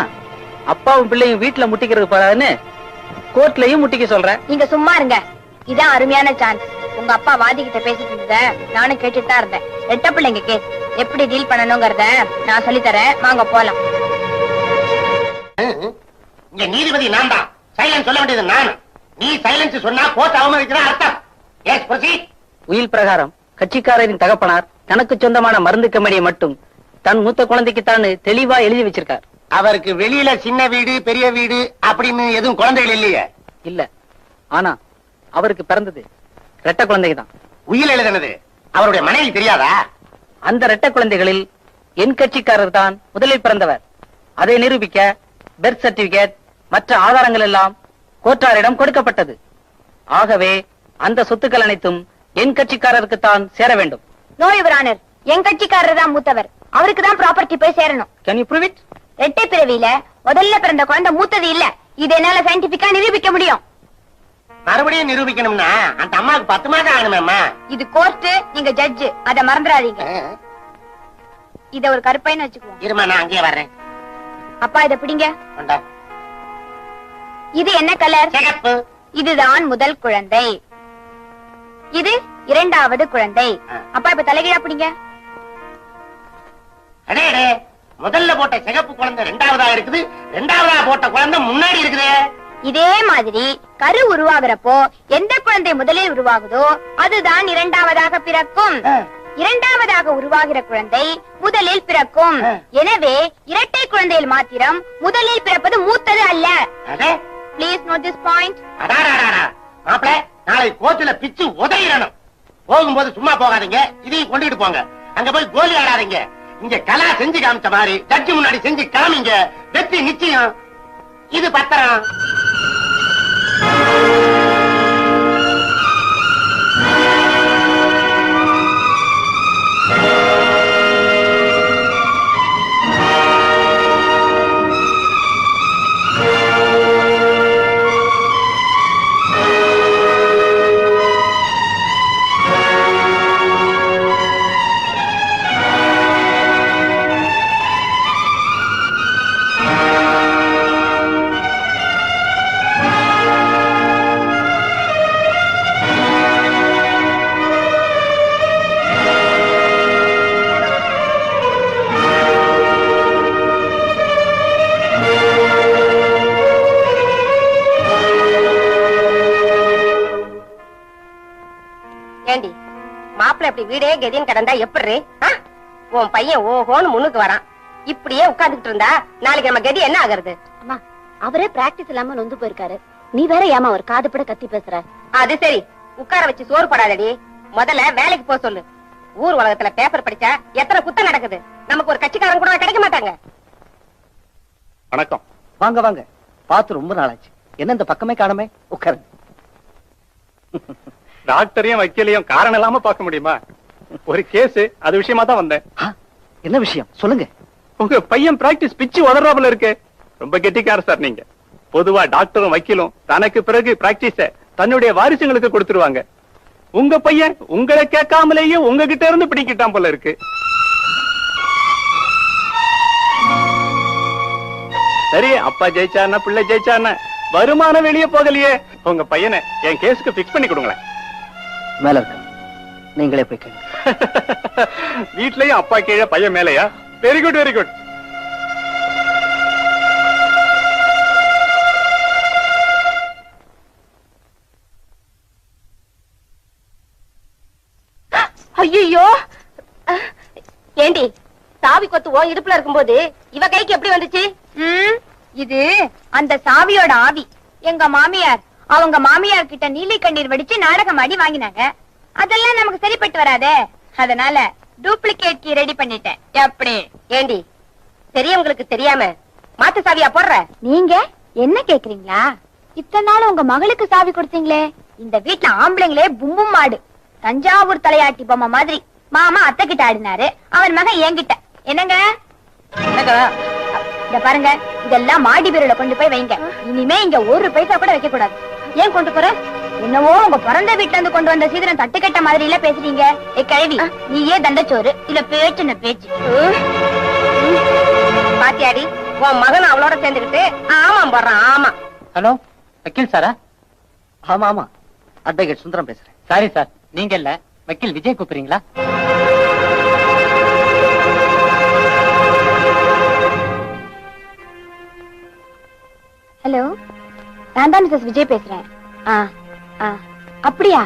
S8: அப்பாவும் பிள்ளையும் வீட்டுல முட்டிக்கிறது போறாதுன்னு கோர்ட்லயும் முட்டிக்க சொல்றேன்.
S2: நீங்க சும்மா இருங்க, இதான் அருமையான சான்ஸ். உங்க அப்பா வாதிக்கிட்ட பேசிட்டு இருந்தத நானும் கேட்டுட்டு தான் இருந்தேன். ரெட்ட பிள்ளைங்க கேஸ் எப்படி டீல் பண்ணணுங்கிறத நான் சொல்லி தரேன், வாங்க போலாம்.
S1: இங்க நீதிபதி நான் தான். சைலன்ஸ் சொல்ல வேண்டியது நான். நீ சைலன்ஸ் சொன்னா கோர்ட் அவமதிக்கிற அர்த்தம். Yes proceed.
S8: உயில் பிரகாரம் கட்சிக்காரரின் தகப்பனார் தனக்கு சொந்தமான மருந்து கம்பெனியை மட்டும் தன் மூத்த குழந்தைக்கு தான் தெளிவா எழுதி வச்சிருக்கார்.
S1: அவருக்கு வெளியில சின்ன வீடு பெரிய வீடு அப்படின்னு எதுவும் குழந்தைகள் இல்லையே?
S8: இல்ல, ஆனா அவருக்கு பிறந்தது ரெட்ட குழந்தைங்க தான்.
S1: உயில் எழுதினது அவருடைய மனைவி தெரியாதா?
S8: அந்த ரெட்ட குழந்தைகளில் என் கட்சிக்காரர் தான் முதலில் பிறந்தவர். அதை நிரூபிக்க பெர்த் சர்டிபிகேட் மற்ற ஆதாரங்கள் எல்லாம் கோர்ட்டாரிடம் கொடுக்கப்பட்டது. ஆகவே அந்த சொத்துக்கள் அனைத்தும் என் கட்சிக்காரருக்கு தான் சேர வேண்டும்.
S2: நோ யுவர் ஆனர், என் கட்சிக்காரர் தான் மூத்தவர், அவருக்கு தான் ப்ராப்பர்ட்டி போய் சேரணும்.
S8: Can you prove it?
S2: ரெட்டை பிறவியில முதல்ல பிறந்த குழந்தை மூத்தது இல்ல, இது என்னால சயின்டிபிக்கா நிரூபிக்க முடியும்.
S1: மறுபடியும் நிரூபிக்கணும்னா அந்த அம்மாவுக்கு 10 மாதம் ஆகணுமேம்மா.
S2: இது கோர்ட், நீங்க ஜட்ஜ், அத மறந்துடாதீங்க. இத ஒரு கருப்பைன்னு வச்சுக்குவோம்.
S1: இருமா, நான் அங்கேயே வர்றேன்.
S2: அப்பா இத பிடிங்க.
S1: கொண்டா.
S2: இது என்ன கலர்?
S1: சிகப்பு.
S2: இதுதான் முதல் குழந்தை, இது இரண்டாவது குழந்தை. அப்பா இப்ப தலைகீழா பிடிங்க.
S1: அடே அடே, முதல்ல போட்ட சிகப்பு குழந்தை ரெண்டாவதா இருக்குது, ரெண்டாவதா போட்ட குழந்தை முன்னாடி இருக்குது.
S2: இதே மாதிரி கரு உருவாகிறப்போ எந்த குழந்தை முதலில் உருவாகுதோ அதுதான் இரண்டாவதாக பிறக்கும். இரண்டாவதாக உருவாகிற குழந்தை முதலில் பிறக்கும். எனவே இரட்டை குழந்தையில் மாத்திரம் முதலில் பிறப்பது மூத்தது அல்ல. Please note this point.
S1: மாப்பிள, நாளை கோச்சுல பிச்சு உதயிடணும். போகும்போது சும்மா போகாதீங்க, இதையும் கொண்டுட்டு போங்க. அங்க போய் கோலி ஆடாதீங்க. இங்க கலா செஞ்சு காமிச்ச மாதிரி ஜட்ஜி முன்னாடி செஞ்சு காமிங்க. வெற்றி நிச்சயம். இது பத்திரம்.
S5: மாப்பிள்ளை இப்படி வீடே கதின்னு கிடந்தா எப்படி? உன் பையன் ஓஹோன்னு முன்னுக்கு வரான். இப்படியே உட்கார்ந்துட்டு இருந்தா நாளைக்கு நம்ம கதி என்ன ஆகுறது?
S2: அம்மா, அவரே பிராக்டிஸ் இல்லாம நொந்து போயிருக்காரு. நீ வேற ஏமா ஒரு காது பட கத்தி பேசுற?
S5: அது சரி, உட்கார வச்சு சோறு போடாதடி. முதல்ல வேலைக்கு போக சொல்லு. ஊர் உலகத்துல பேப்பர் படிச்சா எத்தனை குத்தம் நடக்குது. நமக்கு ஒரு கட்சிக்காரன் கூட கிடைக்க மாட்டாங்க.
S6: வணக்கம்.
S8: வாங்க வாங்க, பார்த்து ரொம்ப நாளாச்சு. என்ன இந்த பக்கமே காணமே? உட்காருங்க.
S6: டாக்டரையும் வக்கீலையும் காரணம் இல்லாம பார்க்க முடியுமா? ஒரு கேஸ், அது விஷயமா தான் வந்தேன்.
S8: என்ன விஷயம் சொல்லுங்க.
S6: உங்க பையன் பிராக்டிஸ் பிச்சு உதறாப்புல இருக்கு. ரொம்ப கெட்டிக்கார சார் நீங்க. பொதுவா டாக்டரும் வக்கீலும் தனக்கு பிறகு பிராக்டிஸ தன்னுடைய வாரிசுங்களுக்கு கொடுத்துருவாங்க. உங்க பையன் உங்களை கேட்காமலேயே உங்ககிட்ட இருந்து பிடிக்கிட்டான் போல இருக்கு. சரி, அப்பா ஜெயிச்சாருன்னா பிள்ளை ஜெயிச்சாருன்னா வருமானம் வெளியே போகலையே. உங்க பையனை என் கேஸுக்கு பிக்ஸ் பண்ணி கொடுங்களேன்.
S8: மேல இருக்க நீங்களே போய் கேளுங்க.
S6: வீட்லயும் அப்பா கீழே பையன் மேலையா? Very good very good.
S5: ஐயோ, ஏண்டி சாவி கொத்து ஓ இடுப்புல இருக்கும்போது இவ கைக்கு எப்படி வந்துச்சு?
S2: இது அந்த சாவியோட ஆவி. எங்க மாமியார் அவங்க மாமியார் கிட்ட நீலி கண்ணீர் வடிச்சு நாடகம் ஆடி வாங்கினாங்க. அதெல்லாம் நமக்கு சரிப்பட்டு வராதே. அதனால டூப்ளிகேட் கீ ரெடி பண்ணிட்டேன். எப்படி?
S5: ஏண்டி பெரியவங்களுக்கு தெரியாம மாத்து சாவியா போடுற?
S2: நீங்க என்ன கேக்குறீங்களா? இத்தனை நாள் உங்க மகளுக்கு சாவி கொடுத்தீங்களே. இந்த வீட்டுல ஆம்பளைங்களே பும்பும் மாடு. தஞ்சாவூர் தலையாட்டி பொம்மை மாதிரி மாமா அத்தை கிட்ட ஆடினாரு, அவன் மகன் என்கிட்ட. என்னங்க இத பாருங்க, இதெல்லாம் மாடி பீரோல கொண்டு போய் வைங்க. இனிமே இங்க ஒரு பைசா கூட வைக்க கூடாது. ஏன் கொண்டு போற? என்னவோ உங்க பிறந்த வீட்டுல இருந்து கொண்டு வந்த சீதனம் தட்டுக்கட்ட மாதிரி இல்ல பேசுறீங்க. ஏ கழுவி, நீயே தண்டச்சோறு இல்ல பேச்சு பேச்சு.
S5: பாத்தியாடி, உன் மகன் அவளோட சேர்ந்துக்கிட்டு ஆமாம் போடுறான். ஆமா.
S8: ஹலோ, வக்கீல் சாரா? ஆமா ஆமா, அட்வொகேட் சுந்தரம் பேசுறேன். சாரி சார், நீங்க இல்ல, வக்கீல் விஜய் கூப்பிடுறீங்களா?
S2: ஹலோ, நான் தான் மிஸ்ஸஸ் விஜய் பேசுறேன். அப்படியா?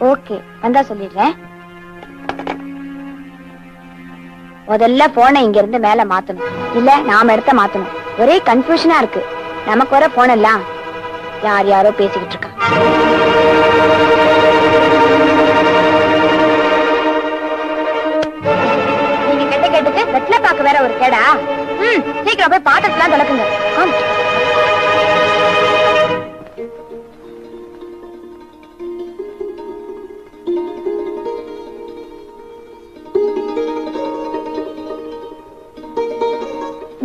S2: ஓகே, வந்தா சொல்லிடுறேன். முதல்ல போனை இங்க இருந்து மேல மாத்தணும், இல்ல நாம இடத்த மாத்தணும். ஒரே கன்ஃபியூஷனா இருக்கு. நமக்கு வர போனெல்லாம் யார் யாரோ பேசிக்கிட்டு இருக்கா. நீங்க கெட்ட கேட்டுட்டு வெட்ல பாக்க வேற ஒரு கேடா. சீக்கிரம் போய் பாத்திரத்தெல்லாம் கலக்குங்க.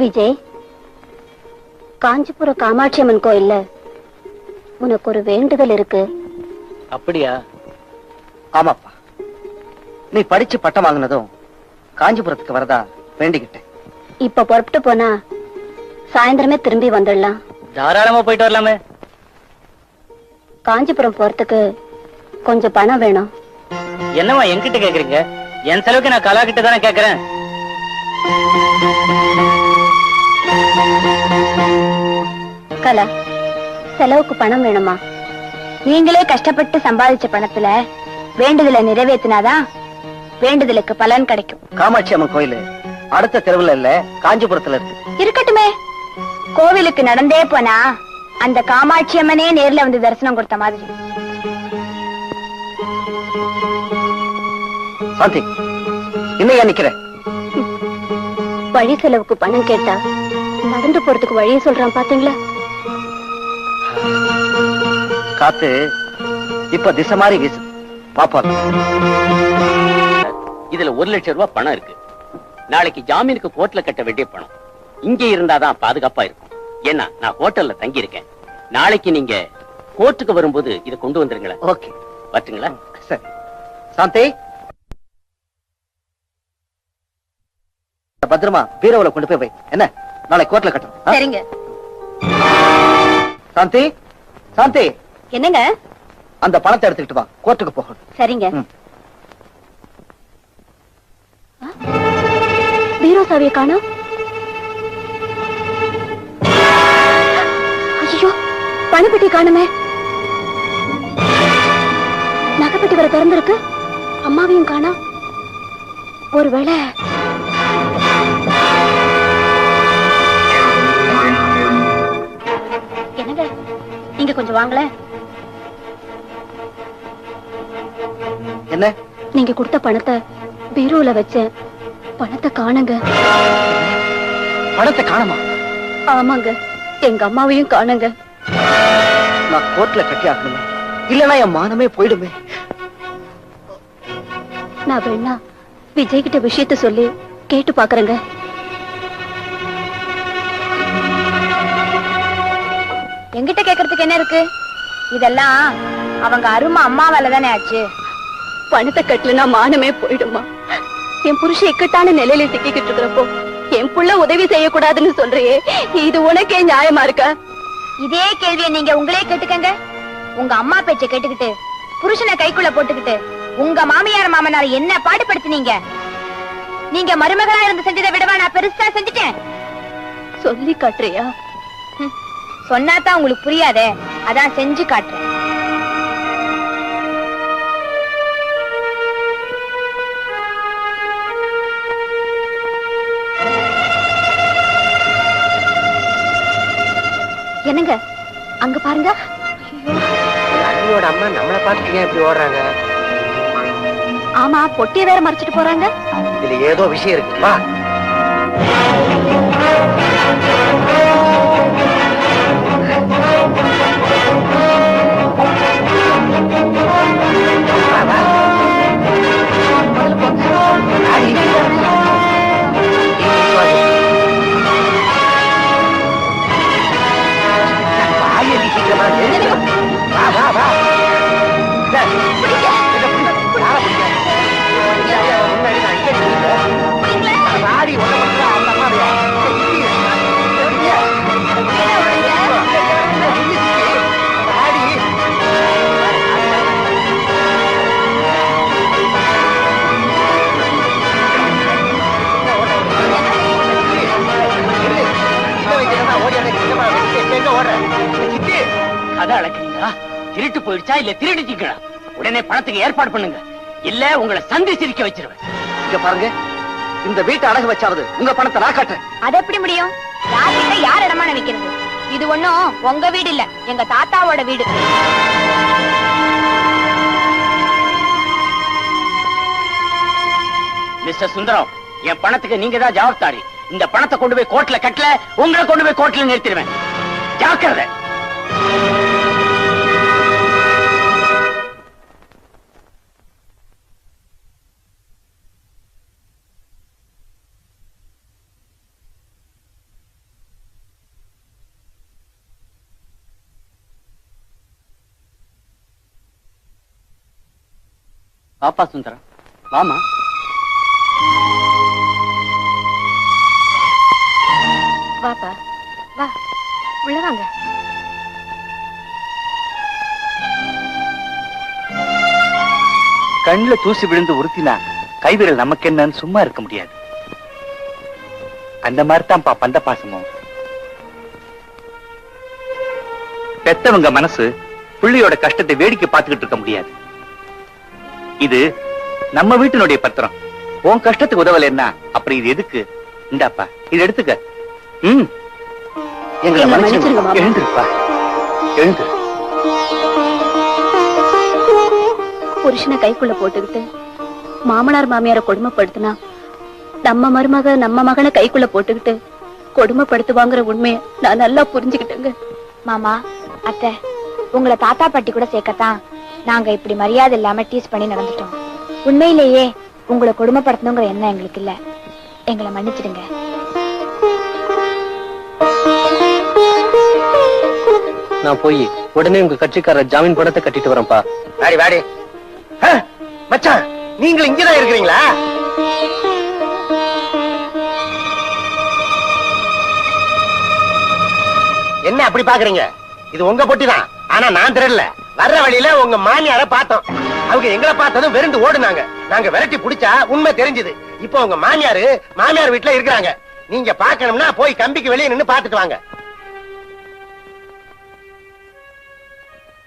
S2: விஜய், காஞ்சிபுரம் காமாட்சி அம்மன் கோயில்ல உனக்கு ஒரு வேண்டுதல் இருக்கு.
S8: அப்படியா? ஆமாப்பா, நீ படிச்சு பட்டம் வாங்கினதும் காஞ்சிபுரத்துக்கு வரதா வேண்டிக்கிட்டேன்.
S2: இப்ப புறப்பட்டு போனா சாயந்தரமே திரும்பி வந்துடலாம்.
S8: தாராளமா போயிட்டு வரலாமே.
S2: காஞ்சிபுரம் போறதுக்கு கொஞ்சம் பணம் வேணும்.
S8: என்னவா என்கிட்ட கேக்குறீங்க? என் செலவுக்கு நான் கலா கிட்ட தானே கேக்குறேன்.
S2: கலா, செலவுக்கு பணம் வேணுமா? நீங்களே கஷ்டப்பட்டு சம்பாதிச்ச பணத்துல வேண்டுதலை நிறைவேற்றினாதான் வேண்டுதலுக்கு பலன் கிடைக்கும்.
S8: காமாட்சி அம்மன் கோயில் அடுத்த தெருவுல இல்ல, காஞ்சிபுரத்துல இருக்கு.
S2: இருக்கட்டுமே, கோவிலுக்கு நடந்தே போனா அந்த காமாட்சி அம்மனே நேர்ல வந்து தரிசனம் கொடுத்த மாதிரி.
S8: சாந்தி, இன்னையா நிக்கிற?
S2: வழி செலவுக்கு பணம் கேட்டா நடந்து போறதுக்கு வழியை சொல்றான் பாத்தீங்களா?
S8: காத்து இப்ப திசை மாதிரி வீசு. பாப்பா,
S3: இதுல 1 லட்சம் ரூபாய் பணம் இருக்கு. நாளைக்கு ஜாமீனுக்கு கோர்ட்ல கட்ட வேண்டிய பணம். இங்கே இருந்தாதான் பாதுகாப்பா இருக்கும். ஏன்னா நான் ஹோட்டல்ல தங்கி இருக்கேன். நாளைக்கு நீங்க கோர்ட்டுக்கு வரும்போது இதை கொண்டு வந்துருங்களேன்.
S8: ஓகே,
S3: வரட்டுங்களா?
S8: சரி. சாந்தி, பத்திரமா பீரோவுல கொண்டு போய் வை. என்ன, நாளை கோர்ட்ல கட்டணும்.
S2: சரிங்க.
S8: சாந்தி, சாந்தி,
S2: என்னங்க?
S8: அந்த பணத்தை எடுத்துக்கிட்டு வா, கோர்ட்டுக்கு போகணும்.
S2: சரிங்க. பீரோ சாவியை காணோம். ஐயோ, பணப்பெட்டி காணுமே. நகைப்பெட்டி வர திறந்திருக்கு. அம்மாவையும் காணோம். ஒருவேளை என்னங்க, நீங்க கொஞ்சம் வாங்களேன்.
S7: என்ன?
S2: நீங்க கொடுத்த பணத்தை பீரோல வச்சேன். பணத்தை காணுங்க.
S7: பணத்தை காணுமா?
S2: ஆமாங்க, எங்க அம்மாவையும் காணுங்க.
S7: நான் கோர்ட்ல கட்டி ஆக்கணுமே, இல்லனா என் மானமே போயிடுமே.
S2: நான் வேணா விஜய் கிட்ட விஷயத்த சொல்லி கேட்டு பாக்குறேங்க.
S5: எங்கிட்ட கேக்குறதுக்கு என்ன இருக்கு? இதெல்லாம் அவங்க அருமை அம்மா வேலை தானே ஆச்சு.
S2: பணத்தை கட்டலனா மானமே போயிடுமா? என் புருஷன் இக்கட்டான நிலையில சிக்கிக்கிட்டு இருக்கிறப்போ என் புள்ள உதவி செய்யக்கூடாதுன்னு சொல்றியே, இது உனக்கே நியாயமா இருக்கா?
S5: இதே கேள்வியை நீங்க உங்களே கேட்டுக்கங்க. உங்க அம்மா பேச்சை கேட்டுக்கிட்டு புருஷனை கைக்குள்ள போட்டுக்கிட்டு உங்க மாமியார் மாமனார் என்ன பாடுபடுத்தினீங்க? நீங்க மருமகளா இருந்து செஞ்சதை விடவா நான் பெருசா செஞ்சுட்டேன்?
S2: சொல்லி காட்டுறியா?
S5: சொன்னாதான் உங்களுக்கு புரியாதே, அதான் செஞ்சு காட்டுறேன்.
S2: என்னங்க அங்க பாருங்க.
S1: அண்ணியோட அம்மா நம்மளை பார்த்துட்டு ஏன் இப்படி ஓடுறாங்க?
S2: ஆமா, பொட்டியை வேற மறைச்சிட்டு போறாங்க.
S1: இதுல ஏதோ விஷயம் இருக்கு. வா.
S3: கதை அழக்கிறீங்களா? திருட்டு போயிடுச்சா இல்ல திருடிட்டீங்களா? உடனே பணத்துக்கு ஏற்பாடு பண்ணுங்க, இல்ல உங்களை சந்தி சிரிக்க வச்சிருவேன்.
S7: இங்க பாருங்க, இந்த வீட்டை அடகு வச்சாவது உங்க பணத்தை நான் காட்டுறேன்.
S5: அது எப்படி முடியும்? யார்கிட்ட யார் இடமான வைக்கிறது? இது ஒண்ணும் உங்க வீடு இல்ல, எங்க தாத்தாவோட வீடு.
S3: மிஸ்டர் சுந்தரம், என் பணத்துக்கு நீங்க தான் ஜவாப்தாரி. இந்த பணத்தை கொண்டு போய் கோர்ட்ல கட்டல, உங்களை கொண்டு போய் கோர்ட்ல நிறுத்திடுவேன். ஜாக்கிரதை.
S7: பாப்பா சுந்தரம், வாமா.
S2: வாப்பா, வா, உள்ள வாங்க.
S4: கண்ணுல தூசி விழுந்து உறுத்தினா கைவிரல் நமக்கு என்னன்னு சும்மா இருக்க முடியாது. அந்த மாதிரி தான் பந்த பாசமும். பெத்தவங்க மனசு பிள்ளையோட கஷ்டத்தை வேடிக்கை பார்த்துக்கிட்டு இருக்க முடியாது. இது நம்ம வீட்டினுடைய பத்திரம். உன் கஷ்டத்துக்கு உதவலைன்னா அப்புறம் இது எதுக்கு? இந்தாப்பா, இது எடுத்துக்க.
S7: எங்களை மன்னிச்சிருங்க மாமா.
S4: எழுந்திருப்பா, எழுந்திரு.
S2: புருஷனை கைக்குள்ள போட்டுக்கிட்டு மாமனார் மாமியார கொடுமைப்படுத்தினா நம்ம மருமக நம்ம மகனை கைக்குள்ள போட்டுக்கிட்டு கொடுமைப்படுத்துவாங்கிற உண்மையை நான் நல்லா புரிஞ்சுக்கிட்டேங்க.
S5: மாமா, அத்தை, உங்களை தாத்தா பாட்டி கூட சேர்க்கத்தான் நாங்க இப்படி மரியாதை இல்லாம டீஸ் பண்ணி நடந்துட்டோம். உண்மையிலேயே உங்களை கொடுமைப்படுத்தணுங்கிற எண்ணம் எங்களுக்கு இல்ல. எங்களை மன்னிச்சிடுங்க.
S7: நான் போய் உடனே உங்க கட்சிக்காரர் ஜாமீன் பணத்தை கட்டிட்டு வரேன்ப்பா.
S1: வாடி வாடி. மச்சான், நீங்களும் இங்கதான் இருக்கிறீங்களா? என்ன அப்படி பாக்குறீங்க? இது உங்க பொட்டிதான். ஆனா நான் திருடல. வர்ற வழியில உங்க மாமியார பார்த்தோம். அவங்க எங்களை பார்த்ததும் வெறுண்டு ஓடுனாங்க. நாங்க விரட்டி புடிச்சா உண்மை தெரிஞ்சது. இப்போ உங்க மாமியார் வீட்டுல இருக்கிறாங்க. நீங்க பாக்கணும்னா போய் கம்பிக்கு வெளியே நின்னு பாத்துட்டு வாங்க.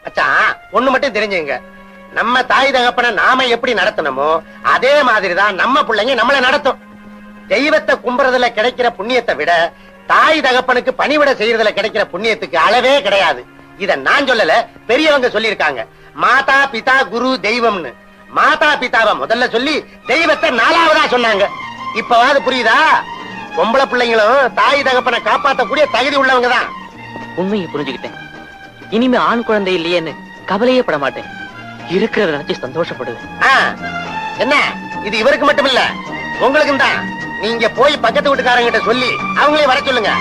S1: மச்சான், ஒண்ணு மட்டும் தெரிஞ்சுங்க, நம்ம தாய் தகப்பனை நாம எப்படி நடத்தணுமோ அதே மாதிரிதான் நம்ம பிள்ளைங்க நம்மள நடத்தும். தெய்வத்தை கும்புறதுல கிடைக்கிற புண்ணியத்தை விட தாய் தகப்பனுக்கு பணிவிட செய்யறதுல கிடைக்கிற புண்ணியத்துக்கு அளவே கிடையாது. இத நான் சொல்லல, பெரியவங்க சொல்லியிருக்காங்க. மாதா பிதா குரு தெய்வம்னு. மாதா பிதாவை முதல்ல சொல்லி தெய்வத்தை 4வதா சொன்னாங்க. இப்பவாது புரியுதா? பொம்பளை பிள்ளைங்களும் தாய் தகப்பனை காப்பாற்றக்கூடிய தகுதி உள்ளவங்க தான்.
S7: உண்மையை புரிஞ்சுக்கிட்டேன். இனிமே ஆண் குழந்தை இல்லையேன்னு கவலையே பட மாட்டேன். இருக்கிறத நினைச்சு சந்தோஷப்படுவேன்.
S1: என்ன இது இவருக்கு மட்டும் இல்ல, உங்களுக்கும் தான். நீங்க போய் பக்கத்து வீட்டுக்காரங்கிட்ட சொல்லி அவங்களே வர சொல்லுங்க.